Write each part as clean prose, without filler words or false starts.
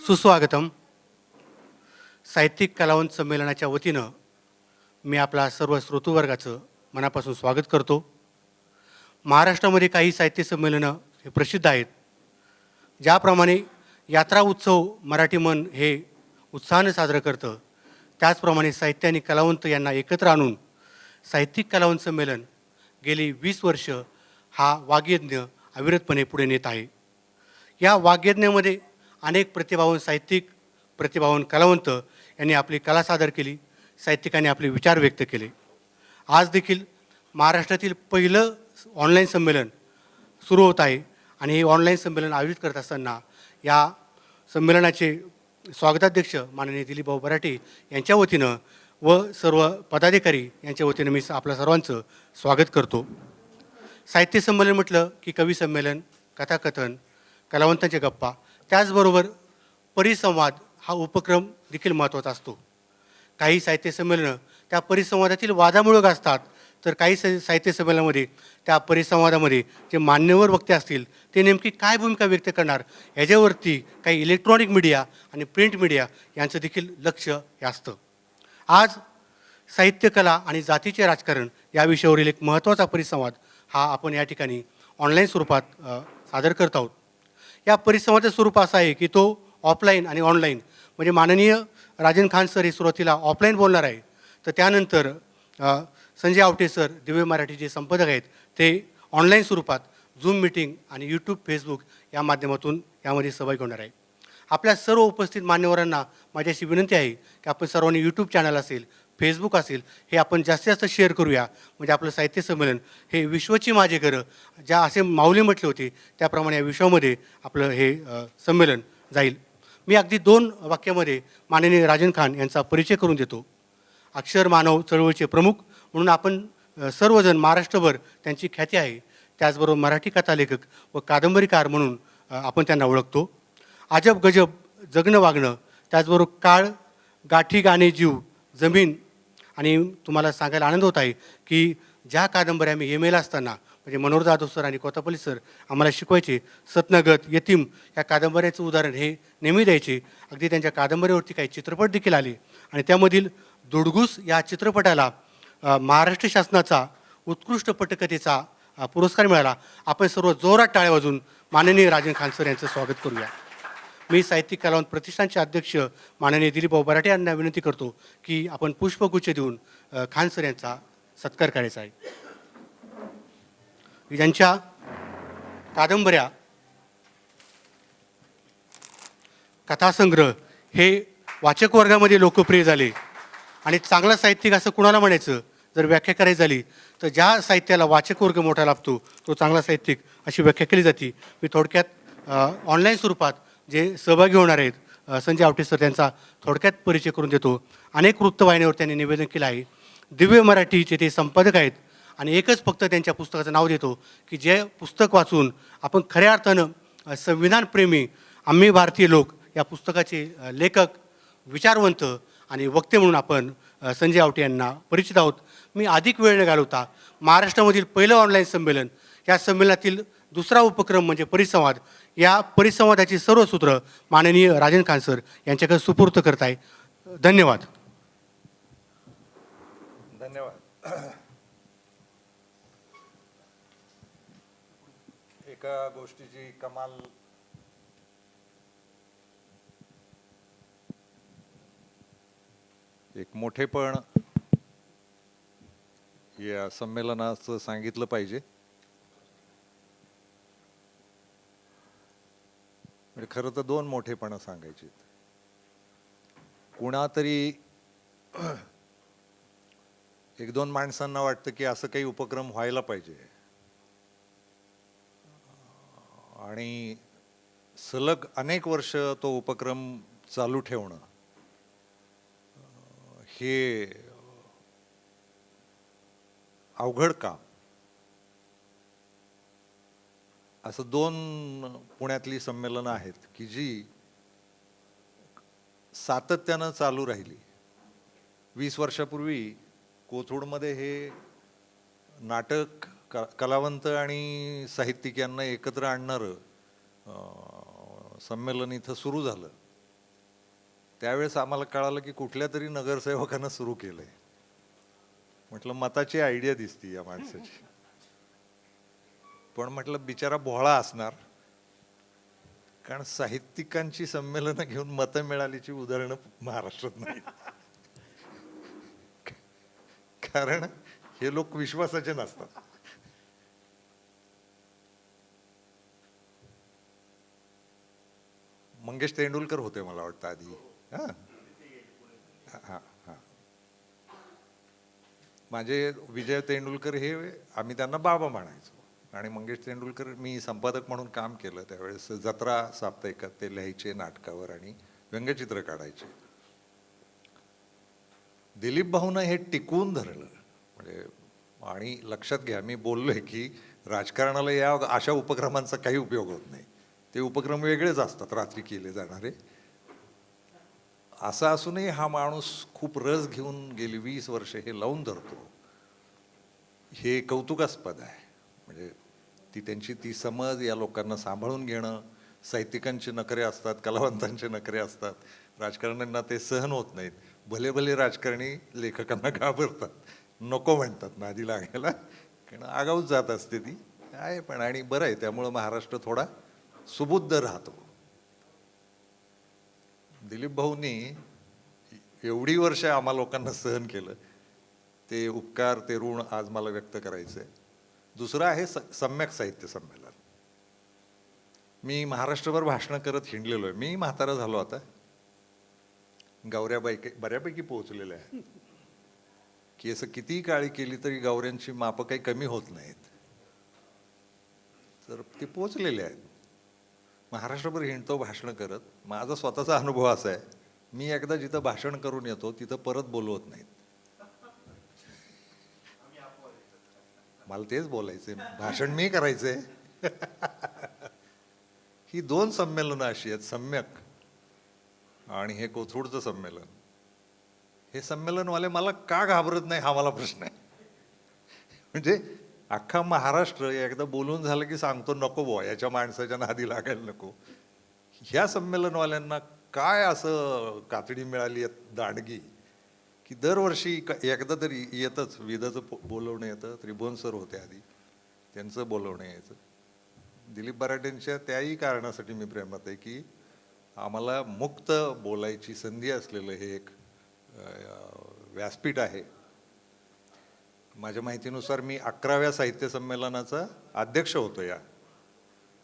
सुस्वागतम. साहित्यिक कलावंत संमेलनाच्या वतीनं मी आपला सर्व श्रोतृवर्गाचं मनापासून स्वागत करतो. महाराष्ट्रामध्ये काही साहित्य संमेलनं हे प्रसिद्ध आहेत. ज्याप्रमाणे यात्रा उत्सव मराठी मन हे उत्साहानं साजरं करतं, त्याचप्रमाणे साहित्य आणि कलावंत यांना एकत्र आणून साहित्यिक कलावंत संमेलन गेली 20 वर्ष हा वाग्यज्ञ अविरतपणे पुढे नेत आहे. या वाग्यज्ञामध्ये अनेक प्रतिभावान साहित्यिक, प्रतिभावान कलावंत यांनी आपली कला सादर केली. साहित्यिकांनी आपले विचार व्यक्त केले. आज देखील महाराष्ट्रातील पहिलं ऑनलाईन संमेलन सुरू होत आहे आणि हे ऑनलाईन संमेलन आयोजित करत असताना या संमेलनाचे स्वागताध्यक्ष माननीय दिलीपभाऊ बराटे यांच्या वतीनं व सर्व पदाधिकारी यांच्या वतीनं मी आपल्या सर्वांचं स्वागत करतो. साहित्य संमेलन म्हटलं की कवी संमेलन, कथाकथन, कलावंतांच्या गप्पा, त्याचबरोबर परिसंवाद हा उपक्रम देखील महत्त्वाचा असतो. काही साहित्य संमेलनं त्या परिसंवादातील वादामुळे गाजतात, तर काही साहित्य संमेलनामध्ये त्या परिसंवादामध्ये जे मान्यवर वक्ते असतील ते नेमकी काय भूमिका व्यक्त करणार ह्याच्यावरती काही इलेक्ट्रॉनिक मीडिया आणि प्रिंट मीडिया यांचं देखील लक्ष हे असतं. आज साहित्य, कला आणि जातीचे राजकारण या विषयावरील एक महत्त्वाचा परिसंवाद हा आपण या ठिकाणी ऑनलाईन स्वरूपात सादर करत आहोत. या परिसंवादाचं स्वरूप असं आहे की तो ऑफलाईन आणि ऑनलाईन, म्हणजे माननीय राजन खान सर हे सुरुवातीला ऑफलाईन बोलणार आहे, तर त्यानंतर संजय आवटे सर दिव्य मराठी जे संपादक आहेत ते ऑनलाईन स्वरूपात झूम मीटिंग आणि यूट्यूब, फेसबुक या माध्यमातून यामध्ये सहभागी होणार आहे. आपल्या सर्व उपस्थित मान्यवरांना माझी अशी विनंती आहे की आपण सर्वांनी यूट्यूब चॅनल असेल, फेसबुक असेल, हे आपण जास्तीत जास्त शेअर करूया. म्हणजे आपलं साहित्य संमेलन हे विश्वची माझे घरं ज्या असे माऊली म्हटले होते त्याप्रमाणे या विश्वामध्ये आपलं हे संमेलन जाईल. मी अगदी 2 वाक्यामध्ये माननीय राजन खान यांचा परिचय करून देतो. अक्षर मानव चळवळीचे प्रमुख म्हणून आपण सर्वजण महाराष्ट्रभर त्यांची ख्याती आहे. त्याचबरोबर मराठी कथालेखक व कादंबरीकार म्हणून आपण त्यांना ओळखतो. अजब गजब जगणं वागणं, त्याचबरोबर काळ, गाठी गाणे जीव, जमीन, आणि तुम्हाला सांगायला आनंद होत आहे की ज्या कादंबऱ्या आम्ही एम एला असताना म्हणजे मनोहर जाधव सर आणि कोतापल्ली सर आम्हाला शिकवायचे, सतनगत, यतीम या कादंबऱ्याचं उदाहरण हे नेहमी द्यायचे. अगदी त्यांच्या कादंबरीवरती काही चित्रपट देखील आले आणि त्यामधील दुडगूस या चित्रपटाला महाराष्ट्र शासनाचा उत्कृष्ट पटकथेचा पुरस्कार मिळाला. आपण सर्व जोरात टाळ्या वाजून माननीय राजन खान सर यांचं स्वागत करूया. मी साहित्यिक कलावंत प्रतिष्ठानचे अध्यक्ष माननीय दिलीपभाऊ बराटे यांना विनंती करतो की आपण पुष्पगुच्छ देऊन खान सर यांचा सत्कार करायचा आहे. ज्यांच्या कादंबऱ्या, कथासंग्रह हे वाचक वर्गामध्ये लोकप्रिय झाले आणि चांगला साहित्यिक असं कुणाला म्हणायचं जर व्याख्या करायची झाली तर ज्या साहित्याला वाचक वर्ग मोठा लाभतो तो चांगला साहित्यिक अशी व्याख्या केली जाते. मी थोडक्यात ऑनलाईन स्वरूपात जे सहभागी होणार आहेत संजय आवटे सर त्यांचा थोडक्यात परिचय करून देतो. अनेक वृत्तवाहिनीवर त्यांनी निवेदन केलं आहे. दिव्य मराठीचे ते संपादक आहेत आणि एकच फक्त त्यांच्या पुस्तकाचं नाव देतो की जे पुस्तक वाचून आपण खऱ्या अर्थानं संविधानप्रेमी आम्ही भारतीय लोक या पुस्तकाचे लेखक, विचारवंत आणि वक्ते म्हणून आपण संजय आवटे यांना परिचित आहोत. मी अधिक वेळ न घालवता महाराष्ट्रामधील पहिलं ऑनलाईन संमेलन, या संमेलनातील दुसरा उपक्रम म्हणजे परिसंवाद, या परिसंवादाची सर्व सूत्र माननीय राजन खान सर यांच्याकडे सुपूर्द करत आहे. धन्यवाद. धन्यवाद. एका गोष्टीची कमाल एक मोठेपण या संमेलनाचं सांगितलं पाहिजे. म्हणजे खरं तर 2 मोठेपणं सांगायची. कुणातरी 1-2 माणसांना वाटतं की असं काही उपक्रम व्हायला पाहिजे आणि सलग अनेक वर्ष तो उपक्रम चालू ठेवणं हे अवघड काम. असं 2 पुण्यातली संमेलनं आहेत की जी सातत्यानं चालू राहिली. 20 वर्षापूर्वी कोथरूडमध्ये हे नाटक कलावंत आणि साहित्यिक यांना एकत्र आणणारं संमेलन इथं सुरू झालं त्यावेळेस आम्हाला कळालं की कुठल्या तरी नगरसेवकानं सुरू केलंय. म्हटलं मताची आयडिया दिसती या माणसाची. पण म्हटलं बिचारा भोळा असणार, कारण साहित्यिकांची संमेलनं घेऊन मतं मिळालीची उदाहरणं महाराष्ट्रात नाही. कारण हे लोक विश्वासाचे नसतात. मंगेश तेंडुलकर होते मला वाटतं आधी. हां हां हां माझे विजय तेंडुलकर हे आम्ही त्यांना बाबा म्हणायचो. आणि मंगेश तेंडुलकर, मी संपादक म्हणून काम केलं त्यावेळेस. जत्रा साप्ताहिकात ते लिहायचे नाटकावर आणि व्यंगचित्र काढायचे. दिलीप भाऊनं हे टिकवून धरलं. म्हणजे आणि लक्षात घ्या, मी बोललोय की राजकारणाला या अशा उपक्रमांचा काही उपयोग होत नाही. ते उपक्रम वेगळेच असतात रात्री केले जाणारे. असं असूनही हा माणूस खूप रस घेऊन गेली 20 वर्ष हे लावून धरतो, हे कौतुकास्पद आहे. म्हणजे ती समज, या लोकांना सांभाळून घेणं. साहित्यिकांचे नखरे असतात, कलावंतांचे नखरे असतात, राजकारण्यांना ते सहन होत नाहीत. भले भले राजकारणी लेखकांना घाबरतात, नको म्हणतात नादी लागायला, कारण आगाऊच जात असते ती आहे. पण आणि बरं आहे, त्यामुळं महाराष्ट्र थोडा सुबुद्ध राहतो. दिलीप भाऊंनी एवढी वर्ष आम्हा लोकांना सहन केलं, ते उपकार, ते ऋण आज मला व्यक्त करायचं आहे. दुसरं आहे सम्यक साहित्य संमेलन. मी महाराष्ट्रभर भाषणं करत हिंडलेलो आहे. मी म्हातारा झालो आता, गौऱ्याबाई बऱ्यापैकी पोहोचलेल्या आहे. की असं कितीही काळी केली तरी गौऱ्यांची मापं काही कमी होत नाहीत, तर ते पोचलेले आहेत. महाराष्ट्रभर हिंडतो भाषणं करत. माझा स्वतःचा अनुभव असा आहे, मी एकदा जिथं भाषण करून येतो तिथं परत बोलवत नाहीत. मला तेच बोलायचंय, भाषण मी करायचंय. ही 2 संमेलनं अशी आहेत, सम्यक आणि हे कोथरूडचं संमेलन. हे संमेलनवाले मला का घाबरत नाही हा मला प्रश्न आहे. म्हणजे अख्खा महाराष्ट्र एकदा बोलून झालं की सांगतो, नको बुवा याच्या माणसाच्या नादी लागायला नको. ह्या संमेलनवाल्यांना काय असं कातडी मिळाली दांडगी की दरवर्षी एकदा तरी येतच. विधाचं बोलवणं येतं, त्रिभुवन सर होते आधी, त्यांचं बोलवणं यायचं. दिलीप बराटेंच्या त्याही कारणासाठी मी प्रेमात आहे की आम्हाला मुक्त बोलायची संधी असलेलं हे एक व्यासपीठ आहे. माझ्या माहितीनुसार मी 11व्या साहित्य संमेलनाचा अध्यक्ष होतो या,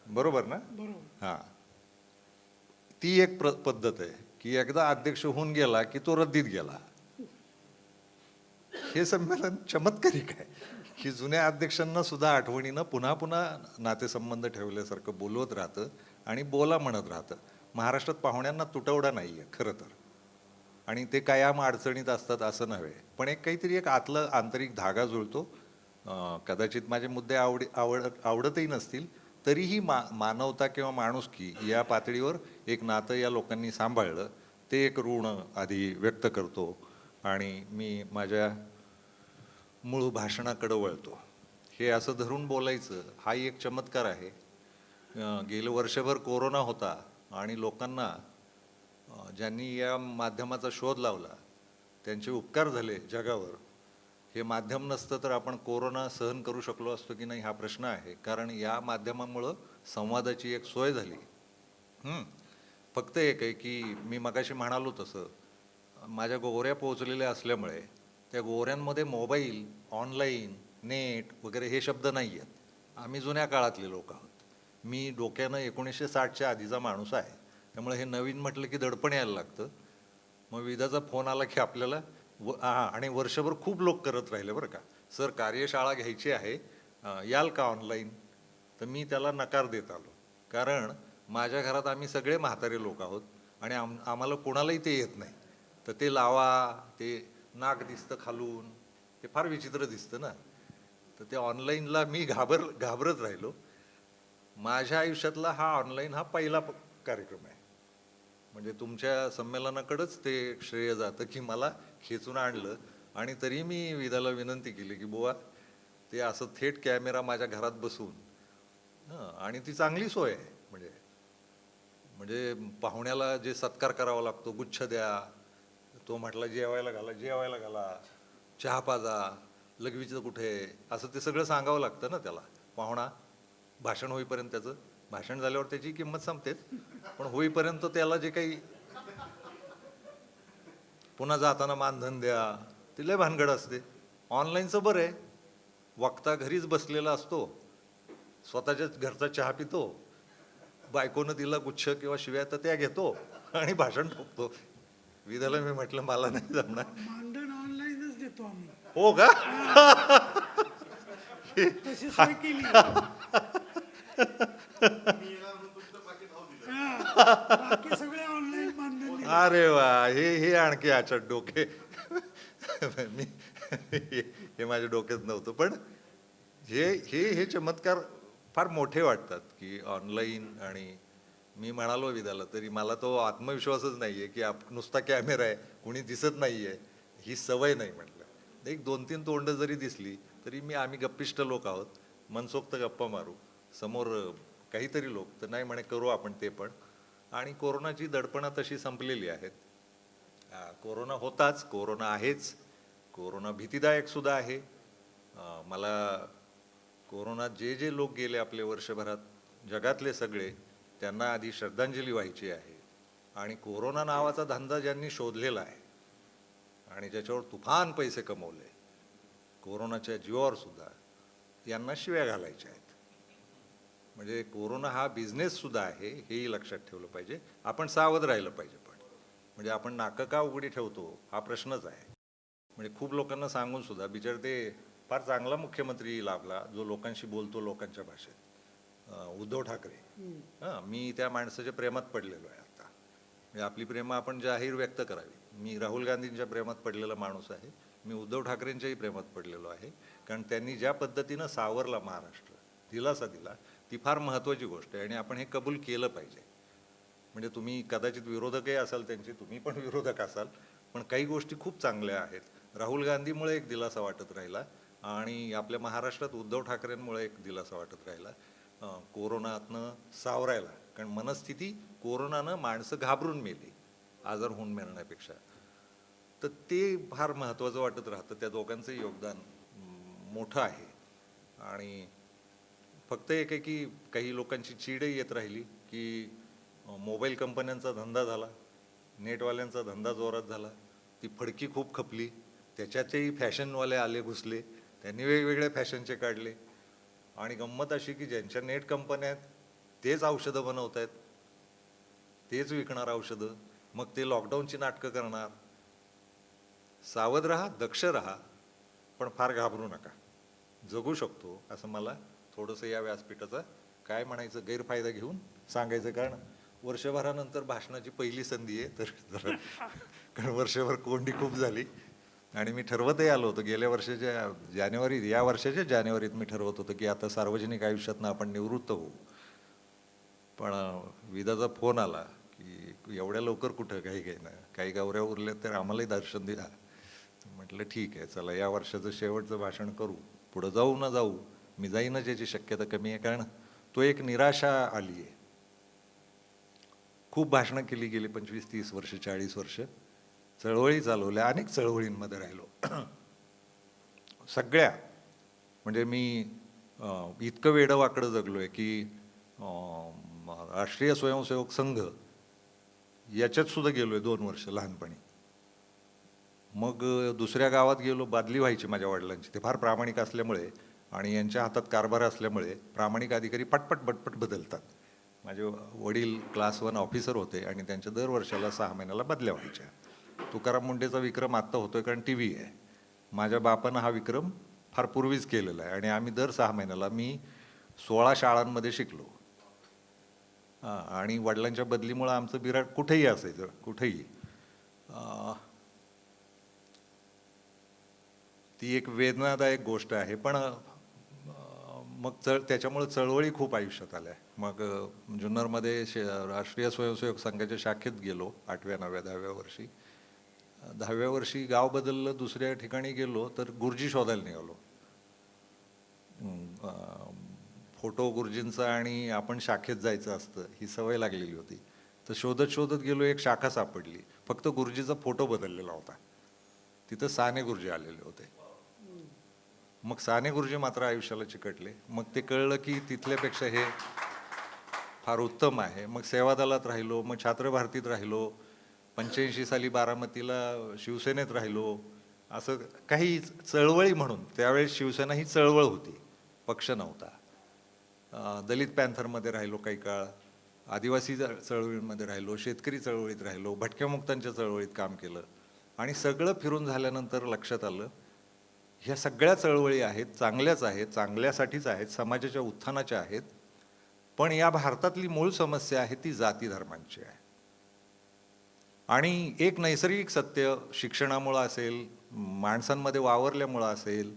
बरोबर ना? हां. ती एक पद्धत आहे की एकदा अध्यक्ष होऊन गेला की तो रद्दीत गेला. हे संमेलन चमत्कारिक आहे की जुन्या अध्यक्षांना सुद्धा आठवणीनं पुन्हा पुन्हा नातेसंबंध ठेवल्यासारखं बोलवत राहतं आणि बोला म्हणत राहतं. महाराष्ट्रात पाहुण्यांना तुटवडा नाही आहे खरं तर, आणि ते कायम अडचणीत असतात असं नव्हे, पण काहीतरी एक आतलं आंतरिक धागा जुळतो. कदाचित माझे मुद्दे आवडतही नसतील, तरीही मानवता किंवा माणुसकी या पातळीवर एक नातं या लोकांनी सांभाळलं, ते एक ऋण आधी व्यक्त करतो. आणि मी माझ्या मूळ भाषणाकडं वळतो. हे असं धरून बोलायचं हाही एक चमत्कार आहे. गेलं वर्षभर कोरोना होता आणि लोकांना ज्यांनी या माध्यमाचा शोध लावला त्यांचे उपकार झाले जगावर. हे माध्यम नसतं तर आपण कोरोना सहन करू शकलो असतो की नाही हा प्रश्न आहे, कारण या माध्यमामुळं संवादाची एक सोय झाली. फक्त एक आहे की मी मगाशी म्हणालो तसं, माझ्या गोऱ्या पोहोचलेल्या असल्यामुळे त्या गोऱ्यांमध्ये मोबाईल, ऑनलाईन, नेट वगैरे हे शब्द नाही आहेत. आम्ही जुन्या काळातले लोक आहोत. मी डोक्यानं 1960च्या आधीचा माणूस आहे, त्यामुळे हे नवीन म्हटलं की दडपण यायला लागतं. मग विधाचा फोन आला की आपल्याला आणि वर्षभर खूप लोक करत राहिले बरं का, सर कार्यशाळा घ्यायची आहे, याल का ऑनलाईन? तर मी त्याला नकार देत आलो, कारण माझ्या घरात आम्ही सगळे म्हातारे लोक आहोत आणि आम्हाला कोणालाही ते येत नाही. तर ते लावा, ते नाक दिसतं खालून, ते फार विचित्र दिसतं ना. तर ते ऑनलाईनला मी घाबरत राहिलो. माझ्या आयुष्यातला हा ऑनलाईन हा पहिला कार्यक्रम आहे. म्हणजे तुमच्या संमेलनाकडंच ते श्रेय जातं की मला खेचून आणलं. आणि तरी मी विधाला विनंती केली की बुवा ते असं थेट कॅमेरा माझ्या घरात बसून, आणि ती चांगली सोय आहे. म्हणजे म्हणजे पाहुण्याला जे सत्कार करावा लागतो, गुच्छ द्या, तो म्हटला जेवायला घाला, जेवायला घाला, चहा पाजा, लघवीचं कुठे, असं ते सगळं सांगावं लागतं ना त्याला. पाहुणा भाषण होईपर्यंत, त्याचं भाषण झाल्यावर त्याची किंमत संपतेच, पण होईपर्यंत त्याला जे काही, पुन्हा जाताना मानधन द्या, ते लय भानगड असते. ऑनलाईनचं बरं आहे, वक्ता घरीच बसलेला असतो, स्वतःच्याच घरचा चहा पितो, बायकोनं दिला गुच्छ किंवा शिव्या तर त्या घेतो आणि भाषण ठोकतो. विधाला मी म्हटलं मला नाही जमणार. मानधन ऑनलाईनच देतो आम्ही. हो का? तशी सोय केली. बाकी सगळे ऑनलाईन मानधन दिले. अरे वा, हे आणखी आचट डोके. मी हे माझ्या डोक्यात नव्हतं, पण हे चमत्कार फार मोठे वाटतात की ऑनलाईन. आणि मी म्हणालो विधाला, तरी मला तो आत्मविश्वासच नाही आहे की नुसता कॅमेरा आहे, कुणी दिसत नाही आहे, ही सवय नाही. म्हटलं एक 2-3 तोंड जरी दिसली तरी आम्ही गप्पिष्ट लोक आहोत, मनसोक्त गप्पा मारू, समोर काहीतरी लोक तर नाही म्हणे करू आपण ते पण. आणि कोरोनाची दडपणं तशी संपलेली आहेत. कोरोना होताच, कोरोना आहेच, कोरोना भीतीदायक सुद्धा आहे. मला कोरोनात जे जे लोक गेले आपले वर्षभरात, जगातले सगळे, त्यांना आधी श्रद्धांजली व्हायची आहे. आणि कोरोना नावाचा धंदा ज्यांनी शोधलेला आहे आणि ज्याच्यावर तुफान पैसे कमवले, कोरोनाच्या जीवावर सुद्धा, यांना शिव्या घालायच्या आहेत. म्हणजे कोरोना हा बिझनेस सुद्धा आहे, हेही लक्षात ठेवलं पाहिजे. आपण सावध राहिलं पाहिजे. पण म्हणजे आपण नाकं का उघडी ठेवतो हा प्रश्नच आहे. म्हणजे खूप लोकांना सांगून सुद्धा बिचार ते फार चांगला मुख्यमंत्री लाभला जो लोकांशी बोलतो लोकांच्या भाषेत, उद्धव ठाकरे. मी त्या माणसाच्या प्रेमात पडलेलो आहे आता. म्हणजे आपली प्रेम आपण जाहीर व्यक्त करावी. मी राहुल गांधींच्या प्रेमात पडलेला माणूस आहे, मी उद्धव ठाकरेंच्याही प्रेमात पडलेलो आहे. कारण त्यांनी ज्या पद्धतीनं सावरला महाराष्ट्र, दिलासा दिला, ती फार महत्त्वाची गोष्ट आहे आणि आपण हे कबूल केलं पाहिजे. म्हणजे तुम्ही कदाचित विरोधकही असाल त्यांचे, तुम्ही पण विरोधक असाल, पण काही गोष्टी खूप चांगल्या आहेत. राहुल गांधीमुळे एक दिलासा वाटत राहिला आणि आपल्या महाराष्ट्रात उद्धव ठाकरेंमुळे एक दिलासा वाटत राहिला कोरोनातनं सावरायला. कारण मनस्थिती, कोरोनानं माणसं घाबरून मेली आजार होऊन मिळण्यापेक्षा. तर ते फार महत्त्वाचं वाटत राहतं. त्या दोघांचं योगदान मोठं आहे. आणि फक्त एक आहे की काही लोकांची चीडही येत राहिली की मोबाईल कंपन्यांचा धंदा झाला, नेटवाल्यांचा धंदा जोरात झाला, ती फडकी खूप खपली, त्याच्यातही फॅशनवाले आले घुसले, त्यांनी वेगवेगळे फॅशनचे काढले. आणि गंमत अशी की ज्यांच्या नेट कंपन्या आहेत तेच औषधं बनवत आहेत, तेच विकणार औषधं, मग ते लॉकडाऊनची नाटकं करणार. सावध राहा, दक्ष राहा, पण फार घाबरू नका. जगू शकतो असं मला थोडंसं या व्यासपीठाचा काय म्हणायचं गैरफायदा घेऊन सांगायचं. कारण वर्षभरानंतर भाषणाची पहिली संधी आहे, तर कारण वर्षभर कोंडी खूप झाली. आणि मी ठरवतही आलो होतो गेल्या वर्षाच्या जानेवारीत, या वर्षाच्या जानेवारीत मी ठरवत होतो की आता सार्वजनिक आयुष्यातनं आपण निवृत्त होऊ. पण विधाचा फोन आला की एवढ्या लवकर कुठं, काही गावऱ्या उरल्या तर आम्हालाही दर्शन द्या. म्हटलं ठीक आहे, चला या वर्षाचं शेवटचं भाषण करू, पुढं जाऊ ना जाऊ, मी जाईनच याची शक्यता कमी आहे. कारण तो एक निराशा आली आहे. खूप भाषणं केली गेली 25-30 वर्ष, 40 वर्ष, चळवळी चालवल्या, अनेक चळवळींमध्ये राहिलो सगळ्या. म्हणजे मी इतकं वेडंवाकडं जगलो आहे की राष्ट्रीय स्वयंसेवक संघ याच्यात सुद्धा गेलो आहे 2 वर्ष लहानपणी. मग दुसऱ्या गावात गेलो, बादली व्हायची माझ्या वडिलांची. ते फार प्रामाणिक असल्यामुळे आणि यांच्या हातात कारभार असल्यामुळे प्रामाणिक अधिकारी पटपट बदलतात. माझे वडील क्लास 1 ऑफिसर होते आणि त्यांच्या दर वर्षाला 6 महिन्याला बदल्या व्हायच्या. तुकाराम मुंडेचा विक्रम आत्ता होतोय कारण टी व्ही आहे. माझ्या बापानं हा विक्रम फार पूर्वीच केलेला आहे आणि आम्ही दर 6 महिन्याला, मी 16 शाळांमध्ये शिकलो. आणि वडिलांच्या बदलीमुळं आमचं बिराड कुठेही असायचं, कुठेही. ती एक वेदनादायक गोष्ट आहे. पण मग त्याच्यामुळे चळवळी खूप आयुष्यात आल्या. मग जुन्नरमध्ये राष्ट्रीय स्वयंसेवक संघाच्या शाखेत गेलो 8व्या 9व्या 10व्या वर्षी. 10व्या वर्षी गाव बदललं, दुसऱ्या ठिकाणी गेलो तर गुरुजी शोधायला निघालो. फोटो गुरुजींचा आणि आपण शाखेत जायचं असतं ही सवय लागलेली होती. तर शोधत शोधत गेलो, एक शाखा सापडली. फक्त गुरुजीचा फोटो बदललेला होता. तिथं साने गुरुजी आलेले होते. मग साने गुरुजी मात्र आयुष्याला चिकटले. मग ते कळलं की तिथल्यापेक्षा हे फार उत्तम आहे. मग सेवादलात राहिलो, मग छात्र भारतीत राहिलो, 85 साली बारामतीला शिवसेनेत राहिलो. असं काही चळवळी म्हणून, त्यावेळेस शिवसेना ही चळवळ होती, पक्ष नव्हता. दलित पॅन्थरमध्ये राहिलो काही काळ, आदिवासी चळवळीमध्ये राहिलो, शेतकरी चळवळीत राहिलो, भटक्या मुक्तांच्या चळवळीत काम केलं. आणि सगळं फिरून झाल्यानंतर लक्षात आलं, ह्या सगळ्या चळवळी आहेत, चांगल्याच आहेत, चांगल्यासाठीच आहेत, समाजाच्या उत्थानाच्या आहेत. पण या भारतातली मूळ समस्या आहे ती जाती धर्मांची आहे. आणि एक नैसर्गिक सत्य शिक्षणामुळं असेल, माणसांमध्ये वावरल्यामुळं असेल,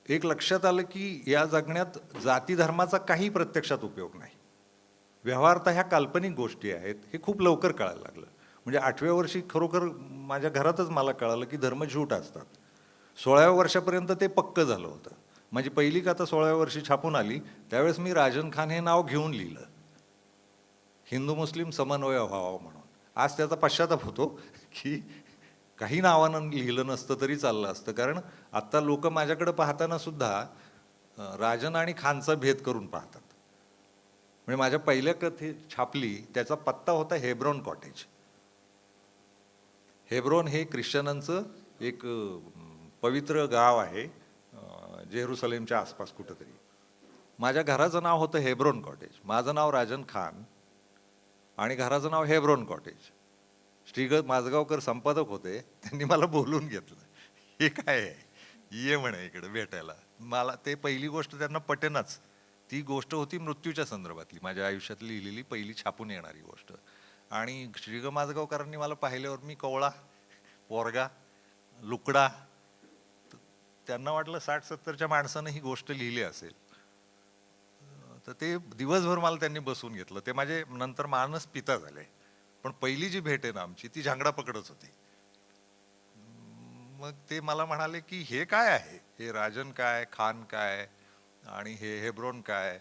एक लक्षात आलं की या जगण्यात जाती धर्माचा काही प्रत्यक्षात उपयोग नाही. व्यवहारतः ह्या काल्पनिक गोष्टी आहेत, हे खूप लवकर कळायला लागलं. म्हणजे 8व्या वर्षी खरोखर माझ्या घरातच मला कळालं की धर्म झूट असतात. 16व्या वर्षापर्यंत ते पक्क झालं होतं. माझी पहिली कथा 16व्या वर्षी छापून आली, त्यावेळेस मी राजन खान हे नाव घेऊन लिहिलं, हिंदू मुस्लिम समन्वय व्हावा म्हणून. आज त्याचा पश्चाताप होतो की काही नावानं लिहिलं नसतं तरी चाललं असतं. कारण आत्ता लोक माझ्याकडे पाहताना सुद्धा राजन आणि खानचा भेद करून पाहतात. म्हणजे माझ्या पहिल्या कथे छापली त्याचा पत्ता होता हेब्रोन कॉटेज. हेब्रोन हे ख्रिश्चनांचं एक पवित्र गाव आहे, जेरुसलेमच्या आसपास कुठंतरी. माझ्या घराचं नाव होतं हेब्रोन कॉटेज, माझं नाव राजन खान आणि घराचं नाव हेब्रोन कॉटेज. श्रीगत माझगावकर संपादक होते, त्यांनी मला बोलून घेतलं, हे काय आहे, ये म्हणे इकडे भेटायला. मला ते पहिली गोष्ट त्यांना पटेनाच. ती गोष्ट होती मृत्यूच्या संदर्भातली, माझ्या आयुष्यात लिहिलेली पहिली छापून येणारी गोष्ट. आणि श्रीग माझगावकरांनी मला पाहिल्यावर मी कवळा, पोरगा, लुकडा, त्यांना वाटलं 60-70च्या माणसानं ही गोष्ट लिहिली असेल. तर ते दिवसभर मला त्यांनी बसून घेतलं. ते माझे नंतर मानस पिता झाले. पण पहिली जी भेट आहे ना आमची, ती झांगडा पकडच होती. मग ते मला म्हणाले की हे काय आहे, हे राजन काय, खान काय, आणि हे हेब्रोन काय.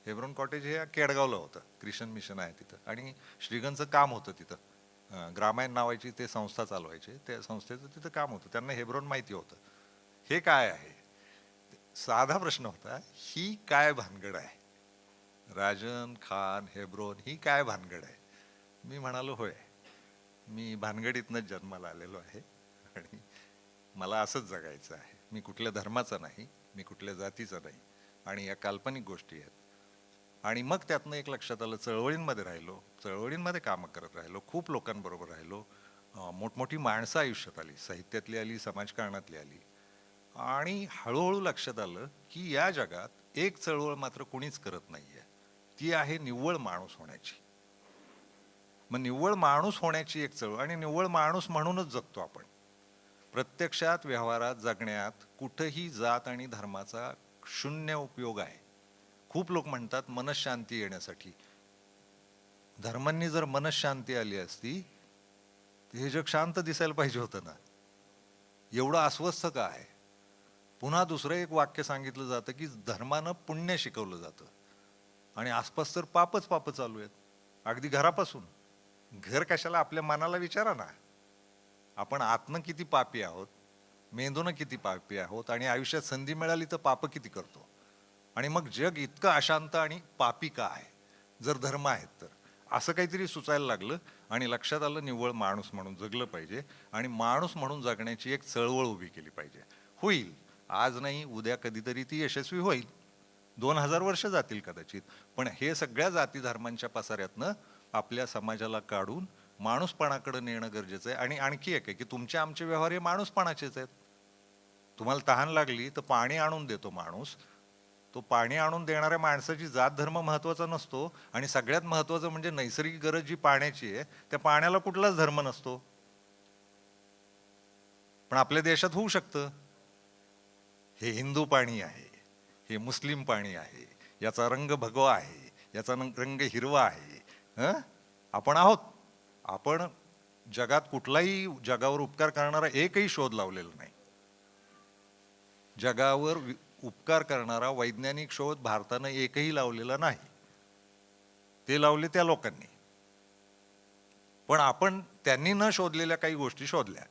हेब्रोन कॉटेज हे केडगावला होतं, ख्रिश्चन मिशन आहे तिथं, आणि श्रीगंचं काम होतं तिथं. ग्रामायण नावाची ते संस्था चालवायचे, त्या संस्थेचं तिथं काम होतं. त्यांना हेब्रोन माहिती होतं. हे काय आहे, साधा प्रश्न होता, ही काय भानगड आहे, राजन खान हेब्रोन ही काय भानगड आहे. मी म्हणालो, होय, मी भानगडीतनंच जन्माला आलेलो आहे आणि मला असंच जगायचं आहे. मी कुठल्या धर्माचा नाही, मी कुठल्या जातीचा नाही, आणि या काल्पनिक गोष्टी आहेत. आणि मग त्यातनं एक लक्षात आलं, चळवळींमध्ये राहिलो, चळवळींमध्ये कामं करत राहिलो, खूप लोकांबरोबर राहिलो, मोठमोठी माणसं आयुष्यात आली, साहित्यातली आली, समाजकारणातली आली. आणि हळूहळू लक्षात आलं की या जगात एक चळवळ मात्र कोणीच करत नाहीये, ती आहे निव्वळ माणूस होण्याची. मग निव्वळ माणूस होण्याची एक चळवळ, आणि निव्वळ माणूस म्हणूनच जगतो आपण. प्रत्यक्षात व्यवहारात जगण्यात कुठंही जात आणि धर्माचा शून्य उपयोग आहे. खूप लोक म्हणतात मनशांती येण्यासाठी. धर्मांनी जर मनशांती आली असती तर हे जग शांत दिसायला पाहिजे होतं ना. एवढं अस्वस्थ का आहे? पुन्हा दुसरं एक वाक्य सांगितलं जातं की धर्मानं पुण्य शिकवलं जातं, आणि आसपास तर पापच पाप चालू आहेत, अगदी घरापासून. घर कशाला, आपल्या मनाला विचारा ना, आपण आतनं किती पापी आहोत, मेंदूनं किती पापी आहोत, आणि आयुष्यात संधी मिळाली तर पाप किती करतो. आणि मग जग इतकं अशांत आणि पापी का आहे, जर धर्म आहेत तर. असं काहीतरी सुचायला लागलं, आणि लक्षात आलं निव्वळ माणूस म्हणून जगलं पाहिजे, आणि माणूस म्हणून जगण्याची एक चळवळ उभी केली पाहिजे. होईल, आज नाही उद्या कधीतरी ती यशस्वी होईल, 2000 वर्ष जातील कदाचित. पण हे सगळ्या जाती धर्मांच्या पसाऱ्यातनं आपल्या समाजाला काढून माणूसपणाकडे नेणं गरजेचं आहे. आणि आणखी एक आहे की तुमचे आमचे व्यवहार हे माणूसपणाचेच आहेत. तुम्हाला तहान लागली तर पाणी आणून देतो माणूस. तो पाणी आणून देणाऱ्या माणसाची जात धर्म महत्वाचा नसतो, आणि सगळ्यात महत्वाचं म्हणजे नैसर्गिक गरज जी पाण्याची आहे, त्या पाण्याला कुठलाच धर्म नसतो. पण आपल्या देशात होऊ शकतं, हे हिंदू पाणी आहे, हे मुस्लिम पाणी आहे, याचा रंग भगवा आहे, याचा रंग हिरवा आहे. आपण आहोत, आपण जगात कुठलाही जगावर उपकार करणारा एकही शोध लावलेला नाही. जगावर उपकार करणारा वैज्ञानिक शोध भारतानं एकही लावलेला नाही. ते लावले त्या लोकांनी. पण आपण त्यांनी न शोधलेल्या काही गोष्टी शोधल्या.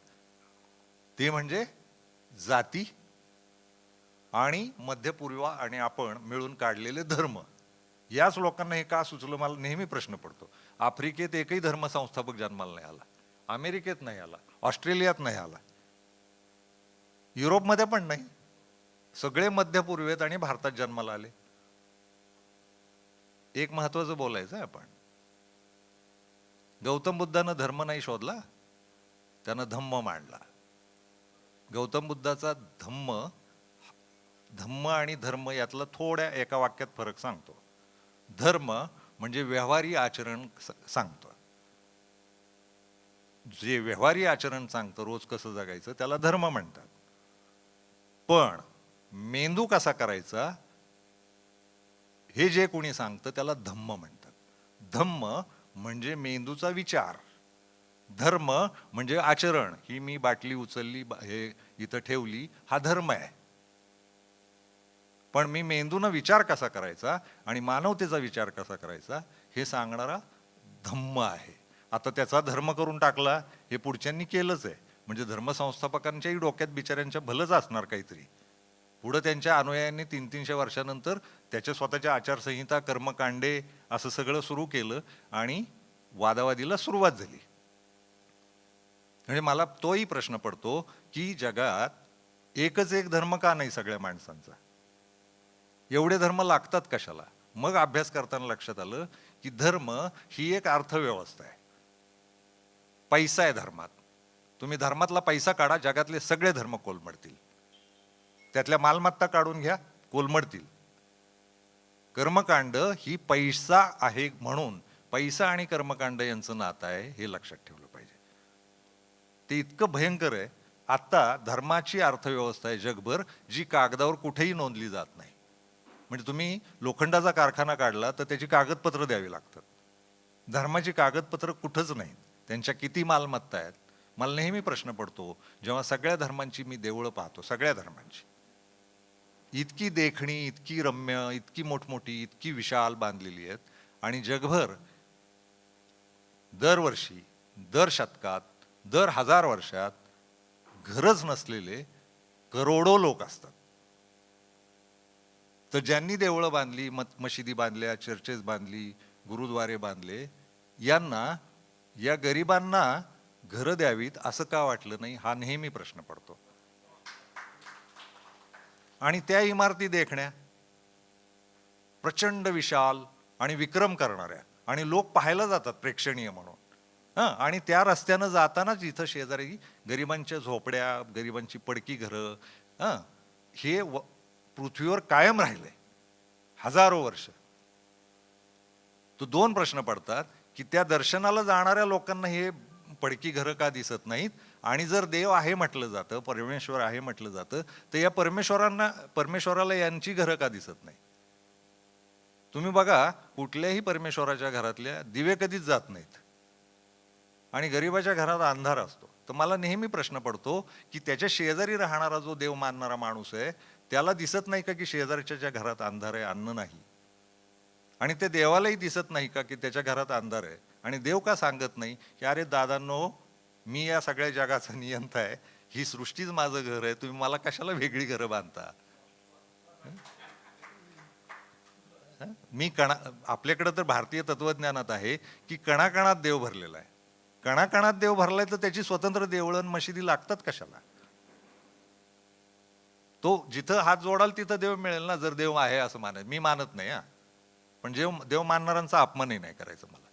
ते म्हणजे जाती आणि मध्यपूर्व आणि आपण मिळून काढलेले धर्म. याच लोकांना हे का सुचलं मला नेहमी प्रश्न पडतो. आफ्रिकेत एकही धर्मसंस्थापक जन्माला नाही आला, अमेरिकेत नाही आला, ऑस्ट्रेलियात नाही आला, युरोपमध्ये पण नाही. सगळे मध्यपूर्वेत आणि भारतात जन्माला आले. एक महत्वाचं बोलायचं आहे आपण. गौतम बुद्धानं धर्म नाही शोधला, त्यानं धम्म मांडला. गौतम बुद्धाचा धम्म आणि धर्म यातला थोड्या एका वाक्यात फरक सांगतो. धर्म म्हणजे व्यवहारी आचरण सांगतो. जे व्यवहारी आचरण सांगतं, रोज कसं जगायचं, त्याला धर्म म्हणतात. पण मेंदू कसा करायचा हे जे कोणी सांगतं त्याला धम्म म्हणतात. धम्म म्हणजे मेंदूचा विचार, धर्म म्हणजे आचरण. ही मी बाटली उचलली, हे इथं ठेवली, हा धर्म आहे. पण मी मेंदूनं विचार कसा करायचा आणि मानवतेचा विचार कसा करायचा हे सांगणारा धम्म आहे. आता त्याचा धर्म करून टाकला हे पुढच्यांनी केलंच आहे. म्हणजे धर्मसंस्थापकांच्याही डोक्यात बिचाऱ्यांच्या भलंच असणार काहीतरी. पुढं त्यांच्या अनुयायांनी 300-300 वर्षानंतर त्याच्या स्वतःच्या आचारसंहिता, कर्मकांडे असं सगळं सुरू केलं आणि वादावादीला सुरुवात झाली. म्हणजे मला तोही प्रश्न पडतो की जगात एकच एक धर्म का नाही सगळ्या माणसांचा? एवढे धर्म लागतात कशाला? मग अभ्यास करताना लक्षात आलं की धर्म ही एक अर्थव्यवस्था आहे. पैसा आहे धर्मात. तुम्ही धर्मातला पैसा काढा, जगातले सगळे धर्म कोलमडतील. त्यातल्या मालमत्ता काढून घ्या, कोलमडतील. कर्मकांड ही पैसा आहे म्हणून पैसा आणि कर्मकांड यांचं नातं आहे हे लक्षात ठेवलं पाहिजे. ते इतकं भयंकर आहे. आता धर्माची अर्थव्यवस्था आहे जगभर जी कागदावर कुठेही नोंदली जात नाही. म्हणजे तुम्ही लोखंडाचा कारखाना काढला तर त्याची कागदपत्र द्यावी लागतात. धर्माची कागदपत्र कुठंच नाहीत. त्यांच्या किती मालमत्ता आहेत. मला नेहमी प्रश्न पडतो जेव्हा सगळ्या धर्मांची मी देवळं पाहतो, सगळ्या धर्मांची इतकी देखणी, इतकी रम्य, इतकी मोठमोठी, इतकी विशाल बांधलेली आहेत आणि जगभर दरवर्षी, दर शतकात, दर 1000 वर्षात घरच नसलेले करोडो लोक असतात. तर ज्यांनी देवळं बांधली, मशिदी बांधल्या, चर्चेस बांधली, गुरुद्वारे बांधले, यांना, या गरिबांना घरं द्यावीत असं का वाटलं नाही हा नेहमी प्रश्न पडतो. आणि त्या इमारती देखण्या, प्रचंड विशाल आणि विक्रम करणाऱ्या, आणि लोक पाहायला जातात प्रेक्षणीय म्हणून. आणि त्या रस्त्यानं जातानाच इथं शेजारी गरिबांच्या झोपड्या, गरिबांची पडकी घरं, हे पृथ्वीवर कायम राहिले हजारो वर्ष. तो 2 प्रश्न पडतात की त्या दर्शनाला जाणाऱ्या लोकांना हे पडकी घरं का दिसत नाहीत? आणि जर देव आहे म्हटलं जातं, परमेश्वर आहे म्हटलं जातं, तर या परमेश्वराला यांची घरं का दिसत नाही? तुम्ही बघा, कुठल्याही परमेश्वराच्या घरातल्या दिवे कधीच जात नाहीत आणि गरिबाच्या घरात अंधार असतो. तर मला नेहमी प्रश्न पडतो की त्याच्या शेजारी राहणारा जो देव मानणारा माणूस आहे त्याला दिसत नाही का की शेजारच्या ज्या घरात अंधार आहे, अन्न नाही? आणि ते देवालाही दिसत नाही का की त्याच्या घरात अंधार आहे? आणि देव का सांगत नाही की अरे दादांनो, मी या सगळ्या जगाचा नियंता आहे, ही सृष्टीच माझं घर आहे, तुम्ही मला कशाला वेगळी घरं बांधता? आपल्याकडे तर भारतीय तत्वज्ञानात आहे की कणाकणात देव भरलेला आहे. कणाकणात देव भरलाय तर त्याची स्वतंत्र देवळं मशिदी लागतात कशाला? तो जिथं हात जोडाल तिथं देव मिळेल ना, जर देव आहे असं मानत. मी मानत नाही पण देव मानणाऱ्यांचा अपमानही नाही करायचा मला.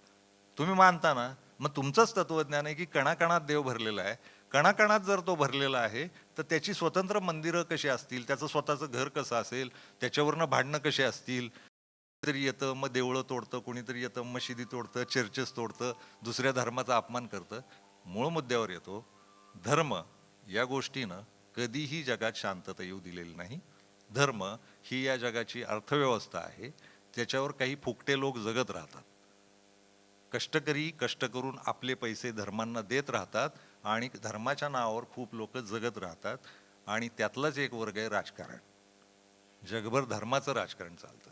तुम्ही मानता ना, मग तुमचंच तत्वज्ञान आहे की कणाकणात देव भरलेला आहे. कणाकणात जर तो भरलेला आहे तर त्याची स्वतंत्र मंदिरं कशी असतील, त्याचं स्वतःचं घर कसं असेल, त्याच्यावरनं भांडणं कशी असतील. कोणीतरी येतं मग देवळं तोडतं, कोणीतरी येतं मशिदी तोडतं, चर्चेस तोडतं, दुसऱ्या धर्माचा अपमान करतं. मूळ मुद्द्यावर येतो, धर्म या गोष्टीनं कधीही जगात शांतता येऊ दिलेली नाही. धर्म ही या जगाची अर्थव्यवस्था आहे. त्याच्यावर काही फुकटे लोक जगत राहतात. कष्टकरी कष्ट करून आपले पैसे धर्मांना देत राहतात आणि धर्माच्या नावावर खूप लोक जगत राहतात. आणि त्यातलाच एक वर्ग आहे राजकारण. जगभर धर्माचं राजकारण चालतं.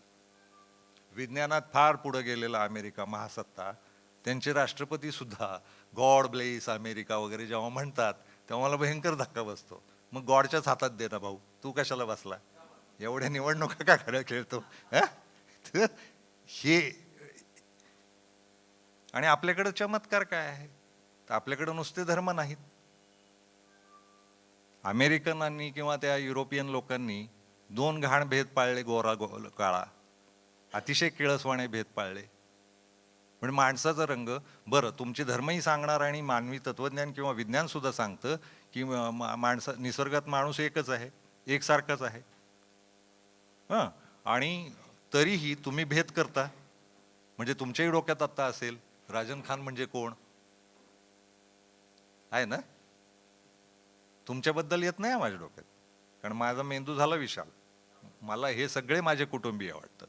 विज्ञानात फार पुढे गेलेला अमेरिका महासत्ता, त्यांचे राष्ट्रपती सुद्धा गॉड ब्लेस अमेरिका वगैरे जेव्हा म्हणतात तेव्हा मला भयंकर धक्का बसतो. मग गॉडच्याच हातात दे ना भाऊ, तू कशाला बसला, एवढ्या निवडणुका का खरं खेळतो हा? तर हे आणि आपल्याकडे चमत्कार काय आहे, तर आपल्याकडे नुसते धर्म नाहीत. अमेरिकनांनी किंवा त्या युरोपियन लोकांनी दोन घाण भेद पाळले, गोरा काळा, अतिशय किळसवाणे भेद पाळले. म्हणजे माणसाचा रंग, बरं तुमचे धर्मही सांगणार आणि मानवी तत्वज्ञान किंवा विज्ञान सुद्धा सांगतं की निसर्गात माणूस एकच आहे, एकसारखाच आहे. हां, आणि तरीही तुम्ही भेद करता. म्हणजे तुमच्याही डोक्यात आत्ता असेल राजन खान म्हणजे कोण आहे ना, तुमच्याबद्दल येत नाही माझ्या डोक्यात, कारण माझा मेंदू झाला विशाल. मला हे सगळे माझे कुटुंबीय वाटतात.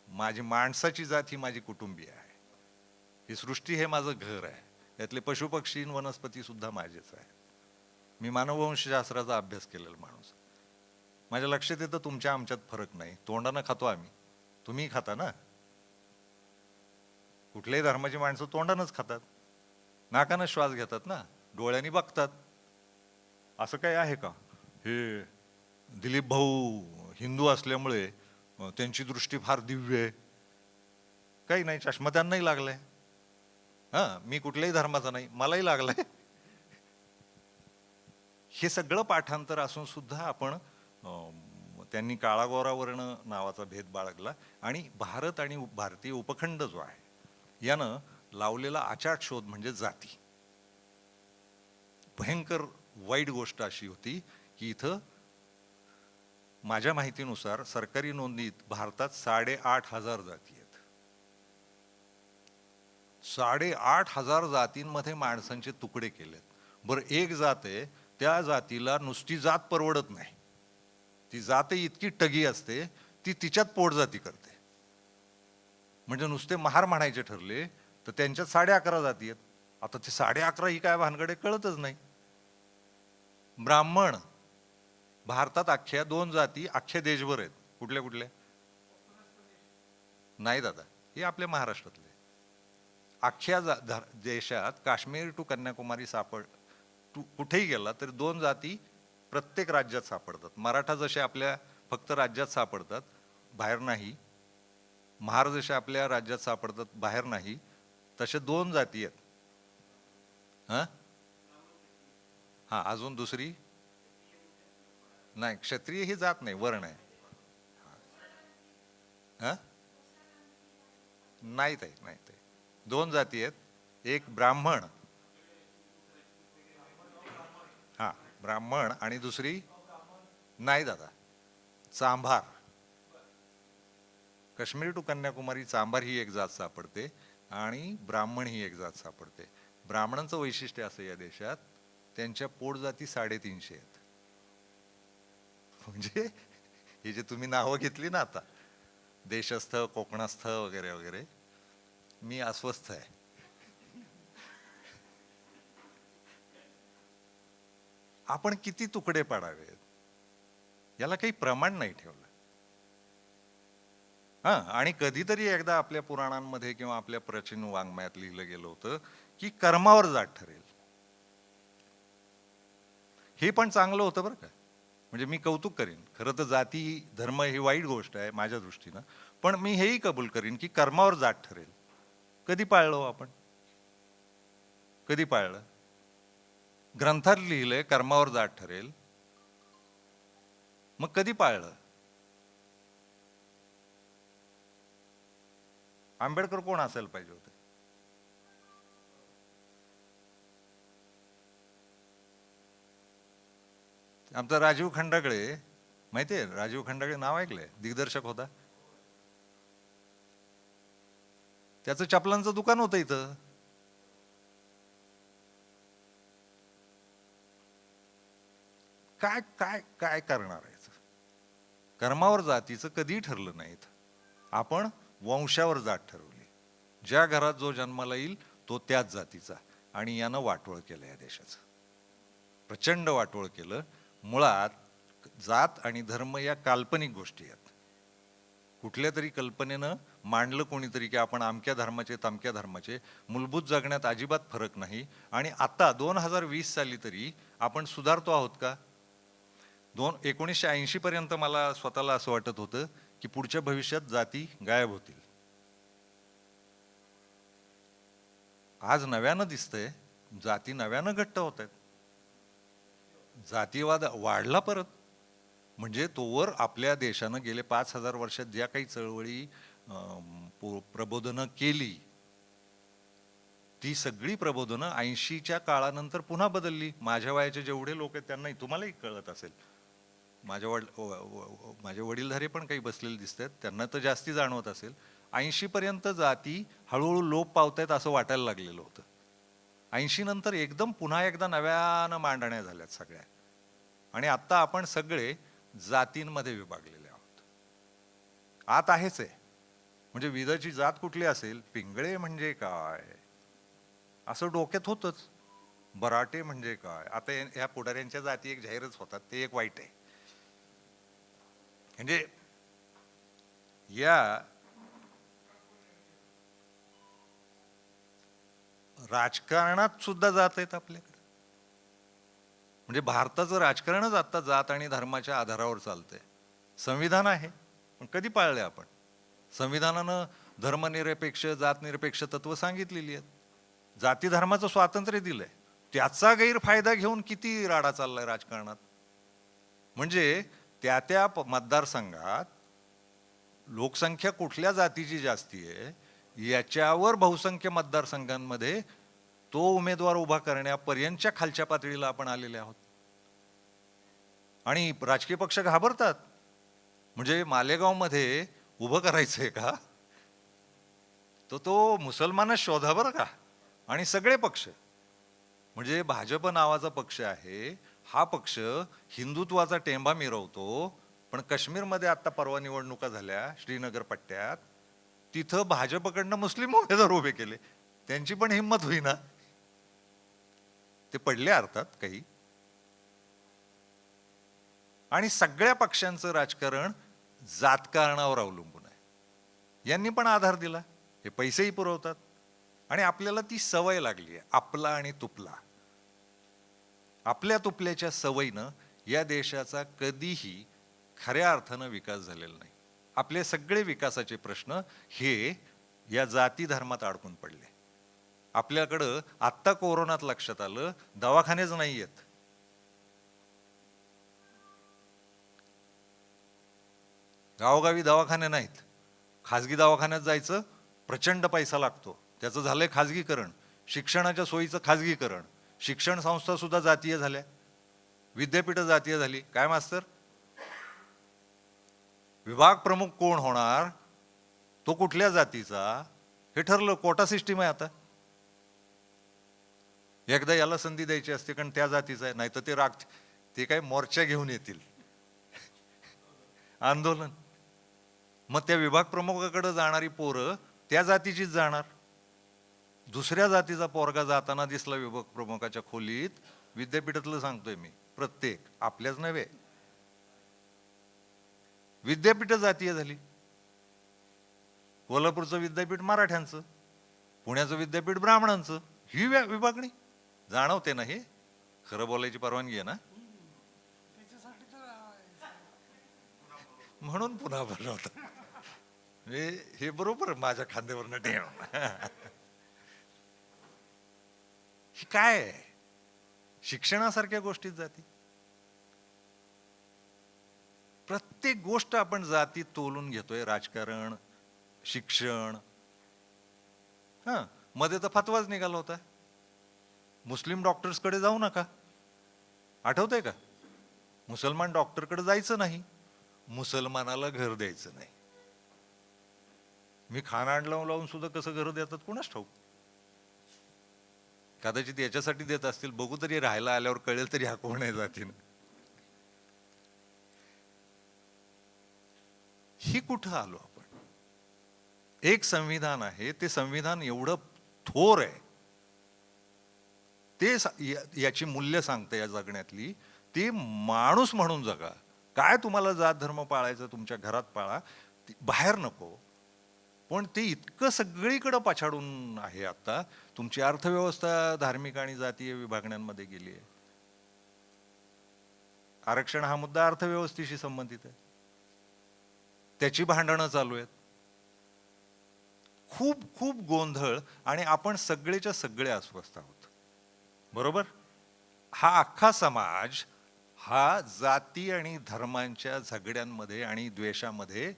माझी माणसाची जात ही माझी कुटुंबीय आहे. ही सृष्टी हे माझं घर आहे. यातले पशुपक्षी वनस्पती सुद्धा माझेच आहेत. मी मानववंशशास्त्राचा अभ्यास केलेला माणूस. माझ्या लक्षात येतं तुमच्या आमच्यात फरक नाही. तोंडानं खातो आम्ही, तुम्ही खाता ना. कुठल्याही धर्माची माणसं तोंडानंच खातात, नाकानं श्वास घेतात ना, डोळ्यांनी बघतात. असं काय आहे का, हे दिलीप भाऊ हिंदू असल्यामुळे त्यांची दृष्टी फार दिव्य आहे, काही नाही, चष्मा त्यांनाही लागलाय. हां, मी कुठल्याही धर्माचा नाही, मलाही लागलाय. हे सगळं पाठांतर असून सुद्धा आपण त्यांनी काळा गोरा वर्ण नावाचा भेद बाळगला. आणि भारत आणि भारतीय उपखंड जो आहे यानं लावलेला आचाट शोध म्हणजे जाती. भयंकर वाईट गोष्ट अशी होती की इथं माझ्या माहितीनुसार सरकारी नोंदणीत भारतात 8,500 जाती आहेत. 8,500 जातींमध्ये माणसांचे तुकडे केलेत. बरं, एक जात आहे, त्या जातीला नुसती जात परवडत नाही. ती जात इतकी टगी असते, ती तिच्यात पोटजाती करते. म्हणजे नुसते महार म्हणायचे ठरले तर त्यांच्यात 11.5 जाती आहेत. आता ते 11.5 ही काय भानगडे कळतच नाही. ब्राह्मण भारतात अख्ख्या 2 जाती अख्ख्या देशभर आहेत. कुठल्या कुठल्या नाही दादा, हे आपल्या महाराष्ट्रातले. अख्ख्या देशात काश्मीर टू कन्याकुमारी कुठेही गेला तरी 2 जाती प्रत्येक राज्यात सापडतात. मराठा जसे आपल्या फक्त राज्यात सापडतात, बाहेर नाही. महार जसे आपल्या राज्यात सापडतात, बाहेर नाही. तसे 2 जाती आहेत. हां हां, अजून दुसरी नाही, क्षत्रिय ही जात नाही, वर्ण आहे. हां, नाही ताई, नाही ताई, 2 जाती आहेत. एक ब्राह्मण, हां ब्राह्मण, आणि दुसरी नाही दादा, चांभार. काश्मीर टू कन्याकुमारी चांभार ही एक जात सापडते आणि ब्राह्मण ही एक जात सापडते. ब्राह्मणांचं वैशिष्ट्य असं या देशात, त्यांच्या पोटजाती 350 आहेत. म्हणजे हे जे तुम्ही नावं घेतली ना आता, देशस्थ, कोकणस्थ वगैरे वगैरे, मी अस्वस्थ आहे. आपण किती तुकडे पाडावेत याला काही प्रमाण नाही ठेवलं. हां, आणि कधीतरी एकदा आपल्या पुराणांमध्ये किंवा आपल्या प्राचीन वाङ्मयात लिहिलं गेलं होतं की कर्मावर जात ठरेल. हे पण चांगलं होतं बरं का. म्हणजे मी कौतुक करीन. खरं तर जाती धर्म ही वाईट गोष्ट आहे माझ्या दृष्टीनं, पण मी हेही कबूल करीन की कर्मावर जात ठरेल. कधी पाळलो आपण, कधी पाळलं? ग्रंथात लिहिलंय कर्मावर जात ठरेल, मग कधी पाळलं? आंबेडकर कोण असायला पाहिजे होते? आमचा राजीव खंडागळे, माहितीये राजीव खंडागळे नाव ऐकलंय, दिग्दर्शक होता. त्याचं चपलांचं दुकान होतं इथं. काय काय काय करणार आहे? कर्मावर जातीचं कधी ठरलं नाहीत. आपण वंशावर जात ठरवली. ज्या घरात जो जन्माला येईल तो त्याच जातीचा. आणि यानं वाटोळ केलं या देशाचं, प्रचंड वाटोळ केलं. मुळात जात आणि धर्म या काल्पनिक गोष्टी आहेत. कुठल्या तरी कल्पनेनं मांडलं कोणीतरी की आपण अमक्या धर्माचे तमक्या धर्माचे, मूलभूत जगण्यात अजिबात फरक नाही. आणि आता 2020 साली तरी आपण सुधारतो आहोत का? 1980 पर्यंत मला स्वतःला असं वाटत होतं की पुढच्या भविष्यात जाती गायब होतील. आज नव्यानं दिसतंय जाती नव्यानं घट्ट होत आहेत. जातीवाद वाढला परत. म्हणजे तोवर आपल्या देशानं गेले 5,000 वर्षात ज्या काही चळवळी प्रबोधनं केली, ती सगळी प्रबोधनं 80च्या काळानंतर पुन्हा बदलली. माझ्या वयाचे जेवढे लोक आहेत त्यांनाही, तुम्हालाही कळत असेल, माझे वडीलधारे पण काही बसलेले दिसत आहेत, त्यांना तर जास्ती जाणवत असेल. 80 पर्यंत जाती हळूहळू लोप पावतायत असं वाटायला लागलेलं होतं. 80 नंतर एकदम पुन्हा एकदा नव्यानं मांडण्या झाल्यात सगळ्या. आणि आत्ता आपण सगळे जातींमध्ये विभागलेले आहोत. आत आहेच आहे. म्हणजे विदाची जात कुठली असेल, पिंगळे म्हणजे काय असं डोक्यात होतंच. बराटे म्हणजे काय. आता ह्या पुढाऱ्यांच्या जाती एक जाहीरच होतात, ते एक वाईट आहे. म्हणजे या राजकारणात सुद्धा जात आहेत आपल्याकडे. म्हणजे भारताचं राजकारणच आता जात आणि धर्माच्या आधारावर चालतंय. संविधान आहे पण कधी पाळले आपण? संविधानानं धर्मनिरपेक्ष जातनिरपेक्ष तत्व सांगितलेली आहेत. जाती धर्माचं स्वातंत्र्य दिलंय, त्याचा गैरफायदा घेऊन किती राडा चाललाय राजकारणात. म्हणजे त्या त्या मतदारसंघात लोकसंख्या कुठल्या जातीची जास्ती आहे याच्यावर बहुसंख्य मतदारसंघांमध्ये तो उमेदवार उभा करण्यापर्यंतच्या खालच्या पातळीला आपण आलेले आहोत. आणि राजकीय पक्ष घाबरतात. म्हणजे मालेगावमध्ये उभं करायचंय का, तर तो मुसलमानच शोधा बरं का. आणि सगळे पक्ष, म्हणजे भाजप नावाचा पक्ष आहे, हा पक्ष हिंदुत्वाचा टेंबा मिरवतो. पण काश्मीरमध्ये आता परवा निवडणुका झाल्या श्रीनगर पट्ट्यात, तिथं भाजपकडनं मुस्लिम उमेदवार उभे केले. त्यांची पण हिंमत होईना. ते पडले अर्थात काही. आणि सगळ्या पक्षांचं राजकारण जातकारणावर अवलंबून आहे. यांनी पण आधार दिला, हे पैसेही पुरवतात. आणि आपल्याला ती सवय लागली आहे, आपला आणि तुपला. आपल्या तुपल्याच्या सवयीनं या देशाचा कधीही खऱ्या अर्थानं विकास झालेला नाही. आपले सगळे विकासाचे प्रश्न हे या जाती धर्मात अडकून पडले. आपल्याकडं आत्ता कोरोनात लक्षात आलं, दवाखानेच नाही आहेत. गावोगावी दवाखाने नाहीत. खाजगी दवाखान्यात जायचं, प्रचंड पैसा लागतो. त्याचं झालंय खाजगीकरण. शिक्षणाच्या सोयीचं खाजगीकरण. शिक्षण संस्था सुद्धा जातीय झाल्या, विद्यापीठं जातीय झाली. काय मास्तर, विभाग प्रमुख कोण होणार, तो कुठल्या जातीचा, हे ठरलं. कोटा सिस्टीम आहे आता. एकदा याला संधी द्यायची असते कारण त्या जातीचा आहे, नाही तर ते ते काय मोर्चा घेऊन येतील, आंदोलन. मग त्या विभाग प्रमुखाकडे जाणारी पोरं त्या जातीचीच जाणार. दुसऱ्या जातीचा पोरगा जाताना दिसला विभाग प्रमुखाच्या खोलीत, विद्यापीठातलं सांगतोय मी, प्रत्येक, आपल्याच नव्हे, विद्यापीठ जातीय झाली. कोल्हापूरचं विद्यापीठ मराठ्यांचं, पुण्याचं विद्यापीठ ब्राह्मणांचं. ही विभागणी जाणवते ना. हे खरं बोलायची परवानगी आहे ना, म्हणून पुन्हा बनवतात. हे बरोबर माझ्या खांद्यावरनं ठेव. ही काय आहे? शिक्षणासारख्या गोष्टीत जाती. प्रत्येक गोष्ट आपण जातीत तोलून घेतोय. राजकारण, शिक्षण. मध्ये तर फतवाच निघाला होता, मुस्लिम डॉक्टर्सकडे जाऊ नका. आठवतंय का? मुसलमान डॉक्टरकडे जायचं नाही, मुसलमानाला घर द्यायचं नाही. मी खानाड लावून सुद्धा कसं घर देतात कोणाच ठाऊक. कदाचित याच्यासाठी देत असतील, बघू तरी राहायला आल्यावर कळेल तरी हा कोण आहे जातीनं. ही कुठं आलो आपण? एक संविधान आहे, ते संविधान एवढं थोर आहे, ते याची मूल्य सांगतं या जगण्यातली. ते माणूस म्हणून जगा. काय तुम्हाला जात धर्म पाळायचं तुमच्या घरात पाळा, बाहेर नको, पण ते इतकं सगळीकडं पछाडून आहे आता. तुमची अर्थव्यवस्था धार्मिक आणि जातीय विभागण्यांमध्ये गेली आहे. आरक्षण हा मुद्दा अर्थव्यवस्थेशी संबंधित आहे, त्याची भांडणं चालू आहेत. खूप खूप गोंधळ, आणि आपण सगळेच्या सगळे अस्वस्थ आहोत. बरोबर? हा अख्खा समाज हा जाती आणि धर्मांच्या झगड्यांमध्ये आणि द्वेषामध्ये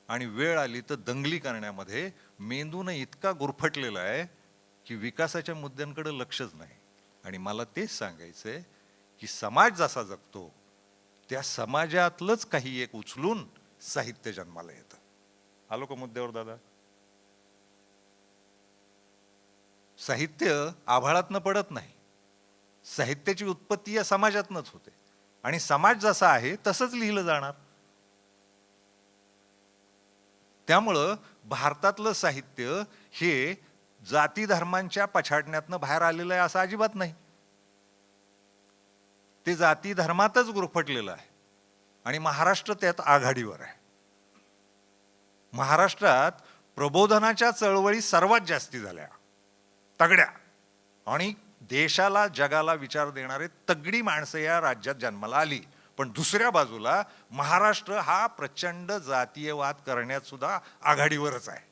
आणि वेळ आली तर दंगली करण्यामध्ये मेंदून इतका गुरफटलेला आहे की विकासाच्या मुद्द्यांकडे लक्षच नाही. आणि मला तेच सांगायचंय की समाज जसा जगतो त्या समाजातलंच काही एक उचलून साहित्य जन्माला येतं. आलो का मुद्द्यावर दादा? साहित्य आभाळातनं पडत नाही. साहित्याची उत्पत्ती या समाजातनंच होते, आणि समाज जसा आहे तसंच लिहिलं जाणार. त्यामुळं भारतातलं साहित्य हे जाती धर्मांच्या पछाडण्यातनं बाहेर आलेलं आहे असं अजिबात नाही. ते जाती धर्मातच गुरफटलेलं आहे, आणि महाराष्ट्र त्यात आघाडीवर आहे. महाराष्ट्रात प्रबोधनाच्या चळवळी सर्वात जास्ती झाल्या, तगड्या, आणि देशाला जगाला विचार देणारे तगडी माणसं या राज्यात जन्माला आली. पण दुसऱ्या बाजूला महाराष्ट्र हा प्रचंड जातीयवाद करण्यात सुद्धा आघाडीवरच आहे.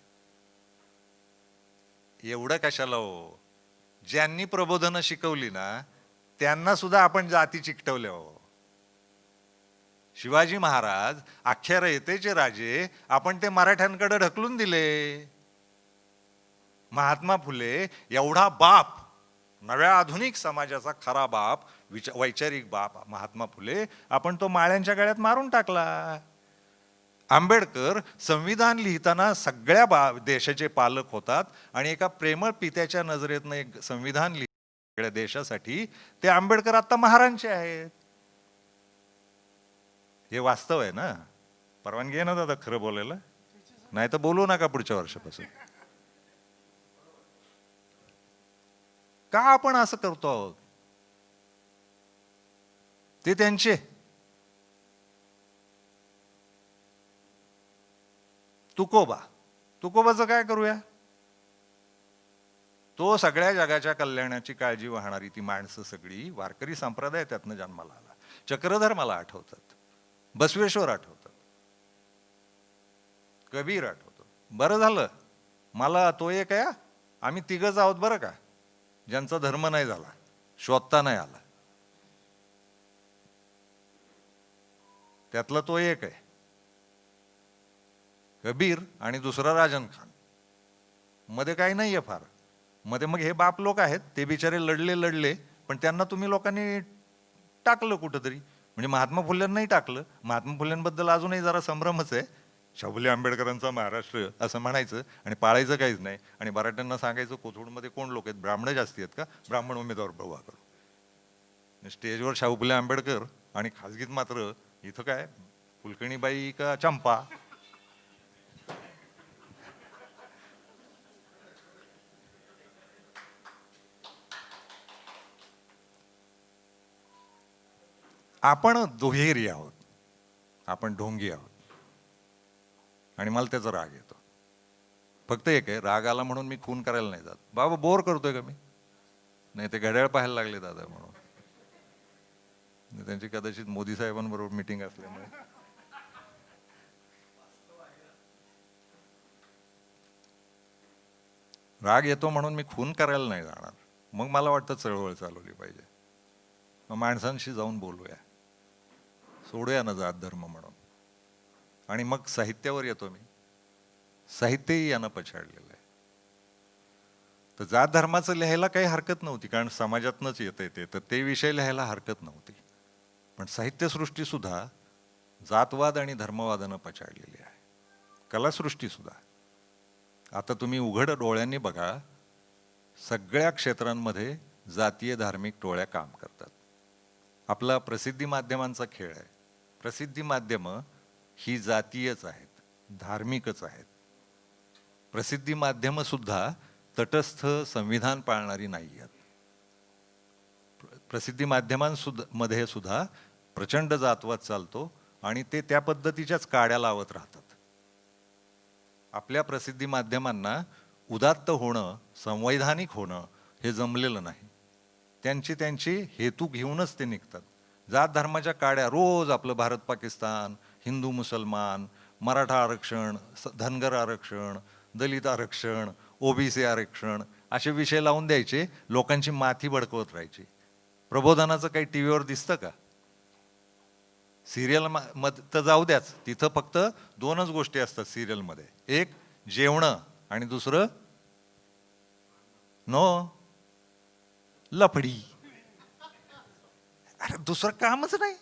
एवढं कशाला हो? ज्यांनी प्रबोधनं शिकवली ना त्यांना सुद्धा आपण जाती चिकटवल्या हो. शिवाजी महाराज अख्ख्या रयतेचे राजे, आपण ते मराठ्यांकडे ढकलून दिले. महात्मा फुले एवढा बाप, नव्या आधुनिक समाजाचा खरा बाप, वैचारिक बाप महात्मा फुले, आपण तो माळ्यांच्या गळ्यात मारून टाकला. आंबेडकर संविधान लिहिताना सगळ्या देशाचे पालक होतात, आणि एका प्रेमळ पित्याच्या नजरेतनं एक संविधान सगळ्या देशासाठी, ते आंबेडकर आता महारांचे आहेत. हे वास्तव आहे ना. परवानगी आहे ना दादा खरं बोलायला? नाही तर बोलू नका पुढच्या वर्षापासून. का आपण असं करतो आहोत? ते त्यांचे. तुकोबाचं काय करूया? तो सगळ्या जगाच्या कल्याणाची काळजी वाहणारी ती माणसं सगळी वारकरी संप्रदाय त्यातनं जन्माला आला. चक्रधर मला आठवतात, बसवेश्वर आठवतात, कबीर आठवतो. बरं झालं मला तो एक आहे, आम्ही तिघच आहोत बरं का, ज्यांचा धर्म नाही झाला, शोधता नाही आला. त्यातला तो एक आहे कबीर, आणि दुसरा राजन खान. मध्ये काही नाहीये फार. मध्ये मग हे बाप लोक आहेत, ते बिचारे लढले, पण त्यांना तुम्ही लोकांनी टाकलं कुठंतरी. म्हणजे महात्मा फुल्यांनाही टाकलं. महात्मा फुल्यांबद्दल अजूनही जरा संभ्रमच आहे. शाहुले आंबेडकरांचा महाराष्ट्र असं म्हणायचं आणि पाळायचं काहीच नाही. आणि मराठ्यांना सांगायचं कोथरूडमध्ये कोण लोक आहेत, ब्राह्मण जास्ती आहेत का, ब्राह्मण उमेदवार बघा करू. स्टेजवर शाहू फुले आंबेडकर, आणि खाजगीत मात्र इथं काय फुलकणीबाई का चंपा. आपण दुहेरी आहोत, आपण ढोंगी आहोत, आणि मला त्याचा राग येतो. फक्त एक आहे, राग आला म्हणून मी खून करायला नाही जात. बाबा बोर करतोय का मी? नाही, ते घड्याळ पाहायला लागले दादा म्हणून. त्यांची कदाचित मोदी साहेबांबरोबर मीटिंग असल्यामुळे. राग येतो म्हणून मी खून करायला नाही जाणार. मग मला वाटतं चळवळ चालवली पाहिजे. मग माणसांशी जाऊन बोलूया, सोडूया ना जात धर्म म्हणून. आणि मग साहित्यावर येतो मी. साहित्यही यानं पछाडलेलं आहे. तर जात धर्माचं लिहायला काही हरकत नव्हती, कारण समाजातनंच येते तर ते विषय लिहायला हरकत नव्हती. पण साहित्यसृष्टी सुद्धा जातवाद आणि धर्मवादानं पछाडलेली आहे. कलासृष्टी सुद्धा. आता तुम्ही उघड डोळ्यांनी बघा, सगळ्या क्षेत्रांमध्ये जातीय धार्मिक टोळ्या काम करतात. आपला प्रसिद्धी माध्यमांचा खेळ आहे. प्रसिद्धी माध्यमं ही जातीयच आहेत, धार्मिकच आहेत. प्रसिद्धी माध्यमं सुद्धा तटस्थ संविधान पाळणारी नाही आहेत. प्रसिद्धी माध्यमांमध्ये सुद्धा प्रचंड जातवाद चालतो, आणि ते त्या पद्धतीच्याच काड्या लावत राहतात. आपल्या प्रसिद्धी माध्यमांना उदात्त होणं, संवैधानिक होणं हे जमलेलं नाही. त्यांची हेतू घेऊनच ते निघतात. जात धर्माच्या काड्या रोज आपलं भारत पाकिस्तान, हिंदू मुसलमान, मराठा आरक्षण, धनगर आरक्षण, दलित आरक्षण, ओबीसी आरक्षण असे विषय लावून द्यायचे, लोकांची माथी भडकवत राहायची. प्रबोधनाचं काही टी व्हीवर दिसतं का? सिरियल मध्ये तर जाऊ द्याच, तिथं फक्त 2च गोष्टी असतात सिरियलमध्ये, एक जेवणं आणि दुसरं लफडी. अरे दुसरं कामच नाही.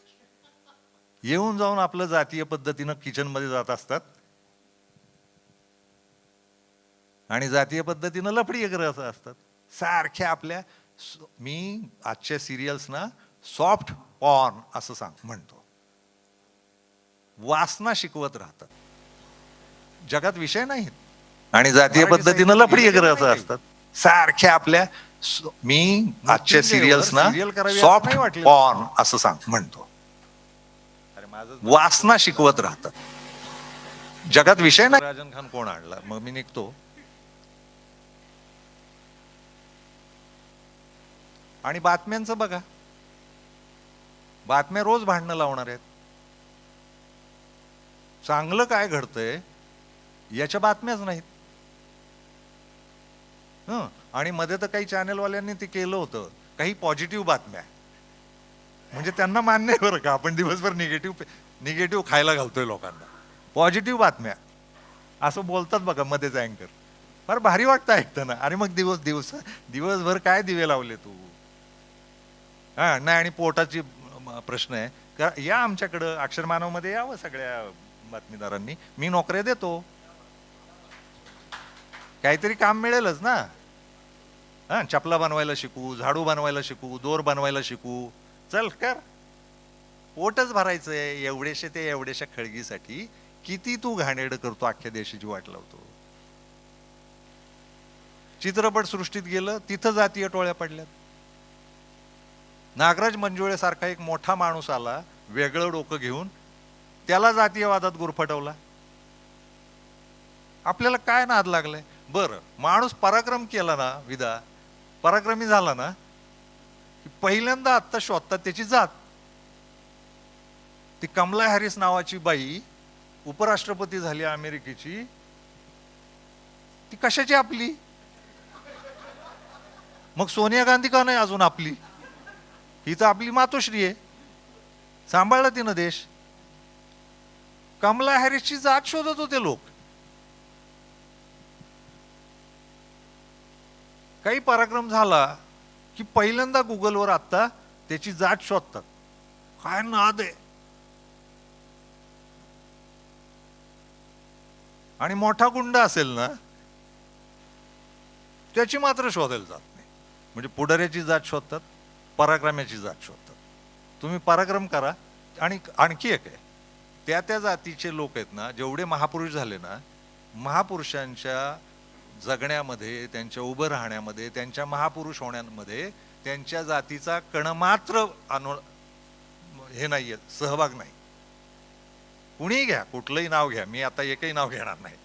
येऊन जाऊन आपलं जातीय पद्धतीनं किचनमध्ये जात असतात आणि जातीय पद्धतीनं लफडी करत असतात. सारख्या आपल्या मी आजच्या सिरियल्सना सॉफ्ट पॉर्न असं म्हणतो. वासना शिकवत राहतात. जगात विषय नाहीत आणि जातीय पद्धतीनं लफडी करत असतात. सारख्या आपल्या मी आजच्या सिरियल्सना सॉफ्ट पॉर्न असं म्हणतो. वासना शिकवत राहतात. जगात विषय नाही. राजन खान कोण आणला? मग मी निघतो. आणि बातम्यांचं बघा, बातम्या रोज भांडणं लावणार आहेत. चांगलं काय घडतंय याच्या बातम्याच नाहीत. आणि मध्ये तर काही चॅनेलवाल्यांनी ते केलं होतं, काही पॉझिटिव्ह बातम्या. म्हणजे त्यांना मान्य आहे बरं का, आपण दिवसभर निगेटिव्ह खायला घालतोय लोकांना. पॉझिटिव्ह बातम्या असं बोलतात बघा मध्येच अँकर. फार भारी वाटतं ऐकताना. अरे मग दिवसभर काय दिवे लावले तू? हा नाही. आणि पोटाची प्रश्न आहे, या आमच्याकडं अक्षरमानवमध्ये यावं सगळ्या बातमीदारांनी. मी नोकऱ्या देतो, काहीतरी काम मिळेलच ना. हा, चपला बनवायला शिकू, झाडू बनवायला शिकू, दोर बनवायला शिकू, चल कर. पोटच भरायचंय. एवढ्याशा खळगीसाठी किती तू घाणेरड करतो, अख्ख्या देशाची वाट लावतो. चित्रपट सृष्टीत गेलं, तिथं जातीय टोळ्या पडल्यात. नागराज मंजुळे सारखा एक मोठा माणूस आला वेगळं डोकं घेऊन, त्याला जातीयवादात गुरफटवला. आपल्याला काय नाद लागलाय? बरं, माणूस पराक्रम केला ना, पराक्रमी झाला ना, पहिल्यांदा आत्ता शोधतात त्याची जात. ती कमला हॅरिस नावाची बाई उपराष्ट्रपती झाली अमेरिकेची, ती कशाची आपली? मग सोनिया गांधी का नाही अजून आपली? ही तर आपली मातोश्री आहे, सांभाळला तिनं देश. कमला हॅरिसची जात शोधत होते लोक. काही पराक्रम झाला की पहिल्यांदा गुगलवर आता त्याची जात शोधतात. काय नाद आहे. आणि मोठा गुंड असेल ना, त्याची मात्र शोधायला जात नाही. म्हणजे पुढाऱ्याची जात शोधतात, पराक्रमाची जात शोधतात. तुम्ही पराक्रम करा. आणि आणखी एक आहे, त्या जातीचे लोक आहेत ना, जेवढे महापुरुष झाले ना, महापुरुषांच्या जगण्यामध्ये, त्यांच्या उभं राहण्यामध्ये, त्यांच्या महापुरुष होण्यामध्ये त्यांच्या जातीचा कण मात्र हे नाहीये, सहभाग नाही. कुणीही घ्या, कुठलंही नाव घ्या, मी आता एकही नाव घेणार नाही.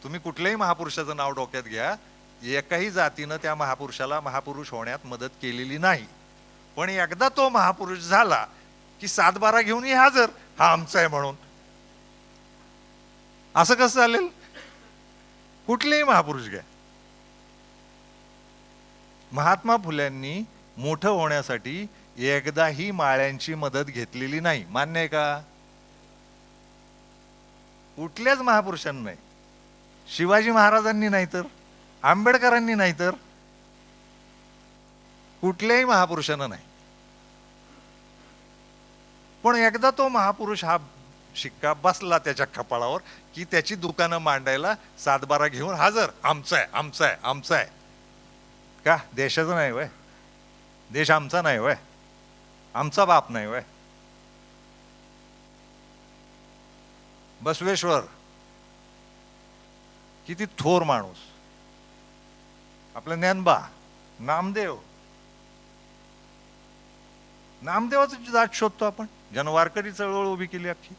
तुम्ही कुठल्याही महापुरुषाचं नाव डोक्यात घ्या, एकाही जातीनं त्या महापुरुषाला महापुरुष होण्यात मदत केलेली नाही. पण एकदा तो महापुरुष झाला की 7-12 घेऊन हजर, हा आमचा आहे म्हणून. असं कसं चालेल? कुठलेही महापुरुष घ्या. महात्मा फुल्यांनी मोठं होण्यासाठी एकदाही माळ्यांची मदत घेतलेली नाही. मान्य आहे का? कुठल्याच महापुरुषांनी नाही. शिवाजी महाराजांनी नाही तर, आंबेडकरांनी नाही तर, कुठल्याही महापुरुषांना नाही. पण एकदा तो महापुरुष हा शिक्का बसला त्याच्या कपाळावर की त्याची दुकानं मांडायला 7-12 घेऊन हजर, आमचं आहे, आमचं आहे, आमचं आहे. का देशाचं नाही वय? देश आमचा नाही वय? आमचा बाप नाही वय? बसवेश्वर किती थोर माणूस. आपलं ज्ञानबा, नामदेवाची जात शोधतो आपण. ज्यानं वारकरी चळवळ उभी केली अख्खी.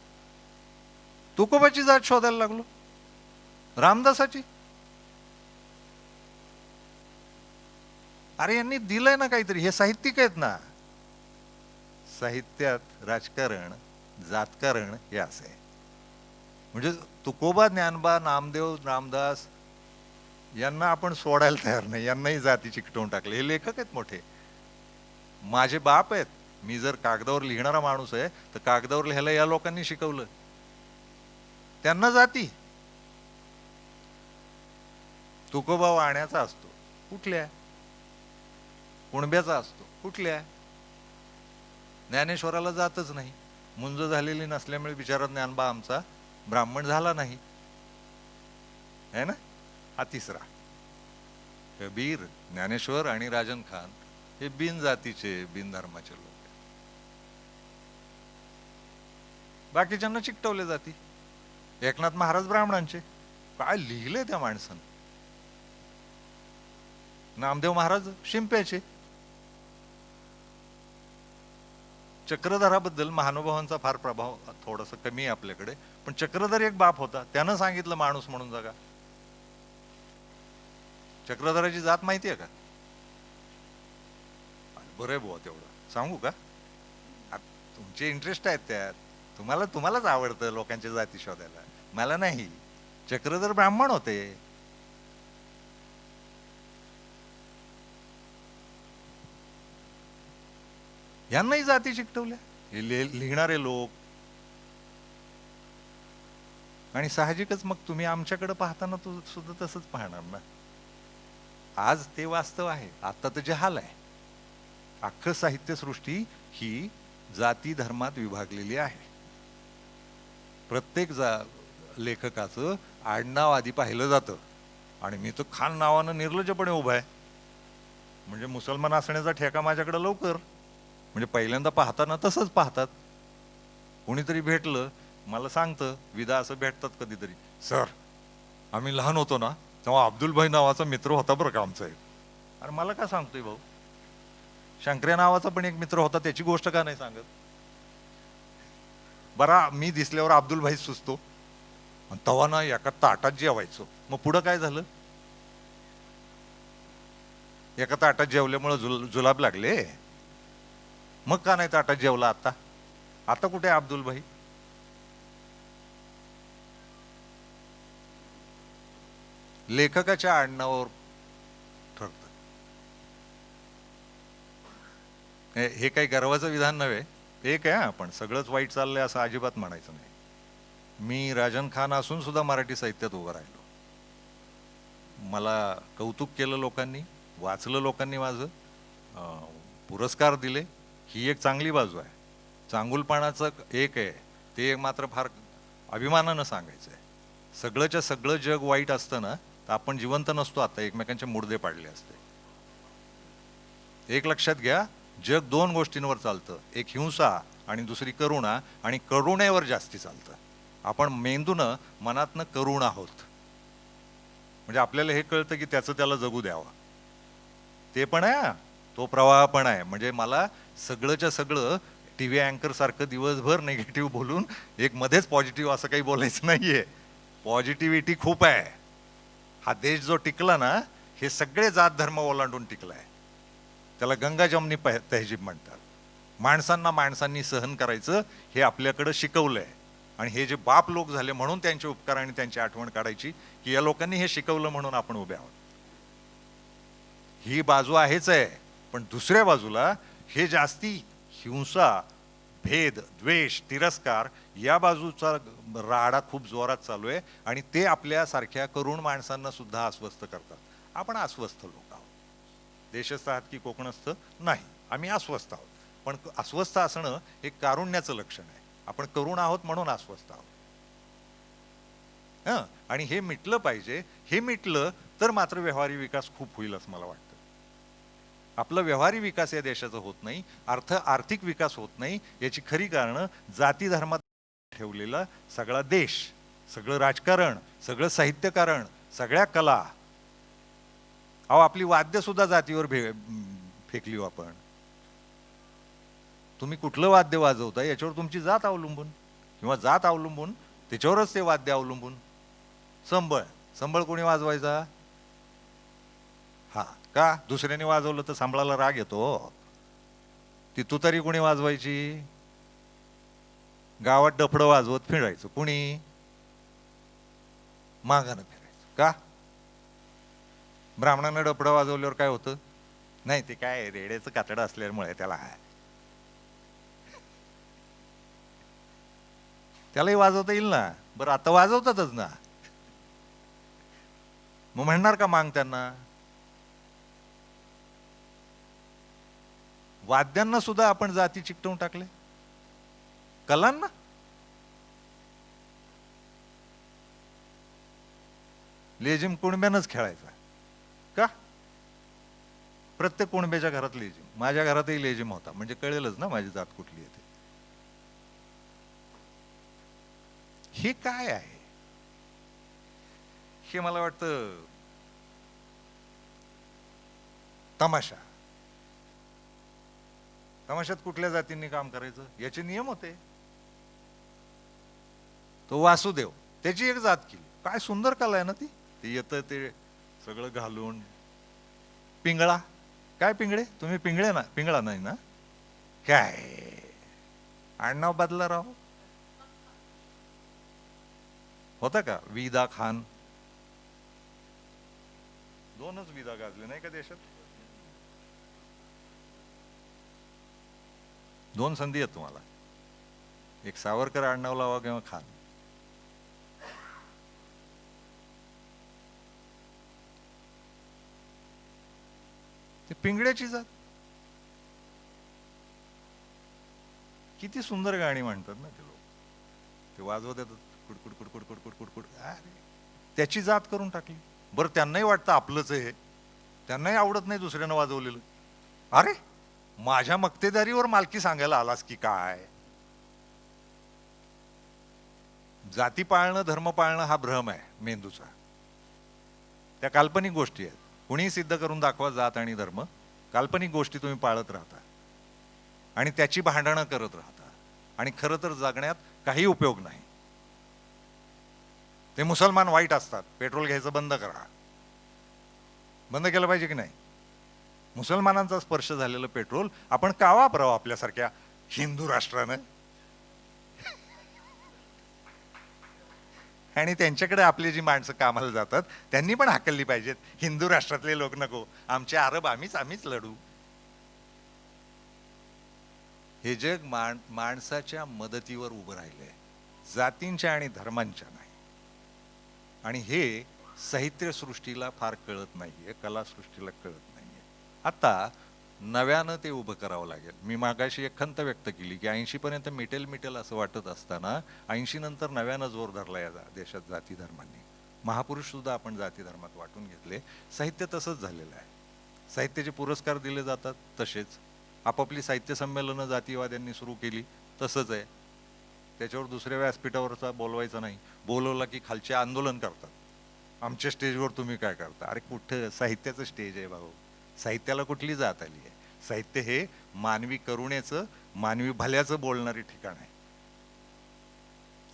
तुकोबाची जात शोधायला लागलो. रामदासाची. अरे यांनी दिलंय ना काहीतरी, हे साहित्यिक आहेत ना. साहित्यात राजकारण, जातकारण हे असे. म्हणजे तुकोबा, ज्ञानबा, नामदेव, रामदास यांना आपण सोडायला तयार नाही, यांनाही जाती चिकटवून टाकले. हे लेखक आहेत मोठे, माझे बाप आहेत. मी जर कागदावर लिहिणारा माणूस आहे तर कागदावर लिहायला या लोकांनी शिकवलं. त्यांना जाती. तुकोबा वाण्याचा असतो, कुठल्या? कुणब्याचा असतो, कुठल्या? ज्ञानेश्वराला जातच नाही, मुंज झालेली नसल्यामुळे बिचारा ज्ञानबा आमचा ब्राह्मण झाला नाही, है ना. हा तिसरा. कबीर, ज्ञानेश्वर आणि राजन खान हे बिनजातीचे, बिनधर्माचे लोक. बाकीच्यांना चिकटवले जाती. एकनाथ महाराज ब्राह्मणांचे, काय लिहिले त्या माणसानं. नामदेव महाराज शिंप्याचे. चक्रधराबद्दल महानुभावांचा फार प्रभाव थोडस कमी आहे आपल्याकडे, पण चक्रधर एक बाप होता, त्यानं सांगितलं माणूस म्हणून जगा. चक्रधराची जात माहिती आहे का? बरं बुवा, तेवढं सांगू का? तुमचे इंटरेस्ट आहेत त्यात, तुम्हालाच आवडतं लोकांच्या जाती शोधायला, मला नाही. चक्रधर ब्राह्मण होते. यांनाही जाती चिकटवल्या, हे लिहिणारे लोक. आणि साहजिकच मग तुम्ही आमच्याकडे पाहताना सुद्धा तसंच पाहणार ना. आज ते वास्तव आहे. आता तर जहाल आहे. अख्खं साहित्यसृष्टी ही जाती धर्मात विभागलेली आहे. प्रत्येक लेखकाचं आडनाव आधी पाहिलं जातं. आणि मी तर खान नावानं निर्लज्जपणे उभा आहे, म्हणजे मुसलमान असण्याचा ठेका माझ्याकडे लवकर. म्हणजे पहिल्यांदा पाहताना तसंच पाहतात. कोणीतरी भेटलं मला सांगतं, विदा असं भेटतात कधीतरी, सर आम्ही लहान होतो ना तेव्हा अब्दुलभाई नावाचा मित्र होता बरं का आमचा एक. अरे मला काय सांगतोय भाऊ, शंकर्या नावाचा पण एक मित्र होता, त्याची गोष्ट का नाही सांगत? बरा मी दिसल्यावर अब्दुलभाई सुचतो. आणि तेव्हा ना एका ताटात जेवायचो. मग पुढं काय झालं? एका ताटात जेवल्यामुळे जुलाब लागले. मग का नाही ताटात जेवला? आता कुठे अब्दुल भाई? लेखकाच्या आडनावावर ठरतं. हे काही गर्वाचं विधान नव्हे. एक आहे, आपण सगळंच वाईट चाललंय असं अजिबात म्हणायचं नाही. मी राजन खान असून सुद्धा मराठी साहित्यात उभं राहिलो. मला कौतुक केलं लोकांनी, वाचलं लोकांनी माझं, पुरस्कार दिले. ही एक चांगली बाजू आहे. चांगुलपणाचं एक आहे, ते मात्र फार अभिमानानं सांगायचं आहे. सगळंच्या सगळं जग वाईट असतं ना तर आपण जिवंत नसतो, आता एकमेकांचे मुडदे पाडले असते. एक लक्षात घ्या, जग दोन गोष्टींवर चालतं, एक हिंसा आणि दुसरी करुणा. आणि करुणेवर जास्ती चालतं. आपण मेंदूनं मनातनं करुण आहोत. म्हणजे आपल्याला हे कळतं की त्याचं त्याला जगू द्यावं. ते पण आहे, तो प्रवाह पण आहे. म्हणजे मला सगळंच्या सगळं टीव्ही अँकर सारखं दिवसभर निगेटिव्ह बोलून एक मध्येच पॉझिटिव्ह असं काही बोलायचं नाहीये. पॉझिटिव्हिटी खूप आहे. हा देश जो टिकला ना, हे सगळे जात धर्म ओलांडून टिकलाय. त्याला गंगा जमनी तहजीब म्हणतात. माणसांना माणसांनी सहन करायचं हे आपल्याकडं शिकवलंय. आणि हे जे बाप लोक झाले म्हणून त्यांचे उपकार आणि त्यांची आठवण काढायची की या लोकांनी हे शिकवलं म्हणून आपण उभे आहोत. ही बाजू आहेच आहे. पण दुसऱ्या बाजूला हे जास्ती हिंसा, भेद, द्वेष, तिरस्कार या बाजूचा राडा खूप जोरात चालू आहे. आणि ते आपल्यासारख्या करुण माणसांना सुद्धा अस्वस्थ करतात. आपण अस्वस्थ लोक आहोत. देशस्थ आहात की कोकणस्थ नाही, आम्ही अस्वस्थ आहोत. पण अस्वस्थ असणं हे कारुण्याचं लक्षण आहे. आपण करुण आहोत म्हणून अस्वस्थ आहोत. आणि हे मिटलं पाहिजे. हे मिटलं तर मात्र व्यवहारी विकास खूप होईल असं मला वाटतं. आपला व्यवहारी विकास या देशाचा होत नाही, आर्थिक विकास होत नाही. याची खरी कारणं जाती धर्मात ठेवलेला सगळा देश, सगळं राजकारण, सगळं साहित्यकारण, सगळ्या कला. अहो आपली वाद्य सुद्धा जातीवर फेकली आपण. तुम्ही कुठलं वाद्य वाजवता याच्यावर तुमची जात अवलंबून, किंवा जात अवलंबून त्याच्यावरच ते वाद्य अवलंबून. संबळ संबळ कोणी वाजवायचा? हा का? दुसऱ्याने वाजवलं तर संबळाला राग येतो. ती तुतारी कोणी वाजवायची? गावात डफडं वाजवत फिरायचं कुणी? मागानं फिरायचं का? ब्राह्मणानं डफडं वाजवल्यावर काय होतं? नाही ते काय रेड्याचं कातडं असल्यामुळे त्यालाही वाजवता येईल ना. बरं आता वाजवतातच ना. मग म्हणणार का मांग त्यांना? वाद्यांना सुद्धा आपण जाती चिकटवून टाकले, कलांना. लेझिम कुणब्यानंच खेळायचा का? प्रत्येक कुणब्याच्या घरात लेझिम. माझ्या घरातही लेझिम होता, म्हणजे कळेलच ना माझी जात कुठली आहे ते. हे काय आहे? हे मला वाटतं तमाशा. तमाशात कुठल्या जातींनी काम करायचं याचे नियम होते. तो वासुदेव, त्याची एक जात केली. काय सुंदर कला आहे ना ती. ते येतं ते सगळं घालून. पिंगळा, काय पिंगळे? तुम्ही पिंगळे ना? पिंगळा नाही ना? काय आडनाव बदला राव. होता का? विदा खान. दोनच विदा गाजले नाही का देशात? दोन संधी आहेत तुम्हाला, एक सावरकर आडनाव लावा किंवा खान. ते पिंगळ्याची जात. किती सुंदर गाणी म्हणतात ना ते लोक. ते वाजवत येतात कुडकुड कुडकुड कुडकुड कुडकुड. अरे त्याची जात करून टाकली. बरं त्यांनाही वाटतं आपलंच आहे, त्यांनाही आवडत नाही दुसऱ्यानं वाजवलेलं. अरे माझ्या मक्तेदारीवर मालकी सांगायला आलास की काय? जाती पाळणं, धर्म पाळणं हा भ्रम आहे मेंदूचा. त्या काल्पनिक गोष्टी आहेत. कुणीही सिद्ध करून दाखवा जात आणि धर्म. काल्पनिक गोष्टी तुम्ही पाळत राहता आणि त्याची भांडणं करत राहता आणि खरं तर जगण्यात काही उपयोग नाही. ते मुसलमान वाईट असतात, पेट्रोल घ्यायचं बंद करा. बंद केलं पाहिजे की नाही? मुसलमानांचा स्पर्श झालेलं पेट्रोल आपण का वापरावं आपल्यासारख्या हिंदू राष्ट्रानं? आणि त्यांच्याकडे आपली जी माणसं कामाला जातात त्यांनी पण हाकलली पाहिजेत. हिंदू राष्ट्रातले लोक नको, आमचे अरब आम्हीच लढू. हे जग माणसाच्या मदतीवर उभं राहिलंय, जातींच्या आणि धर्मांच्या नाही. आणि हे साहित्यसृष्टीला फार कळत नाहीये, कलासृष्टीला कळत नाहीये. आता नव्यानं ते उभं करावं लागेल. मी मागाशी एक खंत व्यक्त केली की 80 पर्यंत मिटेल असं वाटत असताना 80 नंतर नव्यानं जोर धरला या देशात जाती धर्मांनी. महापुरुष सुद्धा आपण जाती धर्मात वाटून घेतले. साहित्य तसंच झालेलं आहे. साहित्याचे पुरस्कार दिले जातात तसेच. आपापली साहित्य संमेलनं जातीवाद्यांनी सुरू केली तसंच आहे. त्याच्यावर दुसऱ्या व्यासपीठावरचा बोलवायचा नाही. बोलवला की खालचे आंदोलन करतात. आमच्या स्टेजवर तुम्ही काय करता? अरे कुठं साहित्याचं स्टेज आहे भाऊ. साहित्याला कुठली जात आली आहे? साहित्य हे मानवी करुणेचं, मानवी भल्याचं बोलणारे ठिकाण आहे.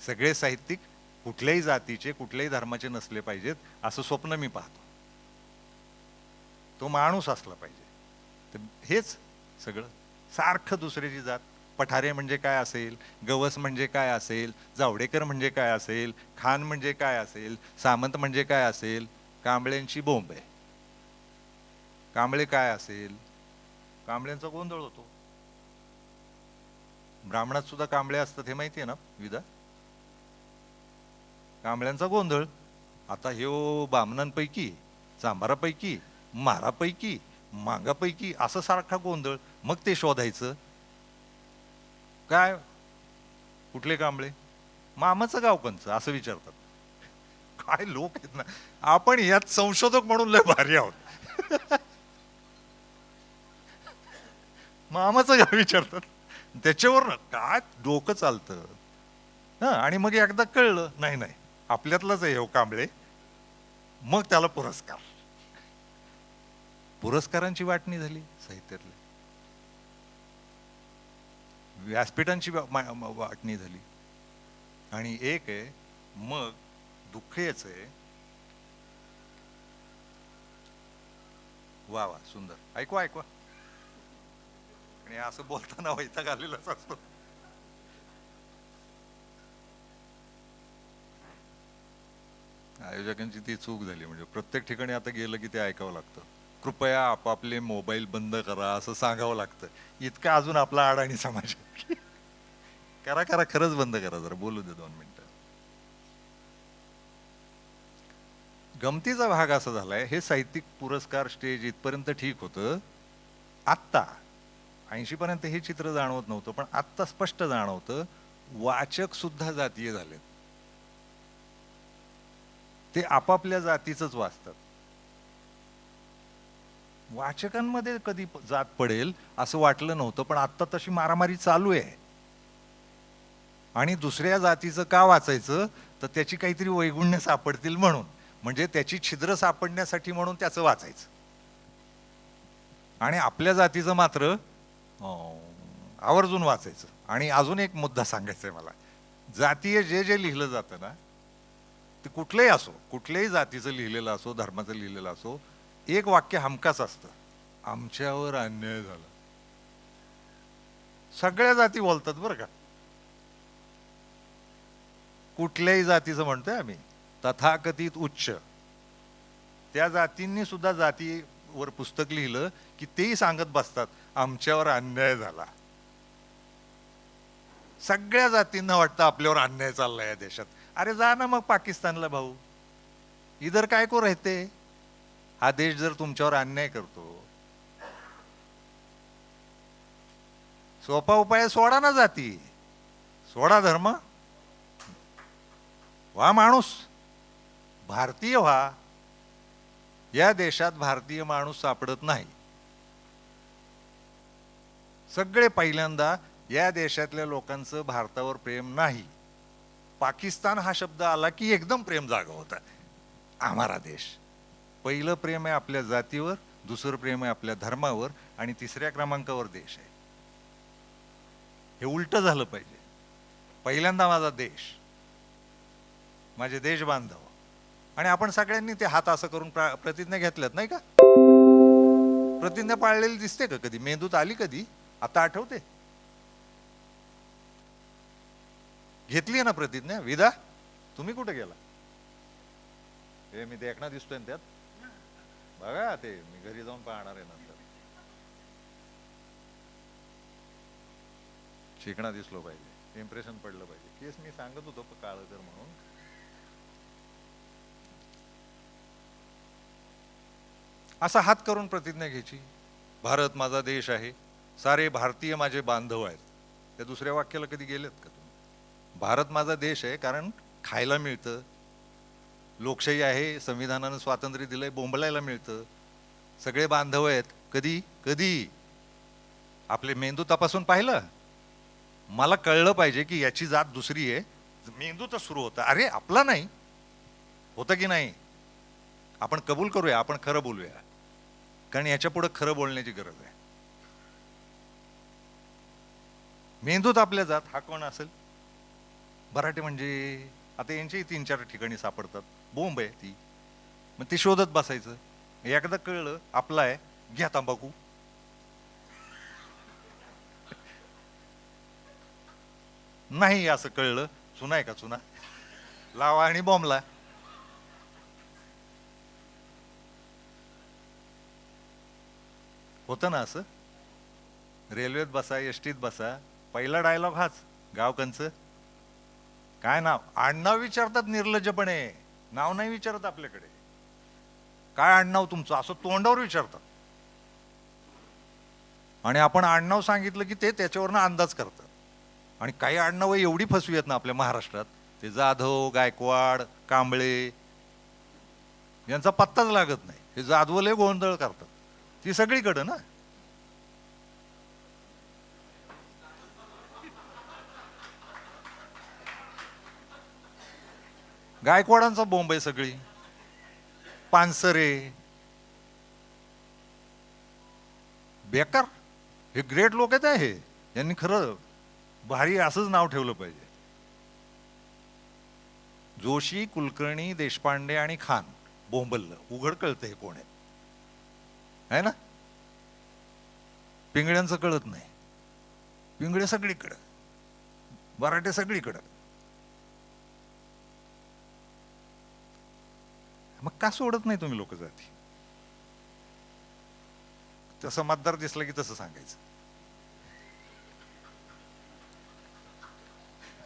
सगळे साहित्यिक कुठल्याही जातीचे, कुठल्याही धर्माचे नसले पाहिजेत असं स्वप्न मी पाहतो. तो माणूस असला पाहिजे. तर हेच सगळं सारखं दुसऱ्याची जात. पठारे म्हणजे काय असेल, गवस म्हणजे काय असेल, जावडेकर म्हणजे काय असेल, खान म्हणजे काय असेल, सामंत म्हणजे काय असेल. कांबळ्यांची बोंब आहे. कांबळे काय असेल, कांबळ्यांचा गोंधळ होतो. ब्राह्मणात सुद्धा कांबळे असतात हे माहिती आहे ना विदा? कांबळ्यांचा गोंधळ. आता ह्यो बामणांपैकी, चांभारापैकी, मारापैकी, मांगापैकी असं सारखा गोंधळ. मग ते शोधायचं काय? कुठले कांबळे? मामाचं गाव कोणचं असं विचारतात. काय लोक आहेत ना. आपण यात संशोधक म्हणून लय भारी आहोत. मामाचं गाव विचारतात, त्याच्यावर काय डोकं चालतं. हा, आणि मग एकदा कळलं नाही आपल्यातलाच आहे हो कांबळे, मग त्याला पुरस्कारांची वाटणी झाली साहित्यातल्या. व्यासपीठांची वाटणी झाली. आणि एक आहे, मग दुःख याच आहे वा वा, सुंदर. ऐकवा ऐकवा. आणि असं बोलताना वैताग आलेलाच असतो. आयोजकांची ती चूक झाली, म्हणजे प्रत्येक ठिकाणी आता गेलं की ते ऐकावं लागतं. कृपया आपापले मोबाईल बंद करा असं सांगावं लागतं. इतका अजून आपला अडाणी समाज आहे. करा करा, खरंच बंद करा, जरा बोलू दे 2 मिनिटं. गमतीचा भाग असा झालाय, हे साहित्यिक पुरस्कार स्टेज इथपर्यंत ठीक होतं. आत्ता 80 पर्यंत हे चित्र जाणवत नव्हतं, पण आत्ता स्पष्ट जाणवतं वाचक सुद्धा जातीय झालेत. ते आपापल्या जातीचंच वाचतात. वाचकांमध्ये कधी जात पडेल असं वाटलं नव्हतं, पण आत्ता तशी मारामारी चालू आहे. आणि दुसऱ्या जातीचं का वाचायचं, तर त्याची काहीतरी वैगुण्य सापडतील म्हणून, म्हणजे त्याची छिद्र सापडण्यासाठी म्हणून त्याचं वाचायचं. आणि आपल्या जातीचं मात्र आवर्जून वाचायचं. आणि अजून एक मुद्दा सांगायचा आहे मला. जातीय जे जे लिहिलं जातं ना, ते कुठलंही असो, कुठल्याही जातीचं लिहिलेलं असो, धर्माचं लिहिलेलं असो, एक वाक्य हमखास असतं, आमच्यावर अन्याय झाला. सगळ्या जाती बोलतात बरं का. कुठल्याही जातीचं म्हणतोय आम्ही, तथाकथित उच्च, त्या जातींनी सुद्धा जातीवर पुस्तक लिहिलं की तेही सांगत बसतात आमच्यावर अन्याय झाला. सगळ्या जातींना वाटतं आपल्यावर अन्याय चाललाय या देशात. अरे जा ना मग पाकिस्तानला भाऊ, इधर काय को रहते. हा देश जर तुमच्यावर अन्याय करतो, सोपा उपाय, सोडा ना जाती, सोडा धर्म, व्हा माणूस, भारतीय व्हा. या देशात भारतीय माणूस सापडत नाही. सगळे पहिल्यांदा या देशातल्या लोकांचं भारतावर प्रेम नाही. पाकिस्तान हा शब्द आला की एकदम प्रेम जागा होता. आम्हाला देश, पहिलं प्रेम आहे आपल्या जातीवर, दुसरं प्रेम आहे आपल्या धर्मावर, आणि तिसऱ्या क्रमांकावर देश आहे. हे उलट झालं पाहिजे. पहिल्यांदा माझा देश, माझे देश बांधव. आणि आपण सगळ्यांनी ते हात असं करून प्रतिज्ञा घेतल्यात नाही का. प्रतिज्ञा पाळलेली दिसते का कधी, मेंदूत आली कधी, आता आठवते. घेतली ना प्रतिज्ञा. विदा, तुम्ही कुठे गेला. हे मी देखणा दिसतोय ना त्यात, बघा ते मी घरी जाऊन पाहणार आहे नंतर. शिकणा दिसलो पाहिजे, इम्प्रेशन पडलं पाहिजे. केस मी सांगत होतो काळं कर म्हणून. असा हात करून प्रतिज्ञा घ्यायची, भारत माझा देश आहे, सारे भारतीय माझे बांधव आहेत. त्या दुसऱ्या वाक्याला कधी गेलेत का तुम्ही. भारत माझा देश आहे कारण खायला मिळतं, लोकशाही आहे, संविधानानं स्वातंत्र्य दिलंय, बोंबलायला मिळतं, सगळे बांधव आहेत. कधी कधी आपले मेंदू तपासून पाहिलं. मला कळलं पाहिजे की याची जात दुसरी आहे. मेंदू तर सुरू होता, अरे आपला नाही होतं की नाही. आपण कबूल करूया, आपण खरं बोलूया, कारण याच्या पुढे खरं बोलण्याची गरज आहे. मेंदूत आपल्या जात हा कोण असेल. मराठी म्हणजे आता यांच्याही 3-4 ठिकाणी सापडतात. बोंब आहे ती. मग ते शोधत बसायचं. एकदा कळलं आपला आहे, घ्या तंबाखू. नाही असं कळलं, चुना आहे का चुना, लावा आणि बॉम्बला. होतं ना असं. रेल्वेत बसा, एसटीत बसा, पहिला डायलॉग हाच, गाव कंचं, काय नाव, आडनाव विचारतात निर्लज्जपणे. नाव नाही विचारत आपल्याकडे. काय आडनाव तुमचं, असं तोंडावर विचारतात. आणि आपण आडनाव सांगितलं की ते त्याच्यावरनं अंदाज करतात. आणि काही आडनावं एवढी फसवी आहेत ना आपल्या महाराष्ट्रात, ते जाधव, गायकवाड, कांबळे, यांचा पत्ताच लागत नाही. हे जाधवले गोंधळ करतात. ती सगळीकडं ना. गायकवाडांचा बोंब आहे सगळी. पानसरे, बेकार. हे ग्रेट लोक आहेत. हे यांनी खरं भारी असंच नाव ठेवलं पाहिजे. जोशी, कुलकर्णी, देशपांडे आणि खान बोंबललं, उघड कळतं हे कोण आहे. आहे ना. पिंगळ्यांचं कळत नाही. पिंगळे सगळीकडं, मराठे सगळीकडं. मग का सोडत नाही तुम्ही लोक जाती? तसं मतदार दिसलं की तसं सांगायचं.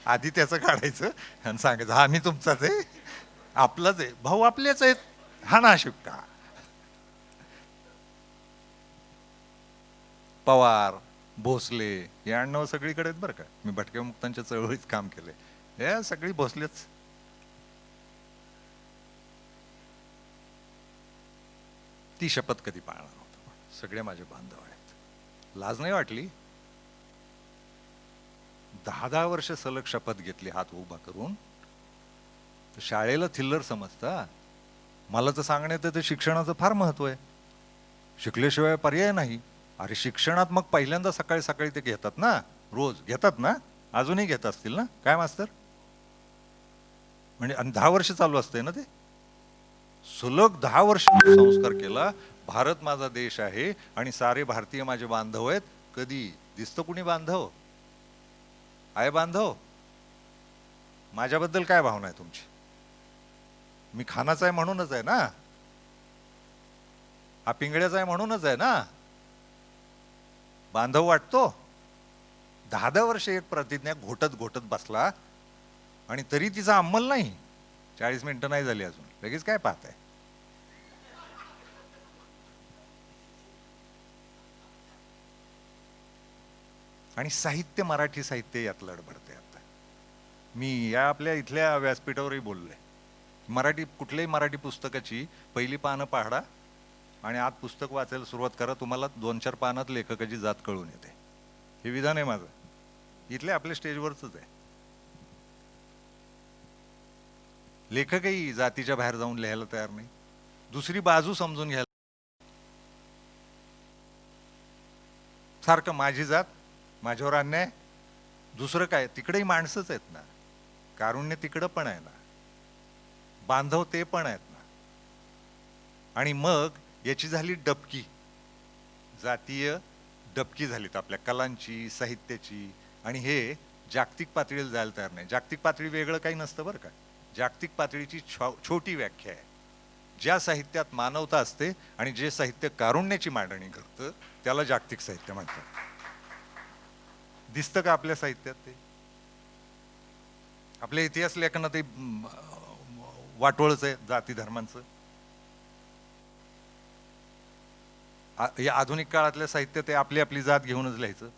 आधी त्याचं काढायचं आणि सांगायचं हा मी तुमचाच आहे, आपलाच आहे, भाऊ आपलेच आहेत, हा ना शिक्का. पवार, भोसले हे आडनाव सगळीकडे आहेत बरं का. मी भटक्या मुक्तांच्या चळवळीत काम केलंय. हे सगळी भोसलेच. ती शपथ कधी पाळणार नव्हतं. सगळे माझे बांधव आहेत. लाज नाही वाटली? 10-10 वर्ष सलग शपथ घेतली हात उभा करून. तर शाळेला थिल्लर समजता? मला तर सांगण्यात येतं शिक्षणाचं फार महत्व आहे, शिकल्याशिवाय पर्याय नाही. अरे शिक्षणात मग पहिल्यांदा सकाळी सकाळी ते घेतात ना, रोज घेतात ना, अजूनही घेत असतील ना काय मास्तर? म्हणजे 10 वर्ष चालू असते ना ते. सुलग 10 वर्ष संस्कार केला. भारत माझा देश आहे आणि सारे भारतीय माझे बांधव आहेत. कधी दिसतं कुणी बांधव आहे? बांधव माझ्याबद्दल काय भावना आहे तुमची? मी खानाचा आहे म्हणूनच आहे ना, हा पिंगळ्याचा आहे म्हणूनच आहे ना. बांधव वाटतो? 10-10 वर्ष एक प्रतिज्ञा घोटत घोटत बसला आणि तरी तिचा अंमल नाही. 40 मिनिटं नाही झाली अजून, लगेच काय पाहताय? आणि साहित्य, मराठी साहित्य यात लडबडते आता. मी या आपल्या इथल्या व्यासपीठावरही बोललोय. मराठी कुठल्याही मराठी पुस्तकाची पहिली पानं पाहडा आणि आत पुस्तक वाचायला सुरुवात करा, तुम्हाला 2-4 पानात लेखकाची जात कळून येते. हे विधान आहे माझं. इथल्या आपल्या स्टेजवरच आहे. लेखकही जातीच्या बाहेर जाऊन लिहायला तयार नाही. दुसरी बाजू समजून घ्यायला सारखं माझी जात, माझ्यावर अन्याय, दुसरं काय? तिकडेही माणसंच आहेत ना. कारुण्य तिकडं पण आहे ना, बांधव ते पण आहेत ना. आणि मग याची झाली डबकी, जातीय डबकी झालीत आपल्या कलांची, साहित्याची. आणि हे जागतिक पातळीला जायला तयार नाही. जागतिक पातळी वेगळं काही नसतं बरं का. जागतिक पातळीची छोटी व्याख्या आहे. ज्या साहित्यात मानवता असते आणि जे साहित्य कारुण्याची मांडणी करतं त्याला जागतिक साहित्य म्हणतात. दिसतं का आपल्या साहित्यात ते? आपल्या इतिहास लेखनात ते वाटोळच आहे जाती धर्मांचं. या आधुनिक काळातल्या साहित्य ते आपली आपली जात घेऊनच लिहायचं,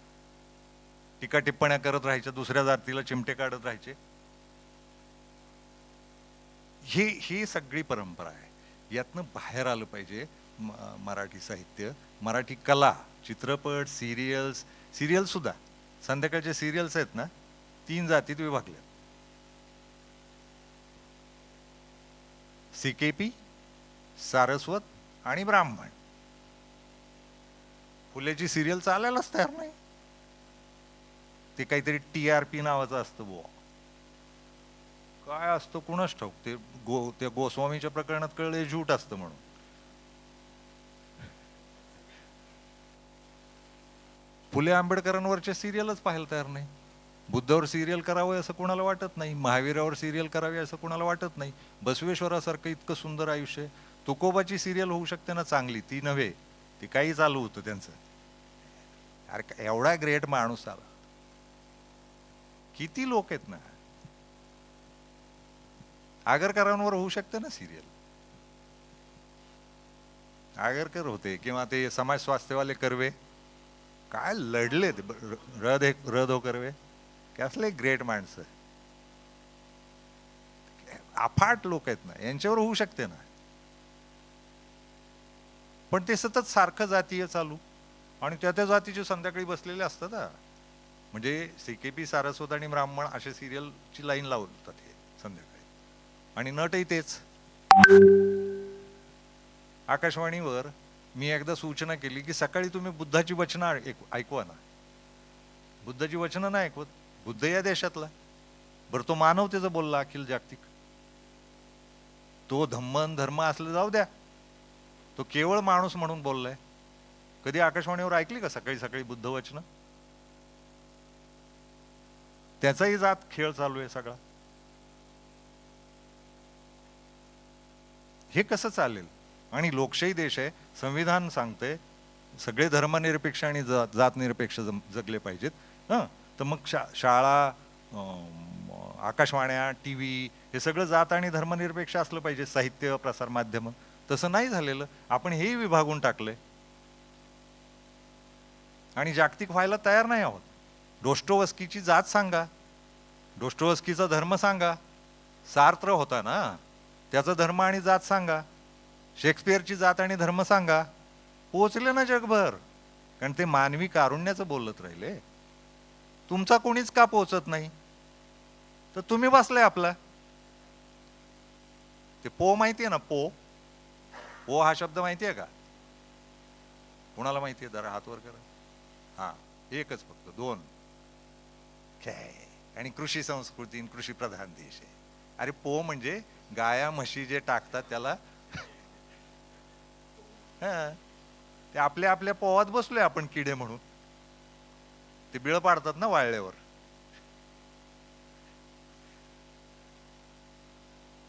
टीका टिप्पण्या करत राहायच्या, दुसऱ्या जातीला चिमटे काढत राहायचे. ही सगळी परंपरा आहे. यातनं बाहेर आलं पाहिजे मराठी साहित्य, मराठी कला. चित्रपट, सिरियल सुद्धा. संध्याकाळचे सिरियल्स आहेत ना, 3 जातीत विभागल्या: CKP, सारस्वत आणि ब्राह्मण. फुलेची सिरियल चालायलाच तयार नाही. ते काहीतरी TRP नावाचं असतं बुवा. काय असतं कुणाच ठाऊक. ते गोस्वामीच्या प्रकरणात कळले झूट असतं म्हणून. फुले आंबेडकरांवरच्या सिरियलच पाहायला तयार नाही. बुद्धावर सिरियल करावं असं कोणाला वाटत नाही. महावीरावर सिरियल करावी असं कोणाला वाटत नाही. बसवेश्वरासारखं इतकं सुंदर आयुष्य. तुकोबाची सिरियल होऊ शकते ना चांगली, ती नव्हे. ती काही चालू होतं त्यांचं. अरे एवढा ग्रेट माणूस आला. किती लोक आहेत ना. आगरकरांवर होऊ शकते ना सिरियल. आगरकर होते किंवा ते समाज स्वास्थ्यवाले कर्वे, काय लढले ते. रद हो कर्वे, कसले ग्रेट माणसं, अफाट लोक आहेत ना. यांच्यावर होऊ शकते ना. पण ते सतत सारखं जातीय चालू आणि त्या जातीचे संध्याकाळी बसलेले असतात. म्हणजे CKP, सारस्वत आणि ब्राह्मण अशा सिरियलची लाईन लावतात हे संध्याकाळी. आणि नटही तेच. आकाशवाणीवर मी एकदा सूचना केली की सकाळी तुम्ही बुद्धाची वचनं ऐकवा ना. बुद्धाची वचनं नाही ऐकवत. बुद्ध या देशातला. बरं तो मानवतेचं बोलला अखिल जागतिक. तो धम्म धर्म असलं जाऊ द्या, तो केवळ माणूस म्हणून बोललाय. कधी आकाशवाणीवर ऐकली का सकाळी सकाळी बुद्धवचनं? त्याचाही जात खेळ चालू आहे सगळा. हे कसं चालेल? आणि लोकशाही देश आहे, संविधान सांगते सगळे धर्मनिरपेक्ष आणि जातनिरपेक्ष जगले पाहिजेत. हं, तर मग शाळा, आकाशवाण्या, टी व्ही हे सगळं जात आणि धर्मनिरपेक्ष असलं पाहिजे. साहित्य, प्रसार माध्यम तसं नाही झालेलं. आपण हेही विभागून टाकले आणि जागतिक व्हायला तयार नाही आहोत. डोस्टोवस्कीची जात सांगा, डोस्टोवस्कीचा धर्म सांगा. सार्त्र होता ना, त्याचा धर्म आणि जात सांगा. शेक्सपियरची जात आणि धर्म सांगा. पोचले ना जगभर, कारण ते मानवी कारुण्याचं बोलत राहिले. तुमचा कोणीच का पोचत नाही? तर तुम्ही बसलाय आपला. ते पो माहितीये ना, पो पो हा शब्द माहितीये का? कोणाला माहितीये? जरा हात वर करा. हा, एकच फक्त, दोन. काय? आणि कृषी संस्कृती, कृषी प्रधान देश आहे. अरे पो म्हणजे गाया म्हशी जे टाकतात त्याला. हा, ते आपल्या आपल्या पोवात बसलोय आपण किडे म्हणून. ते बिळ पाडतात ना वाळल्यावर.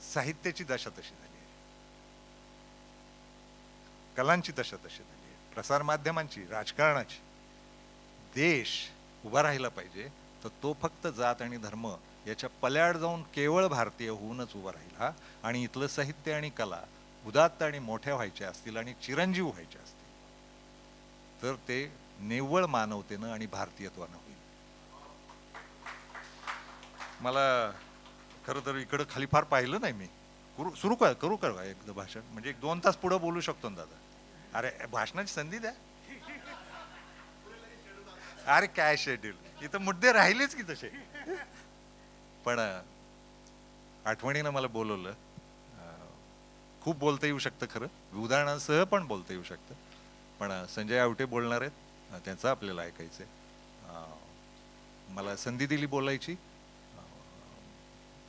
साहित्याची दशा तशी झाली आहे, कलांची दशा तशी झाली आहे, प्रसार माध्यमांची, राजकारणाची. देश उभा राहिला पाहिजे तर तो फक्त जात आणि धर्म याच्या पल्याड जाऊन केवळ भारतीय होऊनच उभा राहिला. आणि इथलं साहित्य आणि कला उदात्त आणि मोठ्या व्हायच्या असतील आणि चिरंजीव व्हायच्या असतील तर ते निव्वळ मानवतेनं आणि भारतीयत्वानं होईल. मला खरं तर इकडं खाली फार पाहिलं नाही मी. सुरू करू का एकदा भाषण? म्हणजे 1-2 तास पुढे बोलू शकतो ना दादा. अरे भाषणाची संधी द्या. अरे काय शेड्यूल, इथं मुद्दे राहिलेच की तसे. पण आठवणीनं मला बोलवलं. खूप बोलता येऊ शकतं खरं, उदाहरणासह पण बोलता येऊ शकतं. पण संजय आवटे बोलणार आहेत, त्यांचं आपल्याला ऐकायचंय. मला संधी दिली बोलायची.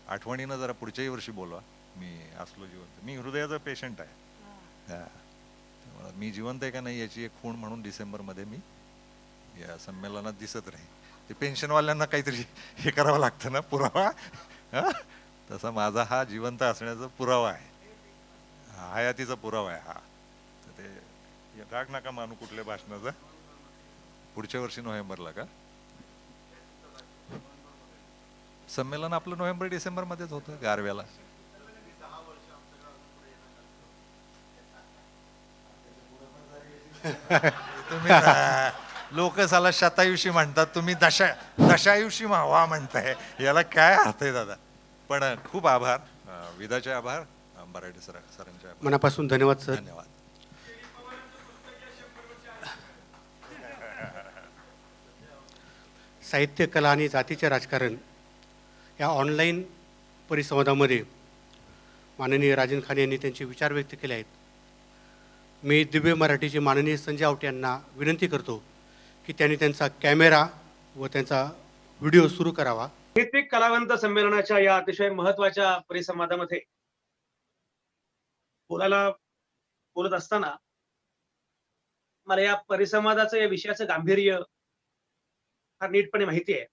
आठवणीनं जरा पुढच्याही वर्षी बोलवा. मी असलो जिवंत. मी हृदयाचा पेशंट आहे. त्यामुळे मी जिवंत आहे का नाही याची एक खूण म्हणून डिसेंबरमध्ये मी या संमेलनात दिसत राहील. ते पेन्शनवाल्यांना काहीतरी हे करावं लागतं ना, पुरावा. तसा माझा हा जिवंत असण्याचा पुरावा आहे, हयातीचा पुरावा आहे हा. तर ते राग नका मानू कुठल्या भाषणाचा. पुढच्या वर्षी नोव्हेंबरला का संमेलन? आपलं नोव्हेंबर डिसेंबर मध्येच होतं गारव्याला. तुम्ही लोक साला शतायुषी म्हणतात, तुम्ही दशायुषी व्हा म्हणताय. याला काय अर्थ आहे दादा? पण खूप आभार, विदाचे आभार, बराटे सरांचे आभार. मनापासून धन्यवाद सर. धन्यवाद. साहित्य, कला आणि जातीचे राजकारण या ऑनलाईन परिसंवादामध्ये माननीय राजन खान यांनी त्यांचे विचार व्यक्त केले आहेत. मी दिव्य मराठीचे माननीय संजय आवटे यांना विनंती करतो की त्यांनी त्यांचा कॅमेरा व त्यांचा व्हिडिओ सुरू करावा. साहित्यिक कलावंत संमेलनाच्या या अतिशय महत्वाच्या परिसंवादामध्ये बोलत असताना मला या परिसंवादाचं, या विषयाचं गांभीर्य फार नीटपणे माहिती आहे.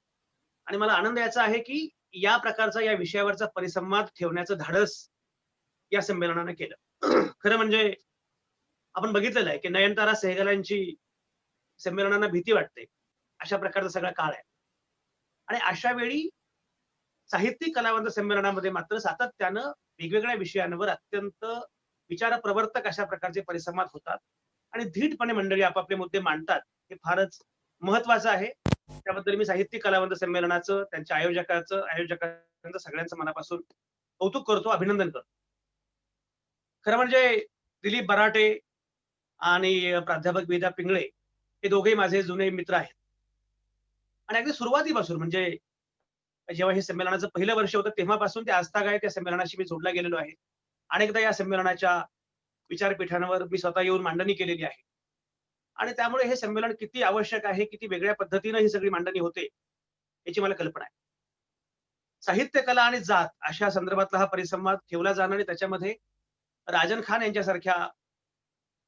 आणि मला आनंद याचा आहे की या प्रकारचा, या विषयावरचा परिसंवाद ठेवण्याचं धाडस या संमेलनाने केलं. खरं म्हणजे आपण बघितलेलं आहे की नयनतारा सहगलांची संमेलनांना भीती वाटते, अशा प्रकारचा सगळा काळ आहे. आणि अशा वेळी साहित्यिक कलावंत संमेलनामध्ये मात्र सातत्यानं वेगवेगळ्या विषयांवर अत्यंत विचारप्रवर्तक अशा प्रकारचे परिसंवाद होतात आणि धीटपणे मंडळी आपापले मुद्दे मांडतात. हे फारच महत्वाचं आहे. त्याबद्दल मी साहित्यिक कलावंत संमेलनाचं, त्यांच्या आयोजकांचं सगळ्यांचं मनापासून कौतुक करतो, अभिनंदन करतो. खरं म्हणजे दिलीप बराटे आणि प्राध्यापक वेदा पिंगळे हे दोघेही माझे जुने मित्र आहेत. आणि अगदी सुरुवातीपासून, म्हणजे जेव्हा हे संमेलनाचं पहिलं वर्ष होतं तेव्हापासून ते आजतागायत त्या संमेलनाशी मी जोडला गेलेलो आहे. अनेकदा या संमेलनाच्या विचारपीठांवर मी स्वतः येऊन मांडणी केलेली आहे. आणि त्यामुळे हे संमेलन किती आवश्यक आहे, किती वेगळ्या पद्धतीनं ही सगळी मांडणी होते याची मला कल्पना आहे. साहित्य, कला आणि जात अशा संदर्भातला हा परिसंवाद ठेवला जाणार आणि त्याच्यामध्ये राजन खान यांच्यासारख्या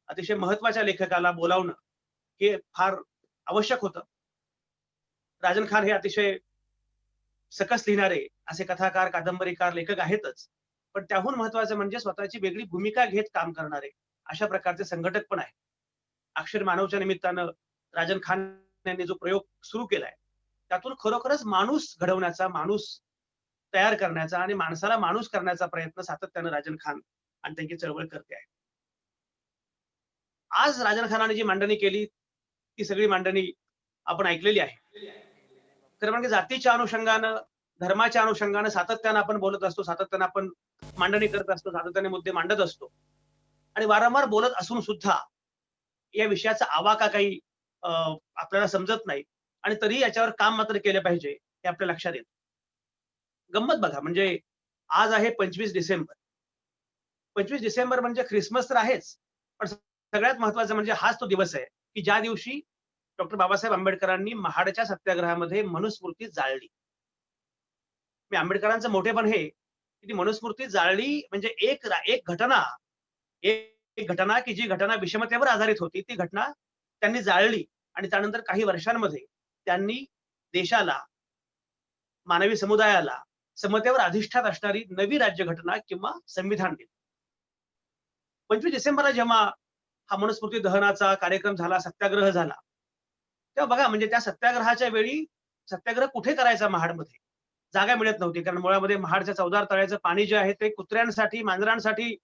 अतिशय महत्वाच्या लेखकाला बोलावणं हे फार आवश्यक होतं. राजन खान हे अतिशय सकस लिहिणारे असे कथाकार, कादंबरीकार, लेखक आहेतच. पण त्याहून महत्वाचं म्हणजे स्वतःची वेगळी भूमिका घेत काम करणारे अशा प्रकारचे संघटक पण आहेत. अक्षर मानवच्या निमित्तानं राजन खान यांनी जो प्रयोग सुरू केलाय, त्यातून खरोखरच माणूस घडवण्याचा, माणूस तयार करण्याचा आणि माणसाला माणूस करण्याचा प्रयत्न सातत्यानं राजन खान आणि त्यांची चळवळ करते आहे. आज राजन खानाने जी मांडणी केली, ती सगळी मांडणी आपण ऐकलेली आहे. खरं म्हणजे जातीच्या अनुषंगानं, धर्माच्या अनुषंगानं सातत्यानं आपण बोलत असतो, सातत्यानं आपण मांडणी करत असतो, सातत्याने मुद्दे मांडत असतो आणि वारंवार बोलत असून सुद्धा या विषयाचा आवाका काही आपल्याला समजत नाही आणि तरी याच्यावर काम मात्र केलं पाहिजे हे आपल्या लक्षात येतं. गंमत बघा, म्हणजे आज आहे 25 डिसेंबर. 25 डिसेंबर म्हणजे ख्रिसमस तर आहेच, पण सगळ्यात महत्वाचं म्हणजे हाच तो दिवस आहे की ज्या दिवशी डॉक्टर बाबासाहेब आंबेडकरांनी महाडच्या सत्याग्रहामध्ये मनुस्मृती जाळली. मी आंबेडकरांचं मोठेपण हे की ती मनुस्मृती जाळली म्हणजे एक घटना, एक घटना की जी घटना विषमतेवर आधारित होती, ती घटना त्यांनी जाळली आणि त्यानंतर काही वर्षांमध्ये त्यांनी देशाला, मानवी समुदायाला समतेवर अधिष्ठात असणारी नवी राज्यघटना किंवा संविधान दिलं. 25 डिसेंबरला जेव्हा हा मनुस्मृती दहनाचा कार्यक्रम झाला, सत्याग्रह झाला, तेव्हा बघा म्हणजे त्या सत्याग्रहाच्या वेळी सत्याग्रह कुठे करायचा महाडमध्ये? जागा मिळत नव्हती. कारण मुळामध्ये महाडच्या 14 तळ्याचं पाणी जे आहे ते कुत्र्यांसाठी, मांजरांसाठी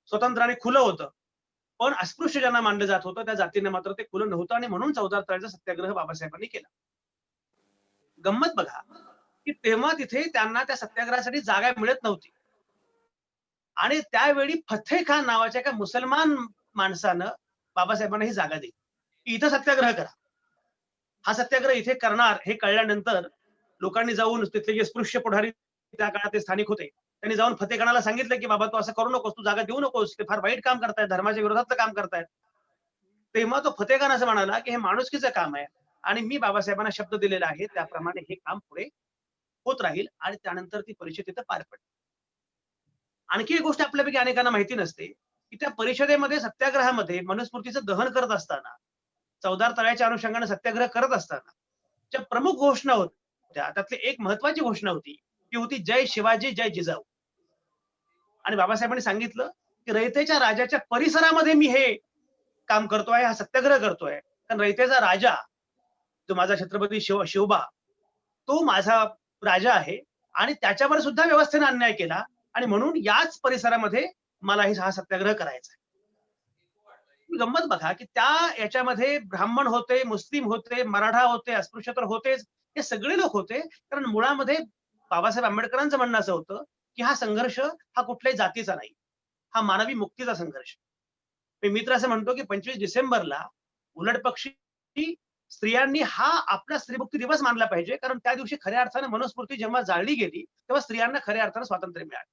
स्वतंत्राने खुलं होतं. पण अस्पृश्य ज्यांना मानलं जात होतं त्या जातीने मात्र ते खुलं नव्हतं आणि म्हणून 14 तळ्याचा सत्याग्रह बाबासाहेबांनी केला. गंमत बघा की तेव्हा तिथे त्यांना त्या सत्याग्रहासाठी जागा मिळत नव्हती आणि त्यावेळी फतेह खान नावाच्या एका मुसलमान माणसानं बाबासाहेबांना ही जागा दिली की इथं सत्याग्रह करा. हा सत्याग्रह इथे करणार हे कळल्यानंतर लोकांनी जाऊन तिथले जे स्पृश्य पुढारी त्या काळात ते स्थानिक होते, त्यांनी जाऊन फतेह खानाला सांगितलं की बाबा तू असं करू नकोस, तू जागा देऊ नकोस, ते फार वाईट काम करतायत, धर्माच्या विरोधातलं काम करतायत. तेव्हा तो फतेह खान असं म्हणाला की हे माणुसकीचं काम आहे आणि मी बाबासाहेबांना शब्द दिलेला आहे त्याप्रमाणे हे काम पुढे होत राहील आणि त्यानंतर ती परिषद तिथं पार पडली. आणखी एक गोष्ट आपल्यापैकी अनेकांना माहिती नसते की त्या परिषदेमध्ये, सत्याग्रहामध्ये मनुस्मृतीचं दहन करत असताना, 14 तळ्याच्या अनुषंगाने सत्याग्रह करत असताना ज्या प्रमुख घोषणा होत्या त्यातली एक महत्वाची घोषणा होती, ती होती जय शिवाजी जय जिजाऊ. आणि बाबासाहेबांनी सांगितलं की रयतेच्या राजाच्या परिसरामध्ये मी हे काम करतोय, हा सत्याग्रह करतोय. कारण रयतेचा राजा जो माझा छत्रपती शिवबा, तो माझा राजा आहे आणि त्याच्यावर सुद्धा व्यवस्थेने अन्याय केला आणि म्हणून याच परिसरामध्ये मला हा सत्याग्रह करायचा आहे. गंमत बघा की त्या याच्यामध्ये ब्राह्मण होते, मुस्लिम होते, मराठा होते, अस्पृश्य तर होतेच, हे सगळे लोक होते. कारण मुळामध्ये बाबासाहेब आंबेडकरांचं म्हणणं असं होतं की हा संघर्ष हा कुठल्याही जातीचा नाही, हा मानवी मुक्तीचा संघर्ष. मी तर असं म्हणतो की 25 डिसेंबरला उलट पक्षी स्त्रियांनी हा आपला स्त्रीमुक्ती दिवस मानला पाहिजे. कारण त्या दिवशी खऱ्या अर्थानं मनुस्मृती जेव्हा जाळली गेली तेव्हा स्त्रियांना खऱ्या अर्थानं स्वातंत्र्य मिळालं.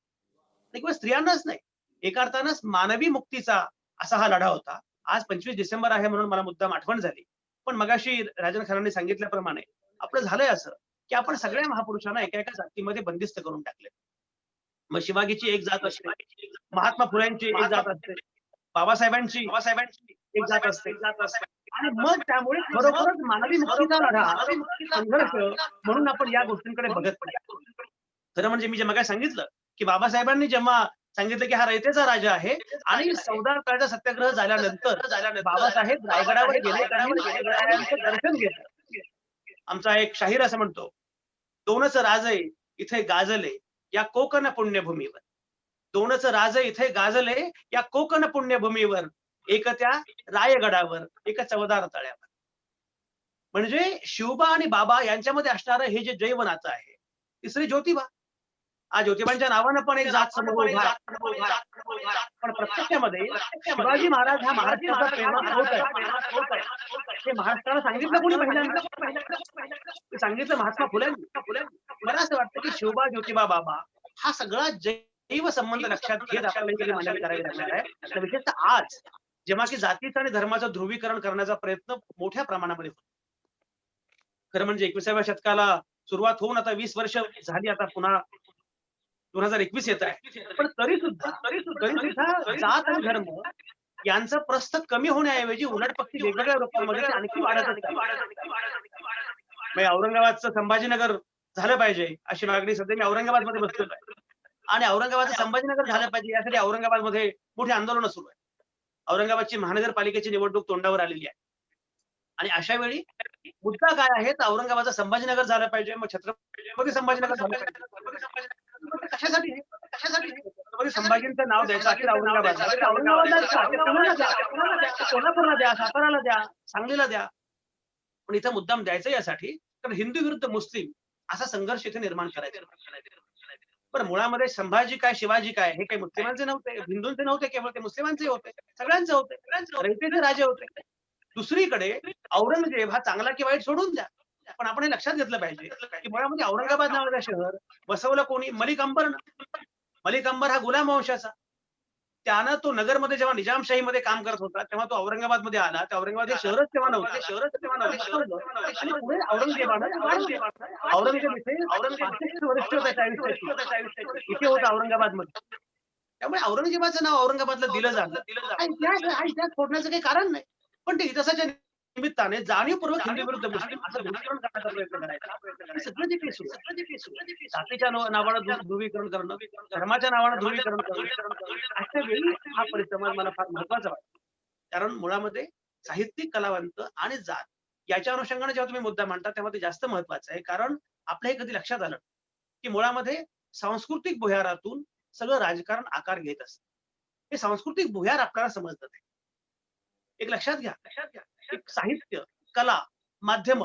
केवळ स्त्रियांनाच नाही, एका अर्थानं मानवी मुक्तीचा असा हा लढा होता. आज 25 डिसेंबर आहे म्हणून मला मुद्दाम आठवण झाली. पण मगाशी राजन खानांनी सांगितल्याप्रमाणे आपलं झालंय असं की आपण सगळ्या महापुरुषांना एका एका जातीमध्ये बंदिस्त करून टाकले. मग शिवाजीची एक जात असते, महात्मा फुल्यांची एक जात असते, बाबासाहेबांची एक जात असते आणि मग त्यामुळे खरोखरच मानवी मुक्तीचा लढा, संघर्ष म्हणून आपण या गोष्टींकडे बघत नाही. खरं म्हणजे मी जे मग सांगितलं की बाबासाहेबांनी जेव्हा सांगितलं की हा रयतेचा राजा आहे आणि 14 तळ्याचा सत्याग्रह झाल्यानंतर बाबासाहेब रायगडावर गेले, त्यांनी रायगडाचं दर्शन घेतलं. आमचा एक शाहीर असं म्हणतो, दोनच राजे इथे गाजले या कोकण पुण्यभूमीवर. दोनच राजे इथे गाजले या कोकण पुण्यभूमीवर, एक त्या रायगडावर, एक 14 तळ्यावर. म्हणजे शिवबा आणि बाबा यांच्यामध्ये असणारं हे जे जैव नातं आहे. तिसरी ज्योतिबा. आज ज्योतिबांच्या नावानं पण एक जात समूह उभा आहे. पण प्रत्यक्षामध्ये शिवाजी महाराज हा महाराष्ट्राचा प्रेमात होत आहे. हे महाराष्ट्राला सांगितलं कोणी पहिल्यांदा? ते सांगितलं महात्मा फुल्यांनी. मला असं वाटतं की शिवबा, ज्योतिबा, बाबा हा सगळा जैव संबंध लक्षात घेत आपल्याला मांडणी करावी लागणार आहे. तर विशेषतः आज जेव्हा की जातीचं आणि धर्माचं ध्रुवीकरण करण्याचा प्रयत्न मोठ्या प्रमाणामध्ये होतो. खरं म्हणजे 21व्या शतकाला सुरुवात होऊन आता 20 वर्ष झाली, आता पुन्हा 2021 येत आहे. पण तरी सुद्धा जात आणि धर्म यांचं प्रस्थ कमी होण्याऐवजी उलट पक्षी वेगवेगळ्या रूपामध्ये ते आणखी वाढतच चाललंय. म्हणजे औरंगाबादचं संभाजीनगर झालं पाहिजे अशी मागणी सध्या मी औरंगाबादमध्ये बसलेलो आहे. आणि औरंगाबादचं संभाजीनगर झालं पाहिजे यासाठी औरंगाबादमध्ये मोठी आंदोलनं सुरू आहे. औरंगाबादची महानगरपालिकेची निवडणूक तोंडावर आलेली आहे. आणि अशा वेळी मुद्दा काय आहे तर औरंगाबादचं संभाजीनगर झालं पाहिजे, मग छत्रपती संभाजीनगर झालं पाहिजे. मग ते कशासाठी आहे? छत्रपती संभाजींचं नाव द्यायचं अखेर औरंगाबादला. ते औरंगाबादला द्या, ते पुण्याला द्या, ते कोल्हापूरला द्या, साताराला द्या, सांगलीला द्या. पण इथं मुद्दाम द्यायचं यासाठी कारण हिंदू विरुद्ध मुस्लिम असा संघर्ष इथे निर्माण करायचा. पण मुळामध्ये संभाजी काय शिवाजी काय हे काही मुस्लिमांचे नव्हते, हिंदूंचे नव्हते, केवळ ते मुस्लिमांचे होते, सगळ्यांचे होते, रयतेचे राजे होते. दुसरीकडे औरंगजेब हा चांगला की वाईट सोडून द्या, पण आपण हे लक्षात घेतलं पाहिजे की मुळामध्ये औरंगाबाद नावाचं शहर बसवलं कोणी? मलिक अंबरनं. मलिक अंबर हा गुलाम वंशाचा. त्यानं तो नगरमध्ये जेव्हा निजामशाहीमध्ये काम करत होता तेव्हा तो औरंगाबादमध्ये आला. त्या औरंगाबाद हे शहरच तेव्हा नव्हतं. ते शहरच तेव्हा नव्हतं. आणि पुढे औरंगजेबानं ते वाढवलं. औरंगजेब इथे 65 वर्ष त्याच्या आयुष्याची. इथे होता औरंगाबादमध्ये. त्यामुळे औरंगजेबाचं नाव औरंगाबादला दिलं जातं. हा इतिहास फोडण्याचं काही कारण नाही. पण ते इतिहासाच्या निमित्ताने जाणीवपूर्वक हिंदू विरुद्ध मुस्लिम असं ध्रुवीकरण करण्याचा प्रयत्न करायचा. हे सगळं जे काही सुरू आहे. जातीच्या नावानं ध्रुवीकरण करणं, धर्माच्या नावानं ध्रुवीकरण करणं, अशा वेळी हा परिसंवाद मला फार महत्वाचा वाटतो. कारण मुळामध्ये साहित्यिक कलावंत आणि जात याच्या अनुषंगाने जेव्हा तुम्ही मुद्दा मांडता तेव्हा ते जास्त महत्वाचं आहे. कारण आपल्या हे कधी लक्षात आलं की मुळामध्ये सांस्कृतिक भुयारातून सगळं राजकारण आकार घेत असतं. हे सांस्कृतिक भुयार आपल्याला समजत नाही. एक लक्षात घ्या, एक साहित्य, कला, माध्यम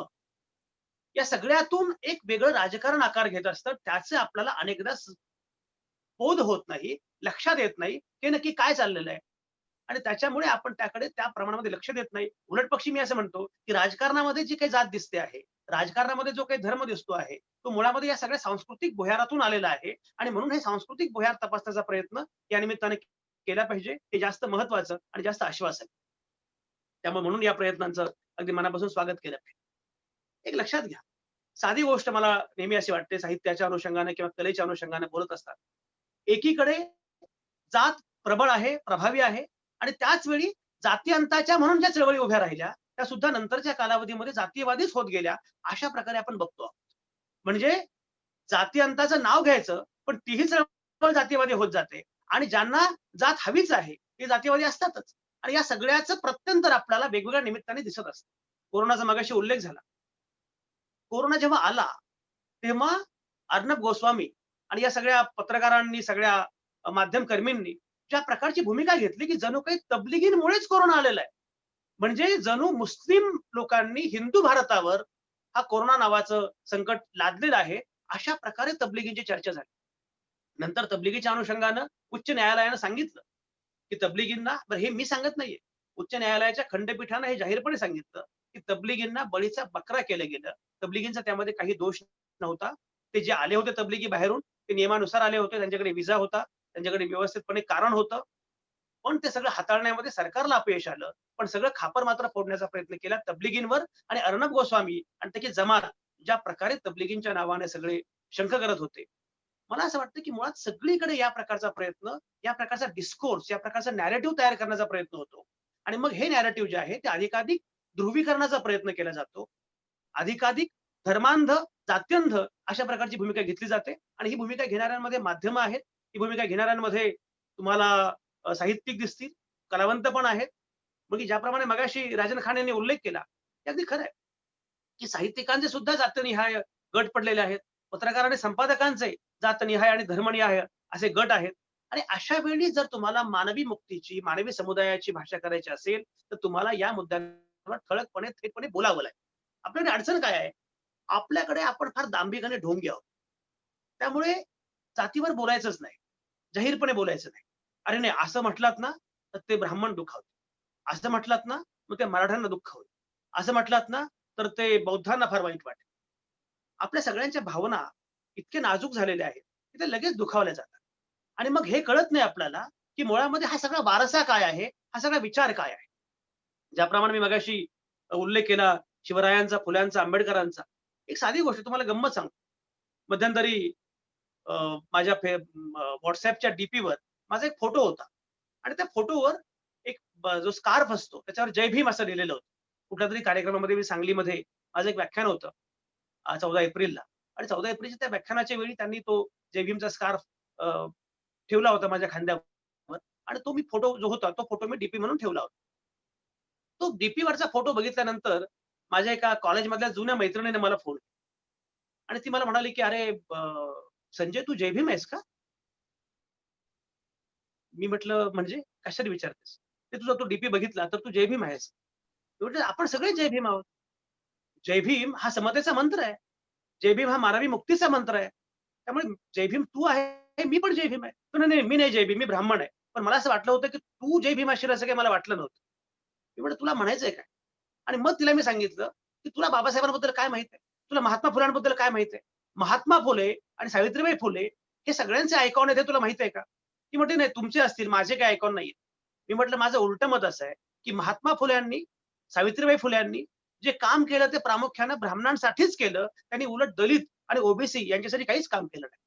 या सगळ्यातून एक वेगळं राजकारण आकार घेत असतं. त्याचे आपल्याला अनेकदा बोध होत नाही, लक्षात येत नाही, हे नक्की काय चाललेलं आहे. आणि त्याच्यामुळे आपण त्याकडे त्या प्रमाणामध्ये लक्ष देत नाही. उलटपक्षी मी असं म्हणतो, की राजकारणामध्ये जी काही जात दिसते आहे, राजकारणामध्ये जो काही धर्म दिसतो आहे, तो मुळामध्ये या सगळ्या सांस्कृतिक भुयारातून आलेला आहे आणि म्हणून हे सांस्कृतिक भुयार तपासण्याचा प्रयत्न या निमित्ताने केला पाहिजे. हे जास्त महत्वाचं आणि जास्त आश्वासन. त्यामुळे म्हणून या प्रयत्नांचं अगदी मनापासून स्वागत केलं पाहिजे. एक लक्षात घ्या, साधी गोष्ट मला नेहमी अशी वाटते साहित्याच्या अनुषंगाने किंवा कलेच्या अनुषंगाने बोलत असतात. एकीकडे जात प्रबळ आहे, प्रभावी आहे आणि त्याच वेळी जातीअंताच्या म्हणून ज्या चळवळी उभ्या राहिल्या त्या सुद्धा नंतरच्या कालावधीमध्ये जातीयवादीच होत गेल्या. अशा प्रकारे आपण बघतो आहोत. म्हणजे जातीअंताचं नाव घ्यायचं पण तीही चळवळ जातीयवादी होत जाते आणि ज्यांना जात हवीच आहे ते जातीयवादी असतातच. आणि या सगळ्याचं प्रत्यंतर आपल्याला वेगवेगळ्या निमित्ताने दिसत असतं. कोरोनाचा मगाशी उल्लेख झाला. कोरोना जेव्हा आला तेव्हा अर्णब गोस्वामी आणि या सगळ्या पत्रकारांनी सगळ्या माध्यमकर्मींनी ज्या प्रकारची भूमिका घेतली की जणू काही तबलिगींमुळेच कोरोना आलेला आहे. म्हणजे जणू मुस्लिम लोकांनी हिंदू भारतावर हा कोरोना नावाचं संकट लादलेलं आहे अशा प्रकारे तबलिगींची चर्चा झाली. नंतर तबलिगीच्या अनुषंगानं उच्च न्यायालयानं सांगितलं की तबलिगींना हे मी सांगत नाहीये, उच्च न्यायालयाच्या खंडपीठानं हे जाहीरपणे सांगितलं की तबलिगींना बळीचा बकरा केलं गेलं. तबलिगींचा त्यामध्ये काही दोष नव्हता. ते जे आले होते तबलिगी बाहेरून ते नियमानुसार आले होते. त्यांच्याकडे विजा होता, त्यांच्याकडे व्यवस्थितपणे कारण होतं. पण ते सगळं हाताळण्यामध्ये सरकारला अपयश आलं. पण सगळं खापर मात्र फोडण्याचा प्रयत्न केला तबलिगींवर आणि अर्णब गोस्वामी आणि त्याची जमात ज्या प्रकारे तबलिगींच्या नावाने सगळे शंख करत होते. मला असं वाटतं की मुळात सगळीकडे या प्रकारचा प्रयत्न, या प्रकारचा डिस्कोर्स, या प्रकारचा नॅरेटिव्ह तयार करण्याचा प्रयत्न होतो. आणि मग हे नॅरेटिव्ह जे आहे ते अधिकाधिक ध्रुवीकरणाचा प्रयत्न केला जातो. अधिकाधिक धर्मांध, जात्यंध अशा प्रकारची भूमिका घेतली जाते आणि ही भूमिका घेणाऱ्यांमध्ये माध्यमं आहेत. ही भूमिका घेणाऱ्यांमध्ये तुम्हाला साहित्यिक दिसतील, कलावंत पण आहेत. मग ज्याप्रमाणे मगाशी राजन खान यांनी उल्लेख केला, ते अगदी खरं आहे, की साहित्यिकांचे सुद्धा जातनिहाय गट पडलेले आहेत. पत्रकार आणि संपादकांचे जातनिहाय आणि धर्मनिहाय असे गट आहेत. आणि अशा वेळी जर तुम्हाला मानवी मुक्तीची, मानवी समुदायाची भाषा करायची असेल, तर तुम्हाला या मुद्द्यांवर ठळकपणे, थेटपणे बोलावं लागेल. आपल्याकडे अडचण काय आहे? आपल्याकडे आपण फार दांभिक आणि ढोंगी आहोत. त्यामुळे जातीवर बोलायचंच नाही, जाहीरपणे बोलायचं नाही. अरे नाही असं म्हटलात ना तर ते ब्राह्मण दुखावते, असं म्हटलात ना मग ते मराठ्यांना दुःख होईल, असं म्हटलात ना तर ते बौद्धांना फार वाईट वाटेल. आपल्या सगळ्यांच्या भावना इतके नाजूक झालेल्या आहेत की ते लगेच दुखावल्या जातात. आणि मग हे कळत नाही आपल्याला की मुळामध्ये हा सगळा वारसा काय आहे, हा सगळा विचार काय आहे. ज्याप्रमाणे मी मगाशी उल्लेख केला शिवरायांचा, फुल्यांचा, आंबेडकरांचा. एक साधी गोष्ट तुम्हाला गंमत सांगतो. मध्यंतरी माझ्या WhatsAppच्या डीपीवर माझा एक फोटो होता आणि त्या फोटोवर जो स्कार्फ असतो त्याच्यावर जय भीम असं लिहिलेलं होतं. कुठल्या तरी कार्यक्रमामध्ये मी सांगलीमध्ये माझं एक व्याख्यान होतं 14 एप्रिलला आणि 14 एप्रिलच्या त्या व्याख्यानाच्या वेळी त्यांनी तो जय भीमचा स्कार्फ ठेवला होता माझ्या खांद्यावर आणि तो मी फोटो जो होता तो फोटो मी डीपी म्हणून ठेवला होता. तो डीपी वरचा फोटो बघितल्यानंतर माझ्या एका कॉलेजमधल्या जुन्या मैत्रिणीने मला फोन आणि ती मला म्हणाली, की "अरे संजय तू जय भीम आहेस का?" मी म्हटलं, "म्हणजे कशाला विचारतेस?" "ते तुझा तो डीपी बघितला तर तू जय भीम आहेस." मी म्हटलं, "आपण सगळे जय भीम आहोत. जय भीम हा समतेचा मंत्र आहे. जय भीम हा मानवी मुक्तीचा मंत्र आहे. त्यामुळे जय भीम तू आहे, मी पण जय भीम आहे." तो "नाही, नाही, मी नाही जय भीम, मी ब्राह्मण आहे." पण मला असं वाटलं होतं, की तू जय भीम असशील असं काही मला वाटलं नव्हतं. मी म्हटलं, "तुला म्हणायचंय काय?" आणि मग तिला मी सांगितलं, की "तुला बाबासाहेबांबद्दल काय माहित आहे? तुला महात्मा फुल्यांबद्दल काय माहित आहे? महात्मा फुले आणि सावित्रीबाई फुले हे सगळ्यांचे आयकॉन आहेत हे तुला माहित आहे का?" ती म्हटली, "नाही, तुमचे असतील, माझे काही आयकॉन नाहीयेत." मी म्हटलं, "माझं उलटं मत असं आहे, की महात्मा फुल्यांनी, सावित्रीबाई फुल्यांनी जे काम केलं ते प्रामुख्याने ब्राह्मणांसाठीच केलं. त्यांनी उलट दलित आणि ओबीसी यांच्यासाठी काहीच काम केलं नाही."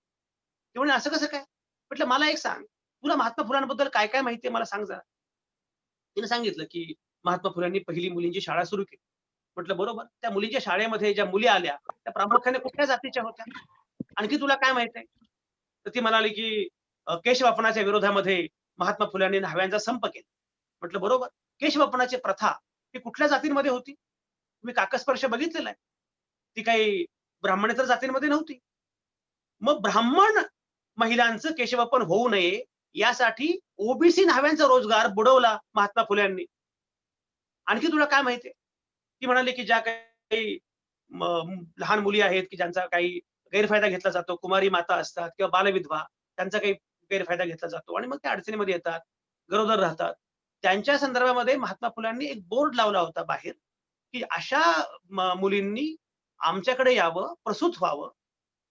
ती म्हणे, "असं कसं काय?" म्हटलं, "मला एक सांग, तुला महात्मा फुल्यांबद्दल काय-काय माहिती आहे मला सांग जरा." तिने सांगितलं, की महात्मा फुल्यांनी पहिली मुलींची शाळा सुरू केली. म्हटलं, "बरोबर. त्या मुलींच्या शाळेमध्ये ज्या मुली आल्या, त्या प्रामुख्याने कुठल्या जातीच्या होत्या? आणखी तुला काय माहिती आहे?" तर ती म्हणाली, की केशवापनाच्या विरोधामध्ये महात्मा फुल्यांनी न्हाव्यांचा संप केला. म्हटलं, "बरोबर. केशवापनाची प्रथा ही कुठल्या जातींमध्ये होती? तुम्ही काकस्पर्श बघितलेला आहे. ती काही ब्राह्मणेतर जातींमध्ये नव्हती. मग ब्राह्मण महिलांचं केशवपन होऊ नये यासाठी ओबीसी न्हाव्यांचा रोजगार बुडवला महात्मा फुल्यांनी. आणखी तुला काय माहिती ती म्हणाली, की ज्या काही लहान मुली आहेत, की ज्यांचा काही गैरफायदा घेतला जातो. कुमारी माता असतात किंवा बालविधवा त्यांचा काही गैरफायदा घेतला जातो आणि मग त्या अडचणीमध्ये येतात, गरोदर राहतात. त्यांच्या संदर्भामध्ये महात्मा फुल्यांनी एक बोर्ड लावला होता बाहेर, की अशा मुलींनी आमच्याकडे यावं, प्रसूत व्हावं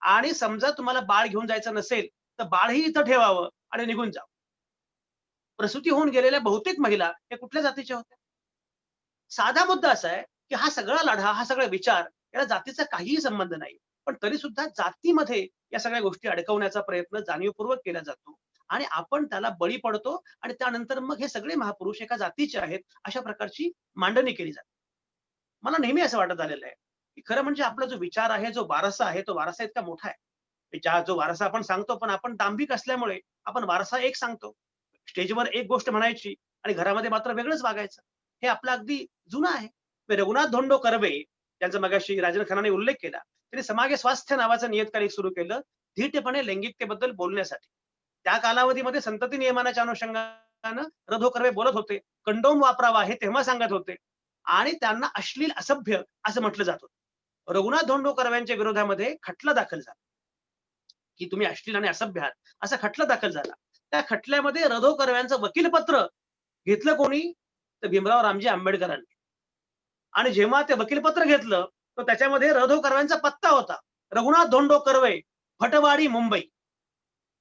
आणि समजा तुम्हाला बाळ घेऊन जायचं नसेल, तर बाळही इथं ठेवावं आणि निघून जावं. प्रसूती होऊन गेलेल्या बहुतेक महिला या कुठल्या जातीच्या होत्या? साधा मुद्दा असा आहे, की हा सगळा लढा, हा सगळा विचार याला जातीचा काहीही संबंध नाही. पण तरी सुद्धा जातीमध्ये या सगळ्या गोष्टी अडकवण्याचा प्रयत्न जाणीवपूर्वक केला जातो आणि आपण त्याला बळी पडतो आणि त्यानंतर मग हे सगळे महापुरुष एका जातीचे आहेत, अशा प्रकारची मांडणी केली जाते. मला नेहमी असं वाटत आलेलं आहे, की खरं म्हणजे आपला जो विचार आहे, जो वारसा आहे, तो वारसा इतका मोठा आहे. जो वारसा आपण सांगतो, पण आपण दांभिक असल्यामुळे आपण वारसा एक सांगतो. स्टेजवर एक गोष्ट म्हणायची आणि घरामध्ये मात्र वेगळंच वागायचं. हे आपलं अगदी जुनं आहे. रघुनाथ धोंडो कर्वे, ज्यांचा मगाशी राजन खन्नाने उल्लेख केला, त्यांनी समागे स्वास्थ्य नावाचं नियतकालिक सुरू केलं, धीटपणे लैंगिकतेबद्दल बोलण्यासाठी. त्या कालावधीमध्ये संतती नियमनाच्या अनुषंगानं र.धो. कर्वे बोलत होते. कंडोम वापरावा हे तेव्हा सांगत होते आणि त्यांना अश्लील, असभ्य असं म्हटलं जात होतं. रघुनाथ धोंडो कर्व्यांच्या विरोधामध्ये खटला दाखल झाला, की तुम्ही अश्लील आणि असभ्य आहात, असा खटला दाखल झाला. त्या खटल्यामध्ये र.धो. कर्व्यांचं वकीलपत्र घेतलं कोणी? तर भीमराव रामजी आंबेडकरांनी. आणि जेव्हा ते वकीलपत्र घेतलं, तर त्याच्यामध्ये र.धो. कर्व्यांचा पत्ता होता. रघुनाथ धोंडो कर्वे, भटवाडी, मुंबई.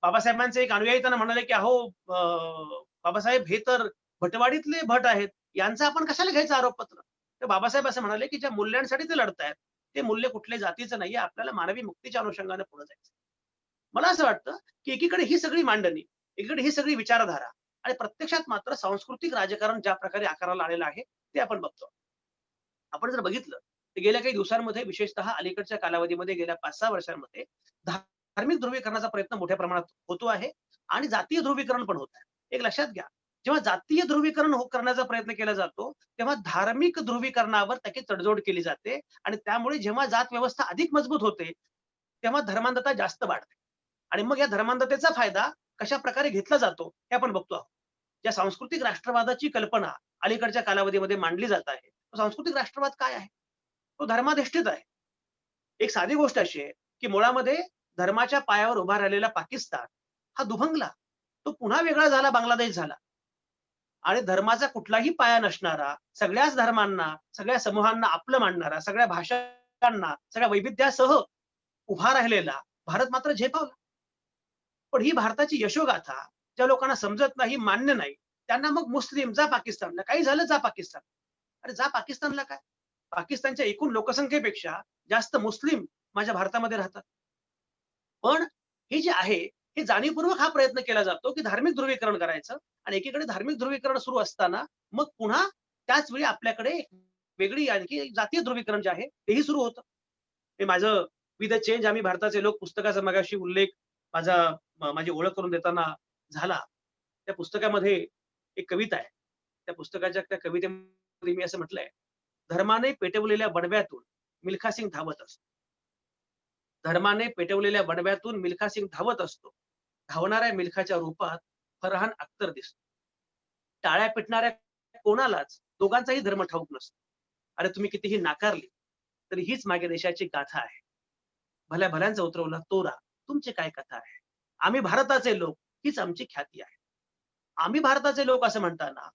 बाबासाहेबांचे एक अनुयायी त्यांना म्हणाले, की "अहो बाबासाहेब हे तर भटवाडीतले भट आहेत. यांचा आपण कशाला घ्यायचं आरोपपत्र?" तर बाबासाहेब असं म्हणाले, की ज्या मूल्यांसाठी ते लढतायत, ते मूल्य कुठल्याही जातीचं नाहीये. आपल्याला मानवी मुक्तीच्या अनुषंगाने पुढे जायचं. मला असं वाटतं, की एकीकडे ही सगळी मांडणी, एकीकडे ही सगळी विचारधारा आणि प्रत्यक्षात मात्र सांस्कृतिक राजकारण ज्या प्रकारे आकाराला आलेलं आहे, ते आपण बघतो. आपण जर बघितलं, तर गेल्या काही दिवसांमध्ये विशेषतः अलीकडच्या कालावधीमध्ये गेल्या 5-6 वर्षांमध्ये धार्मिक ध्रुवीकरणाचा प्रयत्न मोठ्या प्रमाणात होतो आहे आणि जातीय ध्रुवीकरण पण होत आहे. एक लक्षात घ्या, जेव्हा जातीय ध्रुवीकरण करण्याचा प्रयत्न केला जातो, तेव्हा धार्मिक ध्रुवीकरणावर त्याची तडजोड केली जाते आणि त्यामुळे जेव्हा जात व्यवस्था अधिक मजबूत होते, तेव्हा धर्मांधता जास्त वाढते. आणि मग या धर्मांधतेचा फायदा कशाप्रकारे घेतला जातो, हे आपण बघतो आहोत. ज्या सांस्कृतिक राष्ट्रवादाची कल्पना अलीकडच्या कालावधीमध्ये मांडली जात आहे, तो सांस्कृतिक राष्ट्रवाद काय आहे? तो धर्माधिष्ठित आहे. एक साधी गोष्ट अशी आहे, की मुळामध्ये धर्माच्या पायावर उभा राहिलेला पाकिस्तान हा दुभंगला. तो पुन्हा वेगळा झाला, बांगलादेश झाला. आणि धर्माचा कुठलाही पाया नसणारा, सगळ्याच धर्मांना, सगळ्या समूहांना आपलं मानणारा, सगळ्या भाषांना, सगळ्या वैविध्यासह उभा राहिलेला भारत मात्र झेपावला. पण ही भारताची यशोगाथा ज्या लोकांना समजत नाही, मान्य नाही, त्यांना मग मुस्लिम जा पाकिस्तानला. काही झालं जा पाकिस्तान. अरे जा पाकिस्तानला काय? पाकिस्तानच्या एकूण लोकसंख्येपेक्षा जास्त मुस्लिम माझ्या भारतामध्ये राहतात. पण हे जे आहे, हे जाणीवपूर्वक हा प्रयत्न केला जातो की धार्मिक ध्रुवीकरण करायचं आणि एकीकडे धार्मिक ध्रुवीकरण सुरू असताना मग पुन्हा त्याच वेळी आपल्याकडे एक वेगळी आणखी जातीय ध्रुवीकरण जे आहे तेही सुरू होतं. हे माझं विथ द चेंज आम्ही भारताचे लोक पुस्तकाचा मगाशी उल्लेख माझी ओळख करून देताना झाला. त्या पुस्तकामध्ये एक कविता आहे. त्या पुस्तकाच्या त्या कवितेमध्ये मी असं म्हटलंय, धर्माने पेटवलेल्या बडव्यातून मिल्खा सिंग धावत असतो. धर्माने पेटवलेल्या बडव्यातून मिल्खा सिंग धावत असतो. धावणाऱ्या मिल्खाच्या रूपात फरहान अख्तर दिसतो. टाळ्या पिटणाऱ्या कोणालाच दोघांचाही धर्म ठाऊक नसतो. अरे तुम्ही कितीही नाकारली तरी हीच मागे देशाची गाथा आहे. भल्या भल्यांचा उतरवला तोरा, तुमची काय कथा आहे. आम्ही भारताचे लोक, हीच आमची ख्याती आहे. आम्ही भारताचे लोक असं म्हणताना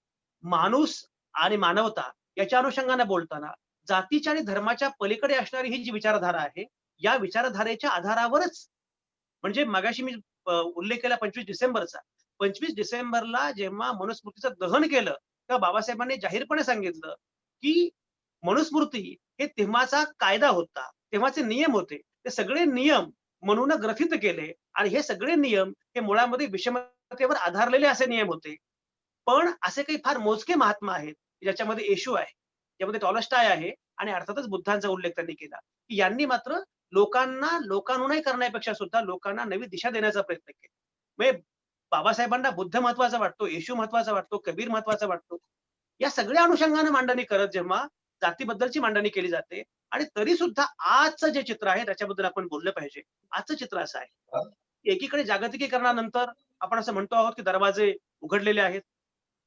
माणूस आणि मानवता याच्या अनुषंगाने बोलताना जातीच्या आणि धर्माच्या पलीकडे असणारी ही जी विचारधारा आहे, या विचारधारेच्या आधारावरच म्हणजे मगाशी मी उल्लेख केला 25 डिसेंबरचा. 25 डिसेंबरला जेव्हा मनुस्मृतीचं दहन केलं, तेव्हा बाबासाहेबांनी जाहीरपणे सांगितलं, की मनुस्मृती हे तेव्हाचा कायदा होता, तेव्हाचे नियम होते. ते सगळे नियम म्हणून ग्रथित केले आणि हे सगळे नियम हे मुळामध्ये विषमतेवर आधारलेले असे नियम होते. पण असे काही फार मोजके महात्मा आहेत, ज्याच्यामध्ये येशू आहे, ज्यामध्ये टॉलस्टॉय आहे आणि अर्थातच बुद्धांचा उल्लेख त्यांनी केला, की यांनी मात्र लोकांना लोकानुनय करण्यापेक्षा सुद्धा लोकांना नवी दिशा देण्याचा प्रयत्न केला. म्हणजे बाबासाहेबांना बुद्ध महत्वाचा वाटतो, येशू महत्वाचा वाटतो, कबीर महत्वाचा वाटतो. या सगळ्या अनुषंगाने मांडणी करत जेव्हा जातीबद्दलची मांडणी केली जाते आणि तरी सुद्धा आजचं जे चित्र आहे त्याच्याबद्दल आपण बोललं पाहिजे. आजचं चित्र असं आहे, एकीकडे जागतिकीकरणानंतर आपण असं म्हणतो आहोत की दरवाजे उघडलेले आहेत,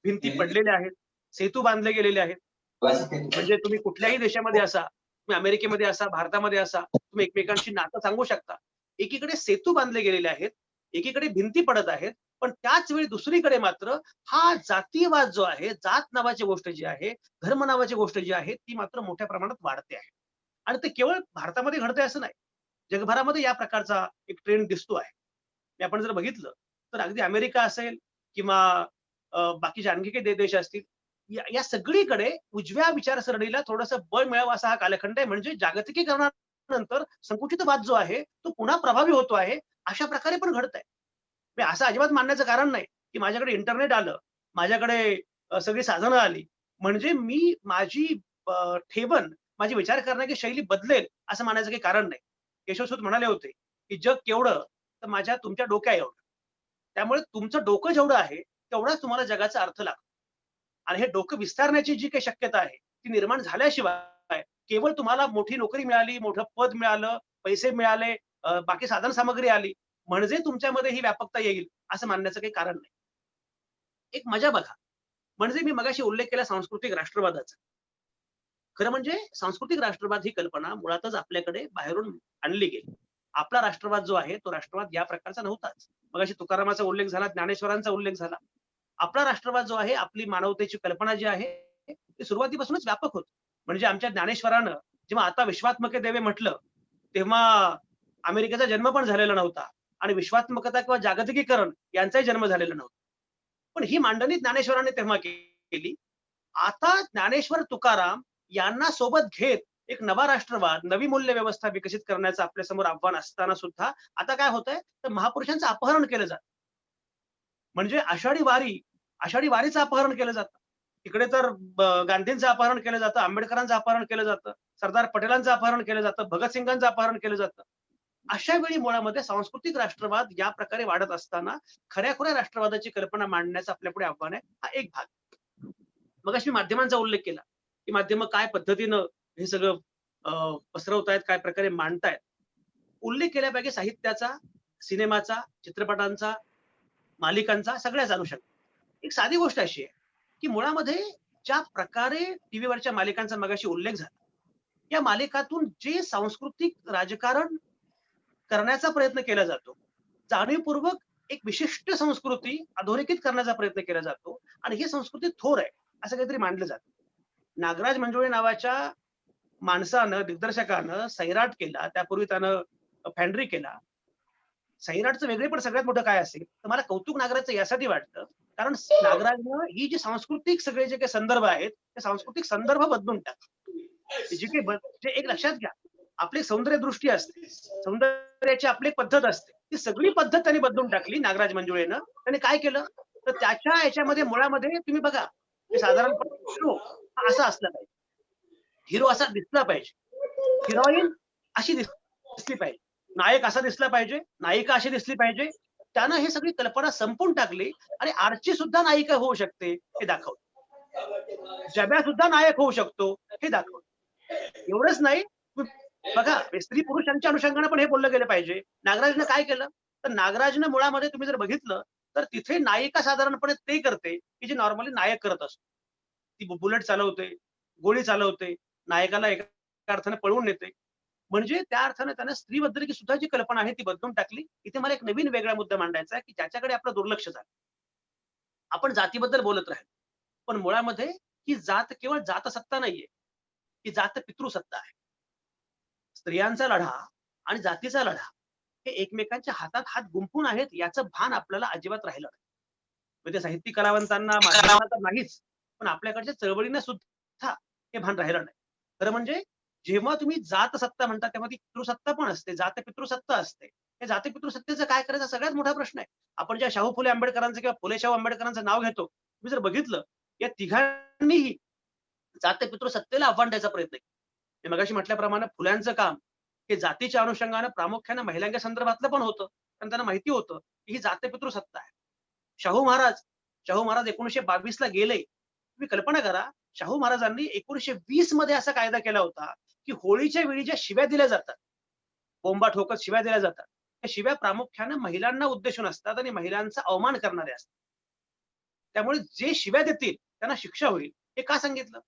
भिंती पडलेल्या आहेत, सेतू बांधले गेलेले आहेत. म्हणजे तुम्ही कुठल्याही देशामध्ये असा, तुम्ही अमेरिकेमध्ये असा, भारतामध्ये असा, तुम्ही एकमेकांशी नातं सांगू शकता. एकीकडे सेतू बांधले गेलेले आहेत, एकीकडे भिंती पडत आहेत, पण त्याच वेळी दुसरीकडे मात्र हा जातीयवाद जो आहे, जात नावाची गोष्ट जी आहे, धर्म नावाची गोष्ट जी आहे, ती मात्र मोठ्या प्रमाणात वाढते आहे. आणि ते केवळ भारतामध्ये घडतंय असं नाही. जगभरामध्ये या प्रकारचा एक ट्रेंड दिसतो आहे. हे आपण जर बघितलं तर अगदी अमेरिका असेल किंवा बाकीचे आणखी काही देश असतील, या सगळीकडे उजव्या विचारसरणीला थोडंसं बळ मिळावं असा हा कालखंड आहे. म्हणजे जागतिकीकरणानंतर संकुचितवाद जो आहे तो पुन्हा प्रभावी होतो आहे, अशा प्रकारे पण घडत आहे. मी असं अजिबात मानण्याचं कारण नाही की माझ्याकडे इंटरनेट आलं, माझ्याकडे सगळी साधनं आली म्हणजे मी माझी ठेवण, माझी विचार करण्याची शैली बदलेल असं मानायचं काही कारण नाही. केशवसूत म्हणाले होते की जग केवढं तर माझ्या तुमच्या डोक्या एवढं. त्यामुळे तुमचं डोकं जेवढं आहे तेवढाच तुम्हाला जगाचा अर्थ लागतो. आणि हे डोकं विस्तारण्याची जी काही शक्यता आहे ती निर्माण झाल्याशिवाय केवळ तुम्हाला मोठी नोकरी मिळाली, मोठं पद मिळालं, पैसे मिळाले, बाकी साधन सामग्री आली म्हणजे तुमच्यामध्ये ही व्यापकता येईल असं मानण्याचं काही कारण नाही. एक मजा बघा, म्हणजे मी मगाशी उल्लेख केला सांस्कृतिक राष्ट्रवादाचा. खरं म्हणजे सांस्कृतिक राष्ट्रवाद ही कल्पना मुळातच आपल्याकडे बाहेरून आणली गेली. आपला राष्ट्रवाद जो आहे तो राष्ट्रवाद या प्रकारचा नव्हताच. मगाशी तुकारामाचा उल्लेख झाला, ज्ञानेश्वरांचा उल्लेख झाला. आपला राष्ट्रवाद जो आहे, आपली मानवतेची कल्पना जी आहे ती सुरुवातीपासूनच व्यापक होती. म्हणजे आमच्या ज्ञानेश्वरानं जेव्हा आता विश्वात्मके देवे म्हटलं, तेव्हा अमेरिकेचा जन्म पण झालेला नव्हता आणि विश्वात्मकता किंवा जागतिकीकरण यांचाही जन्म झालेला नव्हता. पण ही मांडणी ज्ञानेश्वरांनी तेव्हा केली. आता ज्ञानेश्वर तुकाराम यांना सोबत घेत एक नवा राष्ट्रवाद, नवी मूल्य व्यवस्था विकसित करण्याचं आपल्या समोर आव्हान असताना सुद्धा आता काय होतंय तर महापुरुषांचं अपहरण केलं जातं. म्हणजे आषाढी वारीचं अपहरण केलं जातं. तिकडे तर गांधींचं अपहरण केलं जातं, आंबेडकरांचं अपहरण केलं जातं, सरदार पटेलांचं अपहरण केलं जातं, भगतसिंगांचं अपहरण केलं जातं. अशा वेळी मुळामध्ये सांस्कृतिक राष्ट्रवाद या प्रकारे वाढत असताना खऱ्या-खुऱ्या राष्ट्रवादाची कल्पना मांडण्याचं आपल्यापुढे आव्हान आहे. हा एक भाग. मगाशी मी माध्यमांचा उल्लेख केला, की माध्यमं काय पद्धतीनं हे सगळं पसरवतायत, काय प्रकारे मांडतायत. उल्लेख केल्यापैकी साहित्याचा, सिनेमाचा, चित्रपटांचा, मालिकांचा सगळ्याच अनुषंगाने. एक साधी गोष्ट अशी आहे, की मुळामध्ये ज्या प्रकारे टीव्हीवरच्या मालिकांचा मगाशी उल्लेख झाला, या मालिकातून जे सांस्कृतिक राजकारण करण्याचा प्रयत्न केला जातो, जाणीवपूर्वक एक विशिष्ट संस्कृती अधोरेखित करण्याचा प्रयत्न केला जातो आणि ही संस्कृती थोर आहे, असं काहीतरी मानलं जातं. नागराज मंजुळे नावाच्या माणसानं, दिग्दर्शकानं सैराट केला, त्यापूर्वी त्यानं फॅन्ड्री केला. सैराटचं वेगळेपण सगळ्यात मोठं काय असेल, तर मला कौतुक नागराजचं यासाठी वाटतं, कारण नागराजनं ही जी सांस्कृतिक सगळे जे काही संदर्भ आहेत, ते सांस्कृतिक संदर्भ बदलून टाकले. जे काही जे एक लक्षात घ्या, आपली एक सौंदर्य दृष्टी असते, सौंदर्याची आपली एक पद्धत असते. ती सगळी पद्धत त्यांनी बदलून टाकली नागराज मंजुळेनं. त्याने काय केलं, तर त्याच्या याच्यामध्ये मुळामध्ये तुम्ही बघा, की साधारणपणे हिरो हा असा असला पाहिजे. हिरो असा दिसला पाहिजे. हिरोईन अशी दिसली पाहिजे. नायक असा दिसला पाहिजे, नायिका अशी दिसली पाहिजे. त्यानं हे सगळी कल्पना संपवून टाकली आणि आर्ची सुद्धा नायिका होऊ शकते हे दाखवलं. जब्या सुद्धा नायक होऊ शकतो हे दाखवलं. एवढंच नाही, बघा स्त्री पुरुषांच्या अनुषंगाने पण हे बोललं गेलं पाहिजे. नागराजनं काय केलं, तर नागराजनं मुळामध्ये तुम्ही जर बघितलं, तर तिथे नायिका साधारणपणे ते करते, की जे नॉर्मली नायक करत असतो. ती बुलेट चालवते, गोळी चालवते, नायकाला एका अर्थाने पळवून नेते. म्हणजे त्या अर्थाने त्यानं स्त्रीबद्दल की सुद्धा जी कल्पना आहे ती बदलून टाकली. इथे मला एक नवीन वेगळा मुद्दा मांडायचा आहे, की ज्याच्याकडे आपलं दुर्लक्ष झालं. आपण जातीबद्दल बोलत राहिलो. पण मुळामध्ये ही जात केवळ जातसत्ता नाहीये. ही जात पितृसत्ता आहे. स्त्रियांचा लढा आणि जातीचा लढा हे एकमेकांच्या हातात हात गुंफून आहेत याचं भान आपल्याला अजिबात राहिलं नाही. म्हणजे साहित्यिक कलावंतांना, माध्यमांना तर नाहीच, पण आपल्याकडच्या चळवळींना सुद्धा हे भान राहिलं नाही. खरं म्हणजे जेव्हा तुम्ही जातसत्ता म्हणता तेव्हा ती पितृसत्ता पण असते, जात-पितृसत्ता असते. हे जाती-पितृसत्तेचं काय करायचा सगळ्यात मोठा प्रश्न आहे. आपण ज्या शाहू फुले आंबेडकरांचं किंवा फुले शाहू आंबेडकरांचं नाव घेतो, तुम्ही जर बघितलं, या तिघांनीही जात-पितृसत्तेला आव्हान द्यायचा प्रयत्न केला. मी मगाशी म्हटल्याप्रमाणे फुल्यांचं काम हे जातीच्या अनुषंगानं प्रामुख्याने महिलांच्या संदर्भातलं पण होतं. कारण त्यांना माहिती होतं, की ही जात-पितृसत्ता आहे. शाहू महाराज शाहू महाराज 1922 ला गेले. तुम्ही कल्पना करा, शाहू महाराजांनी 1920 मध्ये असा कायदा केला होता, की होळीच्या वेळी ज्या शिव्या दिल्या जातात, बोंबा ठोकत शिव्या दिल्या जातात, त्या शिव्या प्रामुख्याने महिलांना उद्देशून असतात आणि महिलांचा अवमान करणारे असतात. त्यामुळे जे शिव्या देतील त्यांना शिक्षा होईल. हे का सांगितलं?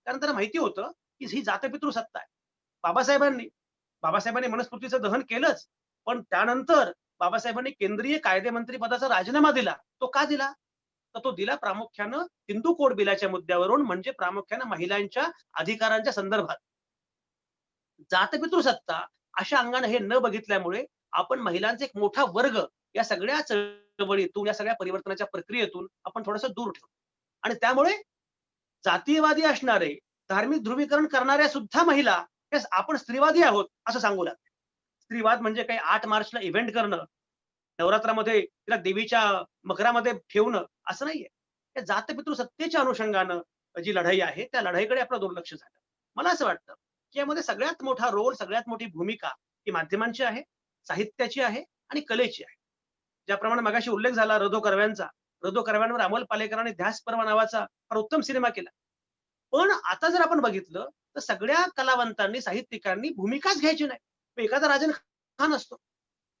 कारण त्यांना माहिती होतं, की ही जातपितृ सत्ता आहे. बाबासाहेबांनी बाबासाहेबांनी मनुस्मृतीचं दहन केलंच, पण त्यानंतर बाबासाहेबांनी केंद्रीय कायदेमंत्री पदाचा राजीनामा दिला. तो का दिला? तर तो दिला प्रामुख्यानं हिंदू कोड बिलाच्या मुद्द्यावरून, म्हणजे प्रामुख्यानं महिलांच्या अधिकारांच्या संदर्भात. जातपितृ सत्ता अशा अंगाने हे न बघितल्यामुळे आपण महिलांचा एक मोठा वर्ग या सगळ्या चळवळीतून, या सगळ्या परिवर्तनाच्या प्रक्रियेतून आपण थोडंसं दूर ठेवतो. आणि त्यामुळे जातीयवादी असणारे, धार्मिक ध्रुवीकरण करणाऱ्या सुद्धा महिला हे आपण स्त्रीवादी आहोत असं सांगू लागले. स्त्रीवाद म्हणजे काही 8 मार्चला इव्हेंट करणं, नवरात्रामध्ये तिला देवीच्या मकरामध्ये ठेवणं असं नाहीये. या जातपितृ सत्तेच्या अनुषंगानं जी लढाई आहे त्या लढाईकडे आपलं दुर्लक्ष झालं. मला असं वाटतं, की यामध्ये सगळ्यात मोठा रोल, सगळ्यात मोठी भूमिका ही माध्यमांची आहे, साहित्याची आहे आणि कलेची आहे. ज्याप्रमाणे मगाशी उल्लेख झाला रधो कर्व्यांचा. रधो कर्व्यांवर अमोल पालेकरांनी ध्यास पर्व नावाचा फार उत्तम सिनेमा केला. पण आता जर आपण बघितलं तर सगळ्या कलावंतांनी, साहित्यिकांनी भूमिकाच घ्यायची नाही. मग एखादा राजन खान असतो,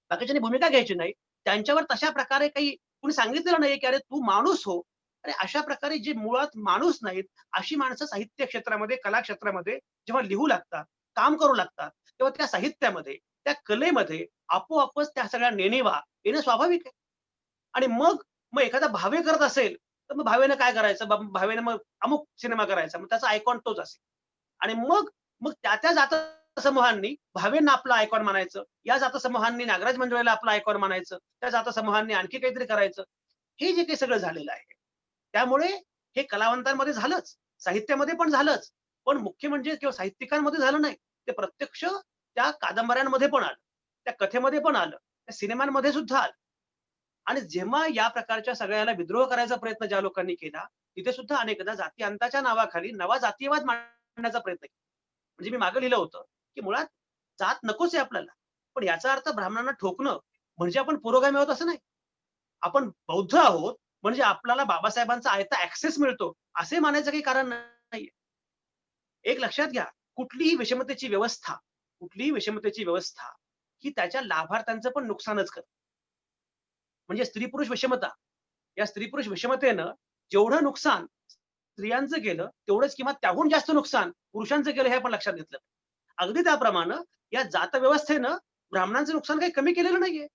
बाकीच्यांनी भूमिका घ्यायची नाही. त्यांच्यावर तशा प्रकारे काही कुणी सांगितलेलं नाहीये, की अरे तू माणूस हो. अरे अशा प्रकारे जे मुळात माणूस नाहीत, अशी माणसं साहित्य क्षेत्रामध्ये, कला क्षेत्रामध्ये जेव्हा लिहू लागतात, काम करू लागतात, तेव्हा त्या साहित्यामध्ये, त्या कलेमध्ये आपोआपच त्या सगळ्या नेणिवा येणं स्वाभाविक आहे. आणि मग मग एखादा भावे करत असेल, तर मग भावेनं काय करायचं? भावेनं मग अमुक सिनेमा करायचा. मग त्याचा आयकॉन तोच असेल. आणि मग मग त्या जातसमूहांनी भावेंना आपला आयकॉन मानायचं. या जातसमूहांनी नागराज मंजुळेला आपला आयकॉन मानायचं. त्या जातसमूहांनी आणखी काहीतरी करायचं. हे जे काही सगळं झालेलं आहे. त्यामुळे हे कलावंतांमध्ये झालंच, साहित्यामध्ये पण झालंच. पण मुख्य म्हणजे केवळ साहित्यिकांमध्ये झालं नाही. ते प्रत्यक्ष त्या कादंबऱ्यांमध्ये पण आलं. त्या कथेमध्ये पण आलं. त्या सिनेमांमध्ये सुद्धा आलं. आणि जेव्हा या प्रकारच्या सगळ्याला विद्रोह करायचा प्रयत्न ज्या लोकांनी केला, तिथे सुद्धा अनेकदा जाती अंताच्या नावाखाली नवा जातीयवाद मांडण्याचा प्रयत्न केला. म्हणजे मी मागे लिहिलं होतं, की मुळात जात नकोच आहे आपल्याला. पण याचा अर्थ ब्राह्मणांना ठोकणं म्हणजे आपण पुरोगामी आहोत असं नाही. आपण बौद्ध आहोत म्हणजे आपल्याला बाबासाहेबांचा आयता ऍक्सेस मिळतो असे मानायचं काही कारण नाहीये. एक लक्षात घ्या, कुठलीही विषमतेची व्यवस्था ही त्याच्या लाभार्थ्यांचं पण नुकसानच करते. म्हणजे स्त्री-पुरुष विषमता. या स्त्री-पुरुष विषमतेनं जेवढं नुकसान स्त्रियांचं केलं, तेवढंच किंवा त्याहून जास्त नुकसान पुरुषांचं केलं हे आपण लक्षात घेतलं. अगदी त्याप्रमाणे या जातव्यवस्थेनं ब्राह्मणांचं नुकसान काही कमी केलेलं नाहीये.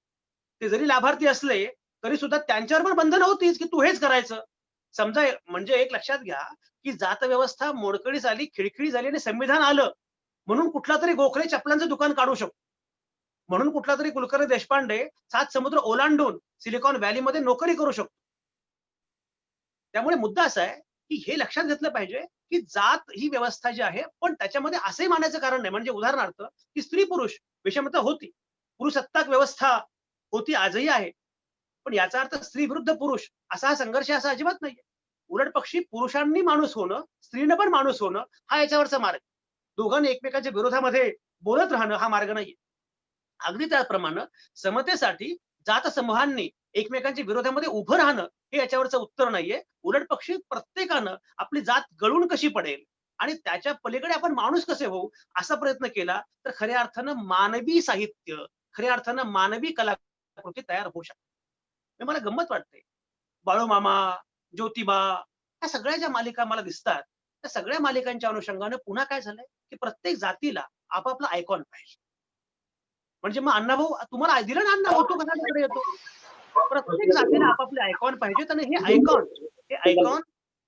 ते जरी लाभार्थी असले, तरी सुद्धा त्यांच्यावर पण बंधनं होतीच, की तू हेच करायचं. समजा म्हणजे एक लक्षात घ्या, की जातव्यवस्था मोडकळीस आली, खिळखिळी झाली आणि संविधान आलं, म्हणून कुठलातरी गोखले चपलांचं दुकान काढू शकतो. म्हणून कुठलातरी कुलकर्णी देशपांडे 7 समुद्र ओलांडून सिलिकॉन व्हॅलीमध्ये नोकरी करू शकतो. त्यामुळे मुद्दा असा आहे, की हे लक्षात घेतलं पाहिजे, की जात ही व्यवस्था जी आहे, पण त्याच्यामध्ये असंही मानायचं कारण नाही. म्हणजे उदाहरणार्थ, की स्त्री पुरुष विषमता होती. पुरुषसत्ताक व्यवस्था होती, आजही आहे. पण याचा अर्थ स्त्री विरुद्ध पुरुष असा हा संघर्ष असा अजिबात नाहीये. उलट पक्षी पुरुषांनी माणूस होणं, स्त्रीनं पण माणूस होणं हा याच्यावरचा मार्ग. दोघांनी एकमेकांच्या विरोधामध्ये बोलत राहणं हा मार्ग नाहीये. अगदी त्याप्रमाणे समतेसाठी जात समूहांनी एकमेकांच्या विरोधामध्ये उभं राहणं हे याच्यावरचं उत्तर नाहीये. उलट पक्षी प्रत्येकानं आपली जात गळून कशी पडेल आणि त्याच्या पलीकडे आपण माणूस कसे होऊ असा प्रयत्न केला तर खऱ्या अर्थानं मानवी साहित्य, खऱ्या अर्थानं मानवी कलाकृती तयार होऊ शकते. हे मला गंमत वाटते. बाळूमामा, ज्योतिबा या सगळ्या ज्या मालिका मला दिसतात, त्या सगळ्या मालिकांच्या अनुषंगाने पुन्हा काय झालंय, की प्रत्येक जातीला आपापला आयकॉन पाहिजे. म्हणजे मग अण्णाभाऊ तुम्हाला दिलं ना अण्णाभाऊ तो कसा तिकडे येतो. प्रत्येक जातीला आपापले आयकॉन पाहिजेत आणि हे आयकॉन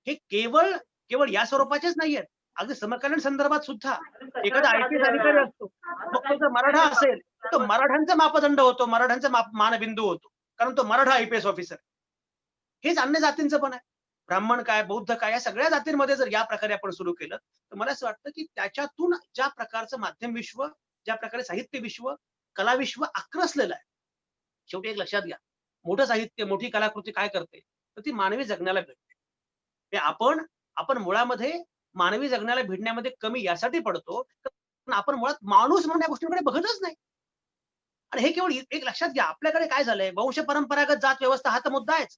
हे केवळ केवळ या स्वरूपाचेच नाहीयेत. अगदी समकालीन संदर्भात सुद्धा एखादा आय-पी-एस अधिकारी असतो. मग तो जर मराठा असेल, तर मराठ्यांचा मापदंड होतो, मराठ्यांचा मानबिंदू होतो. कारण तो मराठा आय-पी-एस ऑफिसर. हेच अन्य जातींचं पण आहे. ब्राह्मण काय, बौद्ध काय या सगळ्या जातींमध्ये जर या प्रकारे आपण सुरू केलं, तर मला असं वाटतं, की त्याच्यातून ज्या प्रकारचं माध्यम विश्व, ज्या प्रकारे साहित्य विश्व, कला विश्व आक्रसलेलं आहे. शेवटी एक लक्षात घ्या, मोठं साहित्य, मोठी कलाकृती काय करते? तर ती मानवी जगण्याला भेटते. ते आपण आपण मुळामध्ये मानवी जगण्याला भिडण्यामध्ये कमी यासाठी पडतो, कारण आपण मुळात माणूस म्हणून या गोष्टींकडे बघतच नाही. आणि हे केवळ एक लक्षात घ्या, आपल्याकडे काय झालंय, वंश परंपरागत जात व्यवस्था हा तर मुद्दा आहेच.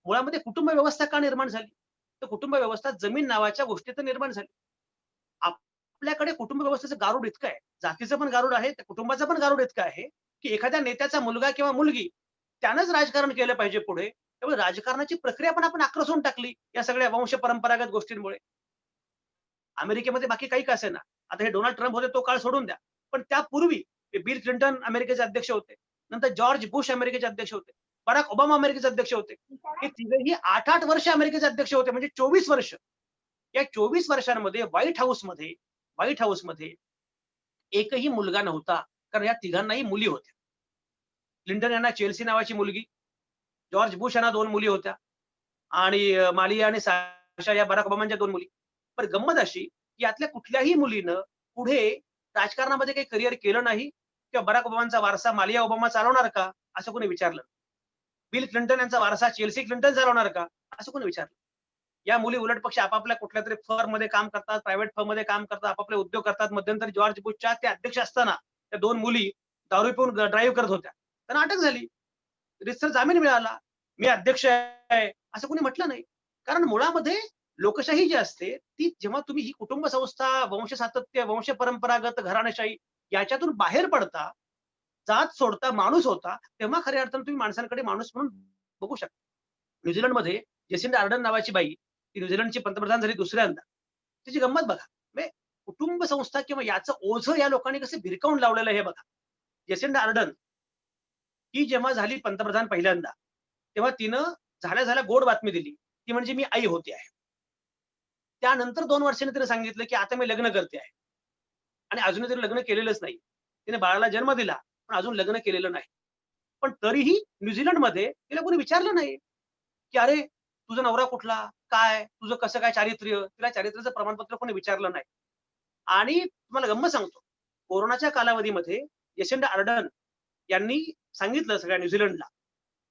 मुळामध्ये कुटुंब व्यवस्था का निर्माण झाली? तर कुटुंब व्यवस्था जमीन नावाच्या गोष्टीतून निर्माण झाली. आपल्याकडे कुटुंब व्यवस्थेचं गारुड इतकं आहे, जातीचं पण गारुड आहे, त्या कुटुंबाचं पण गारुड इतकं आहे, की एखाद्या नेत्याचा मुलगा किंवा मुलगी त्यानंच राजकारण केलं पाहिजे पुढे. त्यामुळे राजकारणाची प्रक्रिया पण आपण आक्रसून टाकली या सगळ्या वंश परंपरागत गोष्टींमुळे. अमेरिकेमध्ये बाकी काही का असेना. आता हे डोनाल्ड ट्रम्प होते तो काळ सोडून द्या. पण त्यापूर्वी बिल क्लिंटन अमेरिकेचे अध्यक्ष होते. नंतर जॉर्ज बुश अमेरिकेचे अध्यक्ष होते. बराक ओबामा अमेरिकेचे अध्यक्ष होते. हे तिघेही 8-8 वर्ष अमेरिकेचे अध्यक्ष होते म्हणजे 24 वर्ष. या 24 वर्षांमध्ये व्हाईट हाऊसमध्ये एकही मुलगा नव्हता. कारण या तिघांनाही मुली होत्या. क्लिंटन यांना चेल्सी नावाची मुलगी, जॉर्ज बुश यांना 2 मुली होत्या आणि मालिया आणि साशा या बराक ओबामांच्या 2 मुली. पण गंमत अशी, की यातल्या कुठल्याही मुलीनं पुढे राजकारणामध्ये काही करिअर केलं नाही किंवा बराक ओबामांचा वारसा मालिया ओबामा चालवणार का? असं कोणी विचारलं. बिल क्लिंटन यांचा वारसा चेल्सी क्लिंटन चालवणार का? असं कोणी विचारलं. या मुली उलट पक्षी आपापल्या कुठल्यातरी फर्ममध्ये काम करतात, प्रायव्हेट फर्ममध्ये काम करतात, आपापले उद्योग करतात. मध्यंतरी जॉर्ज बुशच्या ते अध्यक्ष असताना त्या 2 मुली दारू पिऊन ड्राईव्ह करत होत्या. त्यांना अटक झाली. रीतसर जामीन मिळाला. मी अध्यक्ष आहे, असं कोणी म्हटलं नाही. कारण मुळामध्ये लोकशाही जी असते, ती जेव्हा तुम्ही ही कुटुंब संस्था, वंश सातत्य, वंश परंपरागत घराणेशाही याच्यातून बाहेर पडता, जात सोडता, माणूस होता, तेव्हा खऱ्या अर्थाने तुम्ही माणसांकडे माणूस म्हणून बघू शकता. न्यूझीलंडमध्ये जेसिंडा आर्डन नावाची बाई, ती न्यूझीलंडची पंतप्रधान झाली दुसऱ्यांदा. तिची गंमत बघा. म्हणजे कुटुंब संस्था किंवा याचं ओझं या लोकांनी कसं भिरकावून लावलेलं आहे हे बघा. जेसिंडा आर्डन ही जेव्हा झाली पंतप्रधान पहिल्यांदा, तेव्हा तिनं झाल्या गोड बातमी दिली. ती म्हणजे मी आई होते आहे. त्यानंतर 2 वर्षांनी तिने सांगितलं, की आता मी लग्न करते आहे. आणि अजूनही तिने लग्न केलेलंच नाही. तिने बाळाला जन्म दिला, पण अजून लग्न केलेलं नाही. पण तरीही न्यूझीलंडमध्ये तिला कोणी विचारलं नाही, की "अरे, तुझा नवरा कुठला? काय? तुझं कसं काय चारित्र्य?" तिला चारित्र्याचं प्रमाणपत्र कोणी विचारलं नाही. आणि तुम्हाला गंमत सांगतो, कोरोनाच्या कालावधीमध्ये जेसिंडा आर्डर्न यांनी सांगितलं सगळ्या न्यूझीलंडला,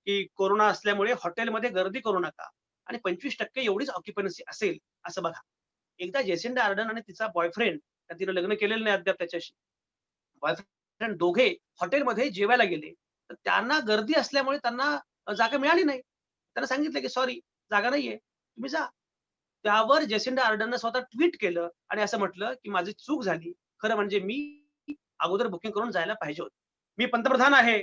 की कोरोना असल्यामुळे हॉटेलमध्ये गर्दी करू नका आणि 25% एवढीच ऑक्युपन्सी असेल, असं बघा. एकदा जेसिंडा आर्डर्न आणि तिचा बॉयफ्रेंड, तिनं लग्न केलेलं नाही अद्याप त्याच्याशी. बॉयफ्रेंड दोघे हॉटेलमध्ये जेवायला गेले. तर त्यांना गर्दी असल्यामुळे त्यांना जागा मिळाली नाही. त्यांना सांगितलं, की "सॉरी, जागा नाहीये. तुम्ही जा." त्यावर जेसिंडा आर्डननं स्वतः ट्वीट केलं आणि असं म्हटलं, की "माझी चूक झाली. खरं म्हणजे मी अगोदर बुकिंग करून जायला पाहिजे होतं. मी पंतप्रधान आहे."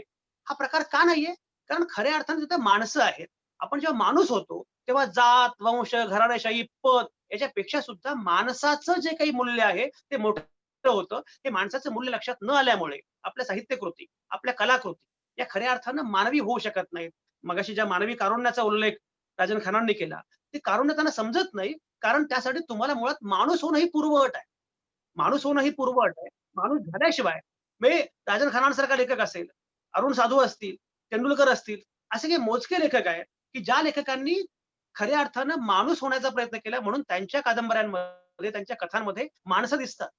हा प्रकार का नाहीये? कारण खऱ्या अर्थाने तिथं माणसं आहेत. आपण जेव्हा माणूस होतो, तेव्हा जात, वंश, घराणेशाही, पद याच्यापेक्षा सुद्धा माणसाचं जे काही मूल्य आहे, ते मोठं होतं. हे माणसाचं मूल्य लक्षात न आल्यामुळे आपल्या साहित्यकृती, आपल्या कलाकृती या खऱ्या अर्थानं मानवी होऊ शकत नाहीत. मगाशी ज्या मानवी कारुण्याचा उल्लेख राजन खानांनी केला, ते कारुण्य त्यांना समजत नाही. कारण त्यासाठी तुम्हाला मुळात माणूस होणं ही पूर्वअट आहे. माणूस होणं ही पूर्वअट आहे. माणूस झाल्याशिवाय म्हणजे राजन खानांसारखा लेखक असेल, अरुण साधू असतील, तेंडुलकर असतील, असे काही मोजके लेखक आहेत, की ज्या लेखकांनी खऱ्या अर्थानं माणूस होण्याचा प्रयत्न केला म्हणून त्यांच्या कादंबऱ्यांमध्ये मध्ये त्यांच्या कथांमध्ये माणसं दिसतात.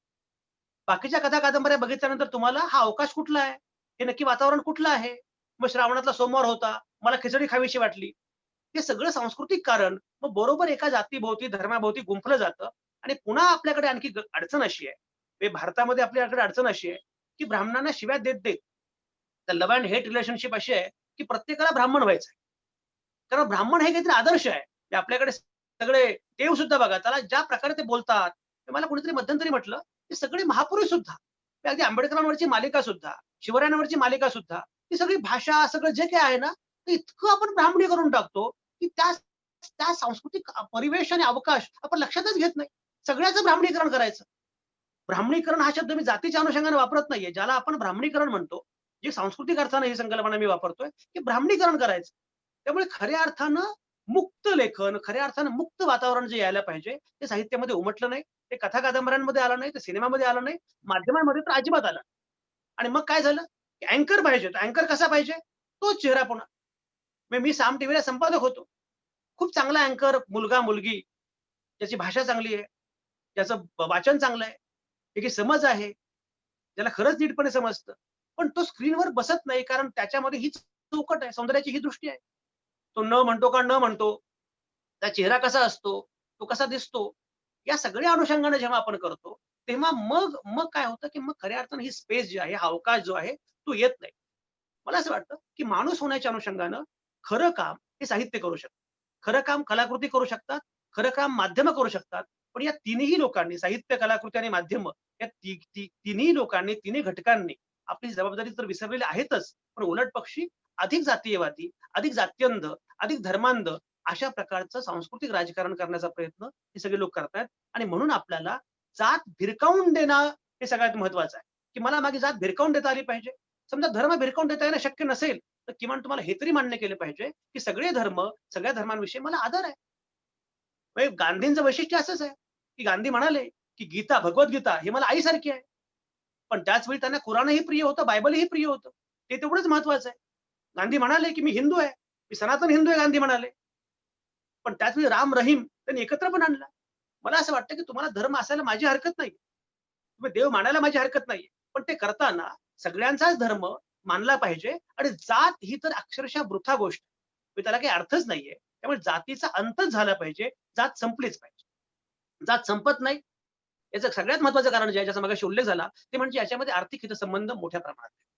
बाकीच्या कथा कादंबऱ्या बघितल्यानंतर तुम्हाला हा अवकाश कुठला आहे? हे नक्की वातावरण कुठलं आहे? मग श्रावणातला सोमवार होता, मला खिचडी खावीशी वाटली. हे सगळं सांस्कृतिक कारण मग बरोबर एका जातीभोवती, धर्माभोवती गुंफलं जातं आणि पुन्हा आपल्याकडे आणखी अडचण अशी आहे. हे भारतामध्ये आपल्याकडे अडचण अशी आहे, की ब्राह्मणांना शिव्या देत तर लव्ह अँड हेट रिलेशनशिप अशी आहे, की प्रत्येकाला ब्राह्मण व्हायचं आहे. कारण ब्राह्मण हे काहीतरी आदर्श आहे. ते आपल्याकडे सगळे देव सुद्धा बघा, त्याला ज्या प्रकारे ते बोलतात, ते मला कोणीतरी मध्यंतरी म्हटलं, ते सगळे महापुरुष सुद्धा, ते अगदी आंबेडकरांवरची मालिका सुद्धा, शिवरायांवरची मालिका सुद्धा, ती सगळी भाषा, सगळं जे काही आहे ना, ते इतकं आपण ब्राह्मणी करून टाकतो, की त्या त्या सांस्कृतिक परिवेश आणि अवकाश आपण लक्षातच घेत नाही. सगळ्याचं ब्राह्मणीकरण करायचं. ब्राह्मणीकरण हा शब्द मी जातीच्या अनुषंगाने वापरत नाहीये. ज्याला आपण ब्राह्मणीकरण म्हणतो, जे सांस्कृतिक अर्थाने ही संकल्पना मी वापरतोय, की ब्राह्मणीकरण करायचं. त्यामुळे खऱ्या अर्थानं मुक्त लेखन, खऱ्या अर्थानं मुक्त वातावरण जे यायला पाहिजे, ते साहित्यामध्ये उमटलं नाही. ते कथा कादंबऱ्यांमध्ये आलं नाही, ते सिनेमामध्ये आलं नाही, माध्यमांमध्ये तर अजिबात आलं. आणि मग काय झालं, की अँकर पाहिजे. अँकर कसा पाहिजे? तोच चेहरा पुन्हा. मी साम टीव्हीला संपादक होतो. खूप चांगला अँकर मुलगा-मुलगी, ज्याची भाषा चांगली आहे, ज्याचं वाचन चांगलं आहे, त्याची समज आहे, ज्याला खरंच नीटपणे समजतं. पण तो स्क्रीनवर बसत नाही कारण त्याच्यामध्ये हीच चौकट आहे, सौंदर्याची ही दृष्टी आहे. तो न म्हणतो का न म्हणतो, त्याचा चेहरा कसा असतो, तो कसा दिसतो, या सगळ्या अनुषंगाने जेव्हा आपण करतो, तेव्हा मग मग काय होतं, की मग खऱ्या अर्थाने ही स्पेस जी आहे, हा अवकाश जो आहे, तो येत नाही. मला असं वाटतं, की माणूस होण्याच्या अनुषंगानं खरं काम हे साहित्य करू शकतं. खरं काम कलाकृती करू शकतात, खरं काम माध्यमं करू शकतात. पण या तिन्ही लोकांनी साहित्य, कलाकृती आणि माध्यमं या तिन्ही लोकांनी, तिन्ही घटकांनी आपली जबाबदारी तर विसरलेली आहेतच, पण उलटपक्षी अधिक जातीयवादी, अधिक जात्यंध, अधिक धर्मांध अशा प्रकारचं सांस्कृतिक राजकारण करण्याचा प्रयत्न हे सगळे लोक करतायत आणि म्हणून आपल्याला जात भिरकावून देणं हे सगळ्यात महत्वाचं आहे, की मला माझी जात भिरकावून देता आली पाहिजे. समजा धर्म भिरकावून देता येणं शक्य नसेल, तर किमान तुम्हाला हे तरी मान्य केलं पाहिजे, की सगळे धर्म, सगळ्या धर्मांविषयी मला आदर आहे. म्हणजे गांधींचं वैशिष्ट्य असंच आहे, की गांधी म्हणाले, की गीता, भगवद्गीता हे मला आईसारखी आहे. पण त्याच वेळी त्यांना कुराणही प्रिय होतं, बायबलही प्रिय होतं. ते तेवढंच महत्वाचं आहे. गांधी म्हणाले, की मी हिंदू आहे. मी सनातन हिंदू आहे गांधी म्हणाले. पण त्याच वेळी राम, रहीम त्यांनी एकत्र पण आणला. मला असं वाटतं, की तुम्हाला धर्म असायला माझी हरकत नाही. तुम्ही देव मानायला माझी हरकत नाहीये. पण ते करताना सगळ्यांचाच धर्म मानला पाहिजे आणि जात ही तर अक्षरशः वृथा गोष्ट आहे. म्हणजे त्याला काही अर्थच नाहीये. त्यामुळे जातीचा अंतच झाला पाहिजे. जात संपलीच पाहिजे. जात संपत नाही. याचं सगळ्यात महत्त्वाचं कारण जे आहे, ज्याचा मगाशी उल्लेख झाला, ते म्हणजे याच्यामध्ये आर्थिक हितसंबंध मोठ्या प्रमाणात आहे.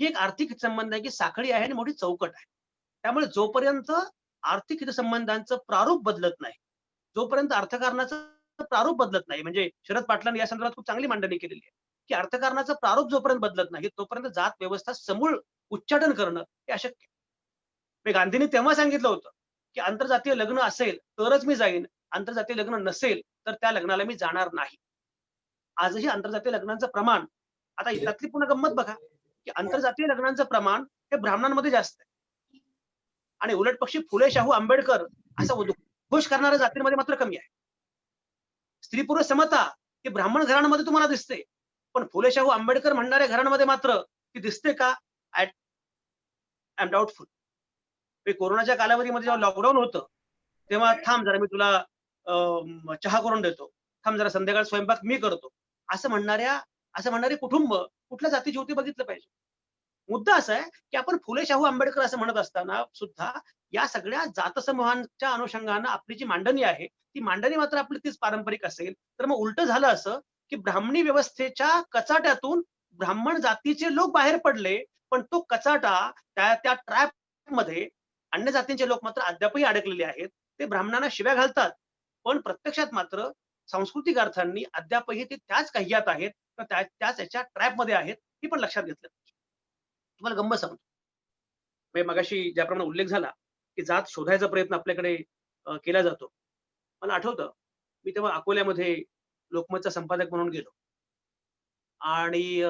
ही एक आर्थिक हितसंबंध आहे, की साखळी आहे आणि मोठी चौकट आहे. त्यामुळे जोपर्यंत आर्थिक हितसंबंधांचं प्रारूप बदलत नाही, जोपर्यंत अर्थकारणाचं प्रारूप बदलत नाही, म्हणजे शरद पाटलांनी या संदर्भात खूप चांगली मांडणी केलेली आहे, की अर्थकारणाचं प्रारूप जोपर्यंत बदलत नाही, तोपर्यंत जात व्यवस्था समूळ उच्चाटन करणं हे अशक्य आहे. म्हणजे गांधींनी तेव्हा सांगितलं होतं, की आंतरजातीय लग्न असेल तरच मी जाईन, आंतरजातीय लग्न नसेल तर त्या लग्नाला मी जाणार नाही. आजही आंतरजातीय लग्नांचं प्रमाण, आता त्यातली पुन्हा गंमत बघा, की आंतरजातीय लग्नांचं प्रमाण हे ब्राह्मणांमध्ये जास्त आहे आणि उलटपक्षी फुले, शाहू, आंबेडकर असा उद्घोष करणाऱ्या जातींमध्ये मात्र कमी आहे. स्त्री-पुरुष समता ही ब्राह्मण घराण्यामध्ये तुम्हाला दिसते. पण फुले, शाहू, आंबेडकर म्हणणाऱ्या घरांमध्ये मात्र ती दिसते का? I am doubtful. कोरोनाच्या कालावधीमध्ये जेव्हा लॉकडाऊन होतं, तेव्हा थांब जरा मी तुला चहा करून देतो. थांब जरा संध्याकाळी स्वयंपाक मी करतो. असं म्हणणारे कुटुंब कुठल्या जातीची होती बघितलं पाहिजे. मुद्दा असा आहे, की आपण फुले, शाहू, आंबेडकर असं म्हणत असताना सुद्धा या सगळ्या जातसमूहांच्या अनुषंगानं आपली जी मांडणी आहे, ती मांडणी मात्र आपली तीच पारंपरिक असेल, तर मग उलटं झालं असं, की ब्राह्मणी व्यवस्थेच्या कचाट्यातून ब्राह्मण जातीचे लोक बाहेर पडले, पण तो कचाटा त्या त्या ट्रॅपमध्ये अन्य जातींचे लोक मात्र अद्यापही अडकलेले आहेत. ते ब्राह्मणांना शिव्या घालतात, पण प्रत्यक्षात मात्र सांस्कृतिक अर्थांनी अद्यापही ते त्याच कह्यात आहेत, तर त्याच याच्या ट्रॅपमध्ये आहेत, हे पण लक्षात घेतलं पाहिजे. तुम्हाला गंमत सांगतो. म्हणजे मगाशी ज्याप्रमाणे उल्लेख झाला, की जात शोधायचा प्रयत्न आपल्याकडे केला जातो. मला आठवतं, मी तेव्हा अकोल्यामध्ये लोकमतचा संपादक म्हणून गेलो आणि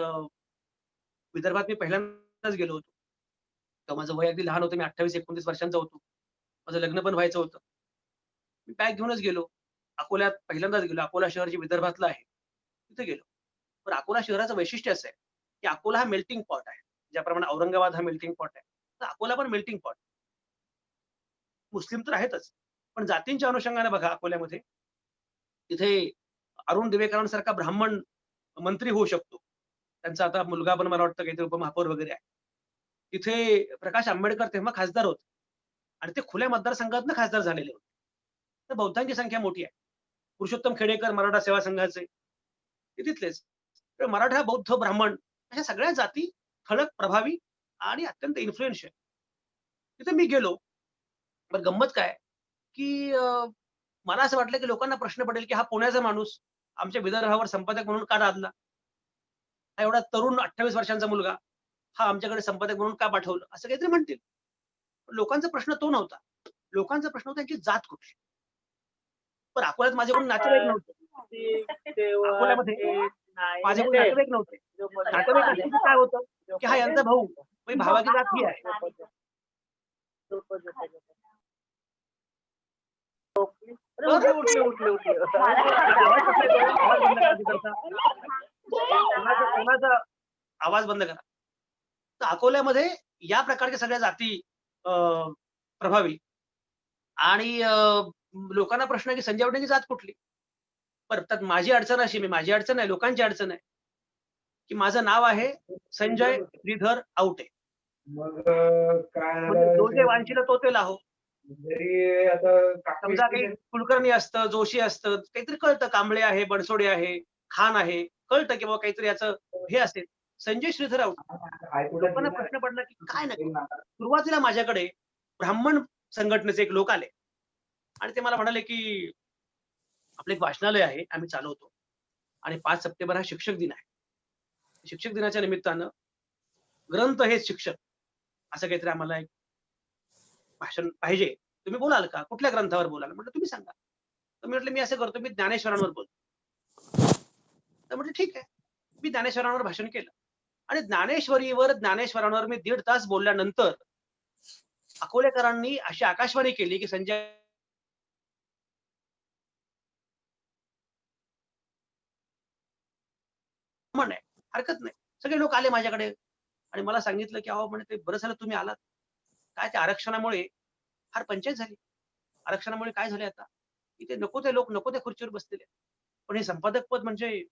विदर्भात मी पहिल्यांदाच गेलो होतो. तेव्हा माझं वय अगदी लहान होतं. मी 28-29 वर्षांचा होतो. माझं लग्न पण व्हायचं होतं. मी बॅग घेऊनच गेलो. अकोल्यात पहिल्यांदाच गेलो. अकोला शहर जे विदर्भातलं आहे, तिथे गेलो. पण अकोला शहराचं वैशिष्ट्य असं आहे, की अकोला हा मेल्टिंग पॉट आहे. ज्याप्रमाणे औरंगाबाद हा मेल्टिंग पॉट आहे. तर अकोला पण मेल्टिंग पॉट. मुस्लिम तर आहेतच. पण जातींच्या अनुषंगाने बघा अकोल्यामध्ये, तिथे अरुण दिवेकरांसारखा ब्राह्मण मंत्री होऊ शकतो. त्यांचा आता मुलगा पण मला वाटतं काहीतरी उपमहापौर वगैरे आहे. तिथे प्रकाश आंबेडकर तेव्हा खासदार होते आणि ते खुल्या मतदारसंघातनं खासदार झालेले होते. तर बौद्धांची संख्या मोठी आहे. पुरुषोत्तम खेडेकर मराठा सेवा संघाचे, ते तिथलेच. तर मराठा, बौद्ध, ब्राह्मण अशा सगळ्या जाती ठळक, प्रभावी आणि अत्यंत इन्फ्लुएन्शियल. तिथे मी गेलो. पण गंमत काय, की मला असं वाटलं, की लोकांना प्रश्न पडेल, की हा पुण्याचा माणूस आमच्या विदर्भावर संपादक म्हणून का लादला? हा एवढा तरुण 28 वर्षांचा मुलगा, हा आमच्याकडे संपादक म्हणून का पाठवलं? असं काहीतरी म्हणतील. पण लोकांचा प्रश्न तो नव्हता. लोकांचा प्रश्न होता त्यांची जात कुठली? पण अकोल्यात माझ्याकडून नातेवाईक नव्हते. अकोल्यामध्ये माझ्याकडून नातेवाईक नव्हते. नातेवाईक असले की काय होतं, की हा यांचा भाऊ, म्हणजे भावाची जात ही आहे. आवाज कसला येतोय? आवाज बंद करा तिकडचा. कोणाचा आवाज बंद करा. तर अकोल्यामध्ये या प्रकारच्या सगळ्या जाती प्रभावी आणि लोकांना प्रश्न आहे की संजय आवटेंची जात कुठली? बरं त्यात माझी अडचण अशी माझी अडचण आहे, लोकांची अडचण आहे, की माझं नाव आहे संजय श्रीधर आवटे. मग काय म्हणजे जो जे झालं वांछील तो ते लाहो. जरी आता समजा काही कुलकर्णी असतं, जोशी असतं, काहीतरी कळतं कांबळे आहे, बनसोडे आहे, खान आहे, कळतं की बाबा काहीतरी याचं हे असेल. संजय श्रीधर आवटे. लोकांना प्रश्न पडला की काय नक्की? सुरुवातीला माझ्याकडे ब्राह्मण संघटनेचे एक लोक आले आणि ते मला म्हणाले की आपलं एक वाचनालय आहे, आम्ही चालवतो आणि 5 सप्टेंबर हा शिक्षक दिन आहे. शिक्षक दिनाच्या निमित्तानं ग्रंथ हेच शिक्षक असं काहीतरी आम्हाला एक भाषण पाहिजे. तुम्ही बोलाल का? कुठल्या ग्रंथावर बोलाल? म्हटलं तुम्ही सांगा. तर मी म्हटलं मी असं करतो, मी ज्ञानेश्वरांवर बोलतो. तर म्हटलं ठीक आहे. मी ज्ञानेश्वरांवर भाषण केलं आणि ज्ञानेश्वरांवर मी 1.5 तास बोलल्यानंतर अकोलेकरांनी अशी आकाशवाणी केली की संजय म्हणे हरकत नाही. सगळे लोक आले माझ्याकडे आणि मला सांगितलं की अहो म्हणे ते बरं झालं तुम्ही आलात. काय त्या आरक्षणामुळे फार पंचायत झाली. आरक्षणामुळे काय झाले आता, की ते नको ते लोक नको त्या खुर्चीवर बसलेले. पण हे संपादक पद म्हणजे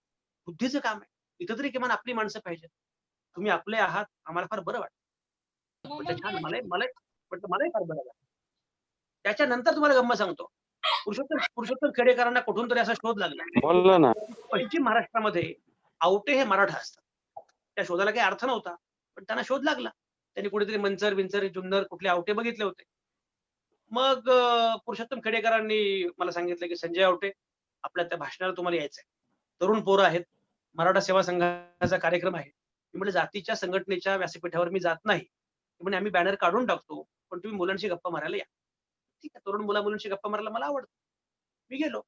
बुद्धीचं काम आहे. इथं तरी किमान आपली माणसं पाहिजेत. तुम्ही आपले आहात, आम्हाला फार बरं वाटतं. म्हटलं छान मलाही मलाही म्हटलं मलाही फार बरं वाटलं. त्याच्यानंतर तुम्हाला गंमत सांगतो. पुरुषोत्तम खेडेकरांना कुठून तरी असा शोध लागला. बोलला ना. पश्चिम महाराष्ट्रामध्ये आवटे हे मराठा असतात. त्या शोधाला काही अर्थ नव्हता. पण त्यांना शोध लागला. त्यांनी कुठेतरी मंचर-बिंचर, जुन्नर कुठले आवटे बघितले होते. मग पुरुषोत्तम खेडेकरांनी मला सांगितलं, की "संजय आवटे, आपल्या त्या भाषणाला तुम्हाला यायचंय. तरुण पोरं आहेत. मराठा सेवा संघाचा कार्यक्रम आहे." मी म्हटलं, "जातीच्या संघटनेच्या व्यासपीठावर मी जात नाही." ते म्हणे, "आम्ही बॅनर काढून टाकतो, पण तुम्ही मुलांशी गप्पा मारायला या." ठीक आहे, तरुण मुला-मुलींशी गप्पा मारायला मला आवडतं. मी गेलो.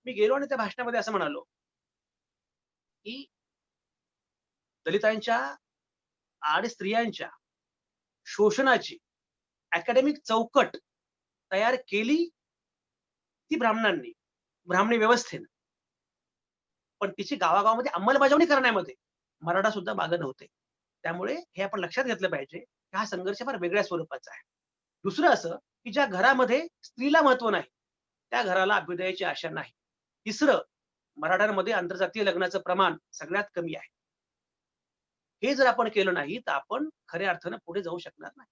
मी गेलो आणि त्या भाषणामध्ये असं म्हणालो, की दलितांच्या आणि स्त्रियांच्या शोषणाची अकॅडमिक चौकट तयार केली ती ब्राह्मणांनी, ब्राह्मणी व्यवस्थेनं. पण तिची गावागावामध्ये अंमलबजावणी करण्यामध्ये मराठा सुद्धा मागे नव्हते. त्यामुळे हे आपण लक्षात घेतलं पाहिजे, की हा संघर्ष फार वेगळ्या स्वरूपाचा आहे. दुसरं असं, की ज्या घरामध्ये स्त्रीला महत्त्व नाही, त्या घराला अभ्युदयाची आशा नाही. तिसरं, मराठ्यांमध्ये आंतरजातीय लग्नाचं प्रमाण सगळ्यात कमी आहे. हे जर आपण केलं नाही, तर आपण खऱ्या अर्थानं पुढे जाऊ शकणार नाही.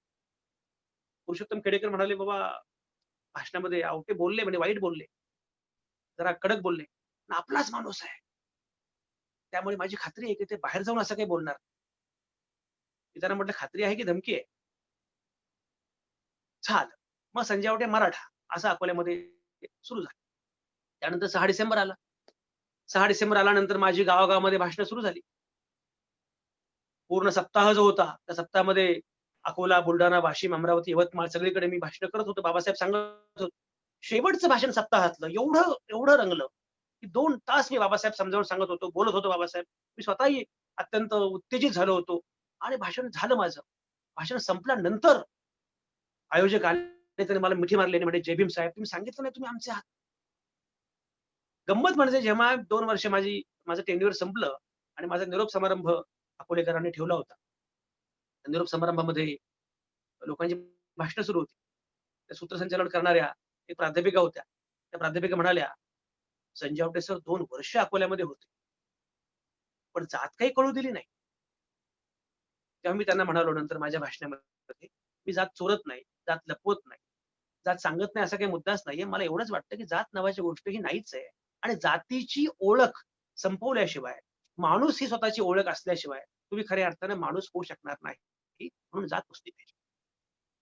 पुरुषोत्तम खेडेकर म्हणाले, "बाबा, भाषणामध्ये आवटे बोलले म्हणजे वाईट बोलले, जरा कडक बोलले. पण आपलाच माणूस आहे. त्यामुळे माझी खात्री आहे, की ते बाहेर जाऊन असं काही बोलणार नाही." मी त्यांना म्हटलं, "खात्री आहे की धमकी आहे?" झालं. मग संजय आवटे मराठा असं अकोल्यामध्ये सुरू झालं. त्यानंतर 6 डिसेंबर आला. 6 डिसेंबर आल्यानंतर माझी गावागावामध्ये भाषणं सुरू झाली. पूर्ण सप्ताह जो होता, त्या सप्ताहामध्ये अकोला, बुलढाणा, वाशिम, अमरावती, यवतमाळ सगळीकडे मी भाषण करत होतो. बाबासाहेब सांगत होते. शेवटचं भाषण सप्ताहातलं एवढं एवढं रंगलं, की 2 तास मी बाबासाहेब समजावून सांगत होतो, बोलत होतो बाबासाहेब. मी स्वतःही अत्यंत उत्तेजित झालो होतो आणि भाषण झालं माझं. भाषण संपल्यानंतर आयोजक आले, त्यांनी मला मिठी मारली आणि म्हणे, "जय भीम साहेब, तुम्ही सांगितलं नाही तुम्ही आमचे आहात." गंमत म्हणजे जेव्हा 2 वर्ष माझं टेन्युअर संपलं आणि माझा निरोप समारंभ अकोलेकरांनी ठेवला होता. त्या निरोप समारंभामध्ये लोकांची भाषणं सुरू होती. त्या सूत्रसंचालन करणाऱ्या एक प्राध्यापिका होत्या. त्या प्राध्यापिका म्हणाल्या, संजय आवटे सर 2 वर्ष अकोल्यामध्ये होते. पण जात काही कळू दिली नाही. तेव्हा मी त्यांना म्हणालो नंतर माझ्या भाषणामध्ये, "मी जात चोरत नाही, जात लपवत नाही, जात सांगत नाही असा काही मुद्दाच नाहीये. मला एवढंच वाटतं, की जात नावाची गोष्ट ही नाहीच आहे आणि जातीची ओळख संपवल्याशिवाय, माणूस ही स्वतःची ओळख असल्याशिवाय तुम्ही खऱ्या अर्थाने माणूस होऊ शकणार नाही. म्हणून जात पुसली पाहिजे."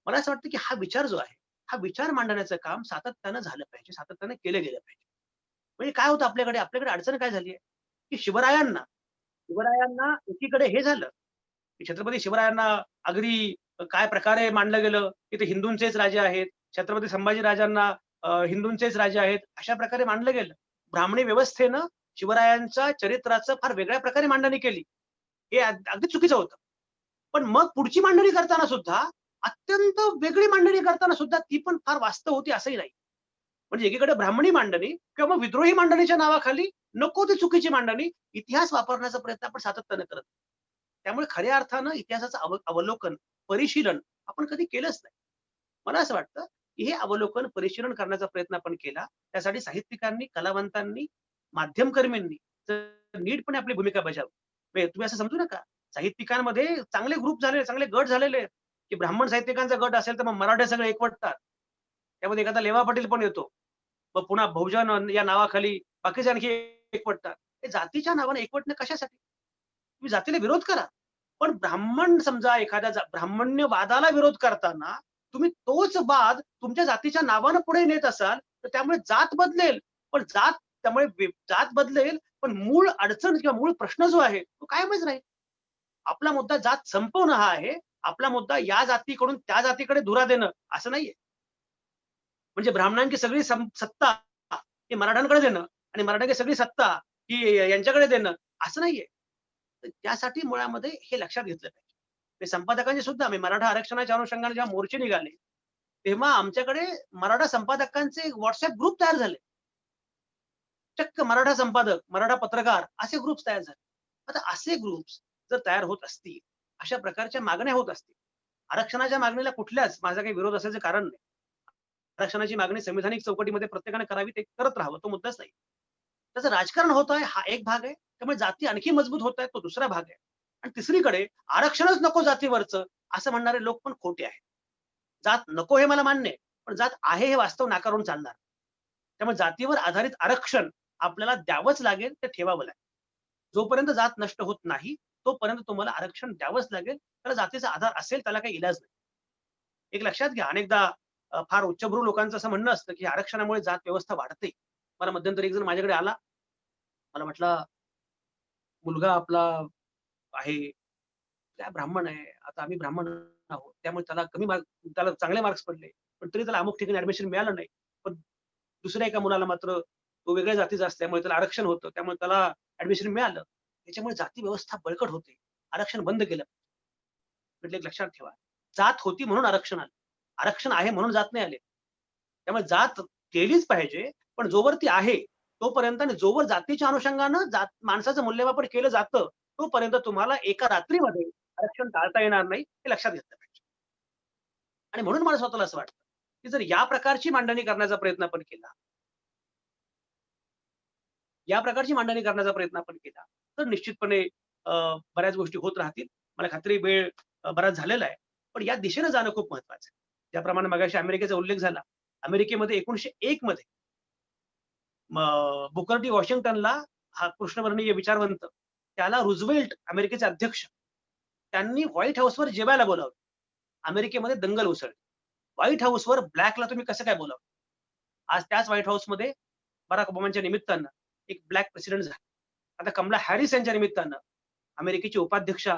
मला असं वाटतं, की हा विचार जो आहे, हा विचार मांडण्याचं काम सातत्यानं झालं पाहिजे, सातत्यानं केलं गेलं पाहिजे. म्हणजे काय होतं आपल्याकडे अडचण काय झाली आहे, की शिवरायांना एकीकडे हे झालं, की छत्रपती शिवरायांना अगदी काय प्रकारे मांडलं गेलं, की ते हिंदूंचेच राजे आहेत. छत्रपती संभाजीराजांना हिंदूंचेच राजे आहेत, अशा प्रकारे मांडलं गेलं. ब्राह्मणी व्यवस्थेनं शिवरायांच्या चरित्राचं फार वेगळ्या प्रकारे मांडणी केली. हे अगदी चुकीचं होतं. पण मग पुढची मांडणी करताना सुद्धा अत्यंत वेगळी मांडणी करताना सुद्धा ती पण फार वास्तव होती असंही नाही. म्हणजे एकीकडे ब्राह्मणी मांडणी किंवा मग विद्रोही मांडणीच्या नावाखाली नको ती चुकीची मांडणी, इतिहास वापरण्याचा प्रयत्न आपण सातत्याने करत. त्यामुळे खऱ्या अर्थानं इतिहासाचं अवलोकन, परिशीलन आपण कधी केलंच नाही. मला असं वाटतं, की हे अवलोकन, परिशीलन करण्याचा प्रयत्न आपण केला. त्यासाठी साहित्यिकांनी, कलावंतांनी, माध्यमकर्मींनी जर नीटपणे आपली भूमिका बजावली. म्हणजे तुम्ही असं समजू नका, साहित्यिकांमध्ये चांगले ग्रुप झाले, चांगले गट झालेले आहेत, की ब्राह्मण साहित्यिकांचा गट असेल तर मग मराठे सगळे एकवटतात. त्यामध्ये एखादा लेवा पाटील पण येतो. मग पुन्हा बहुजन या नावाखाली बाकीचे आणखी एकवटतात. हे जातीच्या नावाने एकवटणं कशासाठी? तुम्ही जातीला विरोध करा. पण ब्राह्मण समजा एखाद्या ब्राह्मण्यवादाला विरोध करताना तुम्ही तोच वाद तुमच्या जातीच्या नावानं पुढे नेत असाल, तर त्यामुळे जात बदलेल. पण जात बदलेल, पण मूळ अडचण किंवा मूळ प्रश्न जो आहे, तो कायमच राहील. आपला मुद्दा जात संपवणं हा आहे. आपला मुद्दा या जातीकडून त्या जातीकडे धुरा देणं असं नाहीये. म्हणजे ब्राह्मणांची सगळी सत्ता ही मराठ्यांकडे देणं आणि मराठ्यांची सगळी सत्ता ही यांच्याकडे देणं असं नाहीये. तर त्यासाठी मुळामध्ये हे लक्षात घेतलं पाहिजे. ते संपादकांचे सुद्धा मी मराठा आरक्षणाच्या अनुषंगाने जेव्हा मोर्चे निघाले, तेव्हा आमच्याकडे मराठा संपादकांचे WhatsApp ग्रुप तयार झाले. चक्क मराठा संपादक, मराठा पत्रकार असे ग्रुप्स तयार झाले. आता असे ग्रुप्स जर तयार होत असतील, अशा प्रकारच्या मागण्या होत असतील, आरक्षणाच्या मागणीला कुठल्याच माझा काही विरोध असायचं कारण नाही. आरक्षणाची मागणी संविधानिक चौकटीमध्ये प्रत्येकाने करावी, ते करत राहावं, तो मुद्दाच नाही. त्याचं राजकारण होत आहे हा एक भाग आहे. त्यामुळे जाती आणखी मजबूत होत आहेत तो दुसरा भाग आहे. आणि तिसरीकडे आरक्षणच नको जातीवरचं असं म्हणणारे लोक पण खोटे आहेत. जात नको हे मला मान्य आहे, पण जात आहे हे वास्तव नाकारून चालणार. त्यामुळे जातीवर आधारित आरक्षण आपल्याला द्यावंच लागेल, ते ठेवावं लागेल. जोपर्यंत जात नष्ट होत नाही, तोपर्यंत तुम्हाला आरक्षण द्यावंच लागेल. त्याला जातीचा आधार असेल, त्याला काही इलाज नाही. एक लक्षात घ्या, अनेकदा फार उच्चभ्रू लोकांचं असं म्हणणं असतं, की आरक्षणामुळे जात व्यवस्था वाढते. मला मध्यंतरी एक जण माझ्याकडे आला. मला म्हटला, "मुलगा आपला आहे, काय ब्राह्मण आहे. आता आम्ही ब्राह्मण आहोत. त्यामुळे त्याला चांगले मार्क्स पडले. पण तरी त्याला अमुक ठिकाणी ॲडमिशन मिळालं नाही. पण दुसऱ्या एका मुलाला मात्र तो वेगळ्या जातीचा असल्यामुळे त्याला आरक्षण होतं. त्यामुळे त्याला ॲडमिशन मिळालं. त्याच्यामुळे जाती व्यवस्था बळकट होते. आरक्षण बंद केलं." म्हटलं एक लक्षात ठेवा. जात होती म्हणून आरक्षण आलं. आरक्षण आहे म्हणून जात नाही आले. त्यामुळे जात केलीच पाहिजे, पण जोवर ती आहे, तोपर्यंत आणि जोवर जातीच्या अनुषंगानं माणसाचं मूल्यमापन केलं जातं, तोपर्यंत तुम्हाला एका रात्रीमध्ये आरक्षण टाळता येणार नाही, हे लक्षात घेतलं पाहिजे. आणि म्हणून मला स्वतःला असं वाटतं, की जर या प्रकारची मांडणी करण्याचा प्रयत्न आपण केला, तर निश्चितपणे बऱ्याच गोष्टी होत राहतील. मला खात्री आहे वेळ बराच झालेला आहे. पण या दिशेने जाणं खूप महत्वाचं आहे. ज्याप्रमाणे मगाशी अमेरिकेचा उल्लेख झाला. अमेरिकेमध्ये 1901 मध्ये बुकर टी वॉशिंग्टनला हा कृष्णवर्णीय विचारवंत, त्याला रुझवेल्ट अमेरिकेचे अध्यक्ष, त्यांनी व्हाईट हाऊसवर जेवायला बोलावलं. अमेरिकेमध्ये दंगल उसळली. व्हाईट हाऊसवर ब्लॅकला तुम्ही कसं काय बोलावं? आज त्याच व्हाईट हाऊसमध्ये बराक ओबामांच्या निमित्तानं एक ब्लॅक प्रेसिडेंट झाला. आता कमला हॅरिस यांच्या निमित्तानं अमेरिकेची उपाध्यक्षा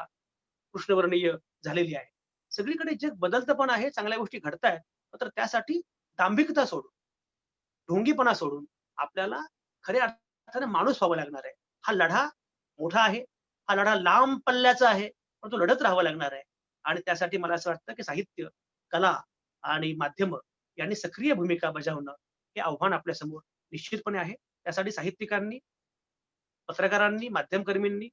कृष्णवर्णीय झालेली आहे. सगळीकडे जग बदलतं पण आहे, चांगल्या गोष्टी घडतायत. मात्र त्यासाठी दांभिकता सोडून, ढोंगीपणा सोडून आपल्याला खऱ्या अर्थाने माणूस व्हावं लागणार आहे. हा लढा मोठा आहे. हा लढा लांब पल्ल्याचा आहे, पण तो लढत राहावा लागणार आहे. आणि त्यासाठी मला असं वाटतं, की साहित्य, कला आणि माध्यमं यांनी सक्रिय भूमिका बजावणं हे आव्हान आपल्यासमोर निश्चितपणे आहे. त्यासाठी साहित्यिकांनी, पत्रकारांनी, माध्यमकर्मींनी,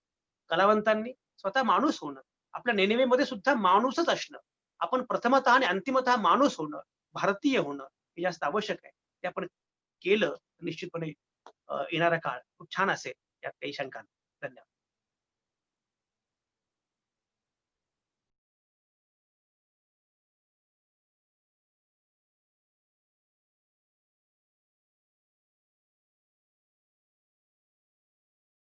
कलावंतांनी स्वतः माणूस होणं, आपल्या नेणिवेमध्ये सुद्धा माणूसच असणं, आपण प्रथमतः आणि अंतिमतः माणूस होणं, भारतीय होणं हे जास्त आवश्यक आहे. ते आपण केलं तर निश्चितपणे येणारा काळ खूप छान असेल यात काही शंका नाही.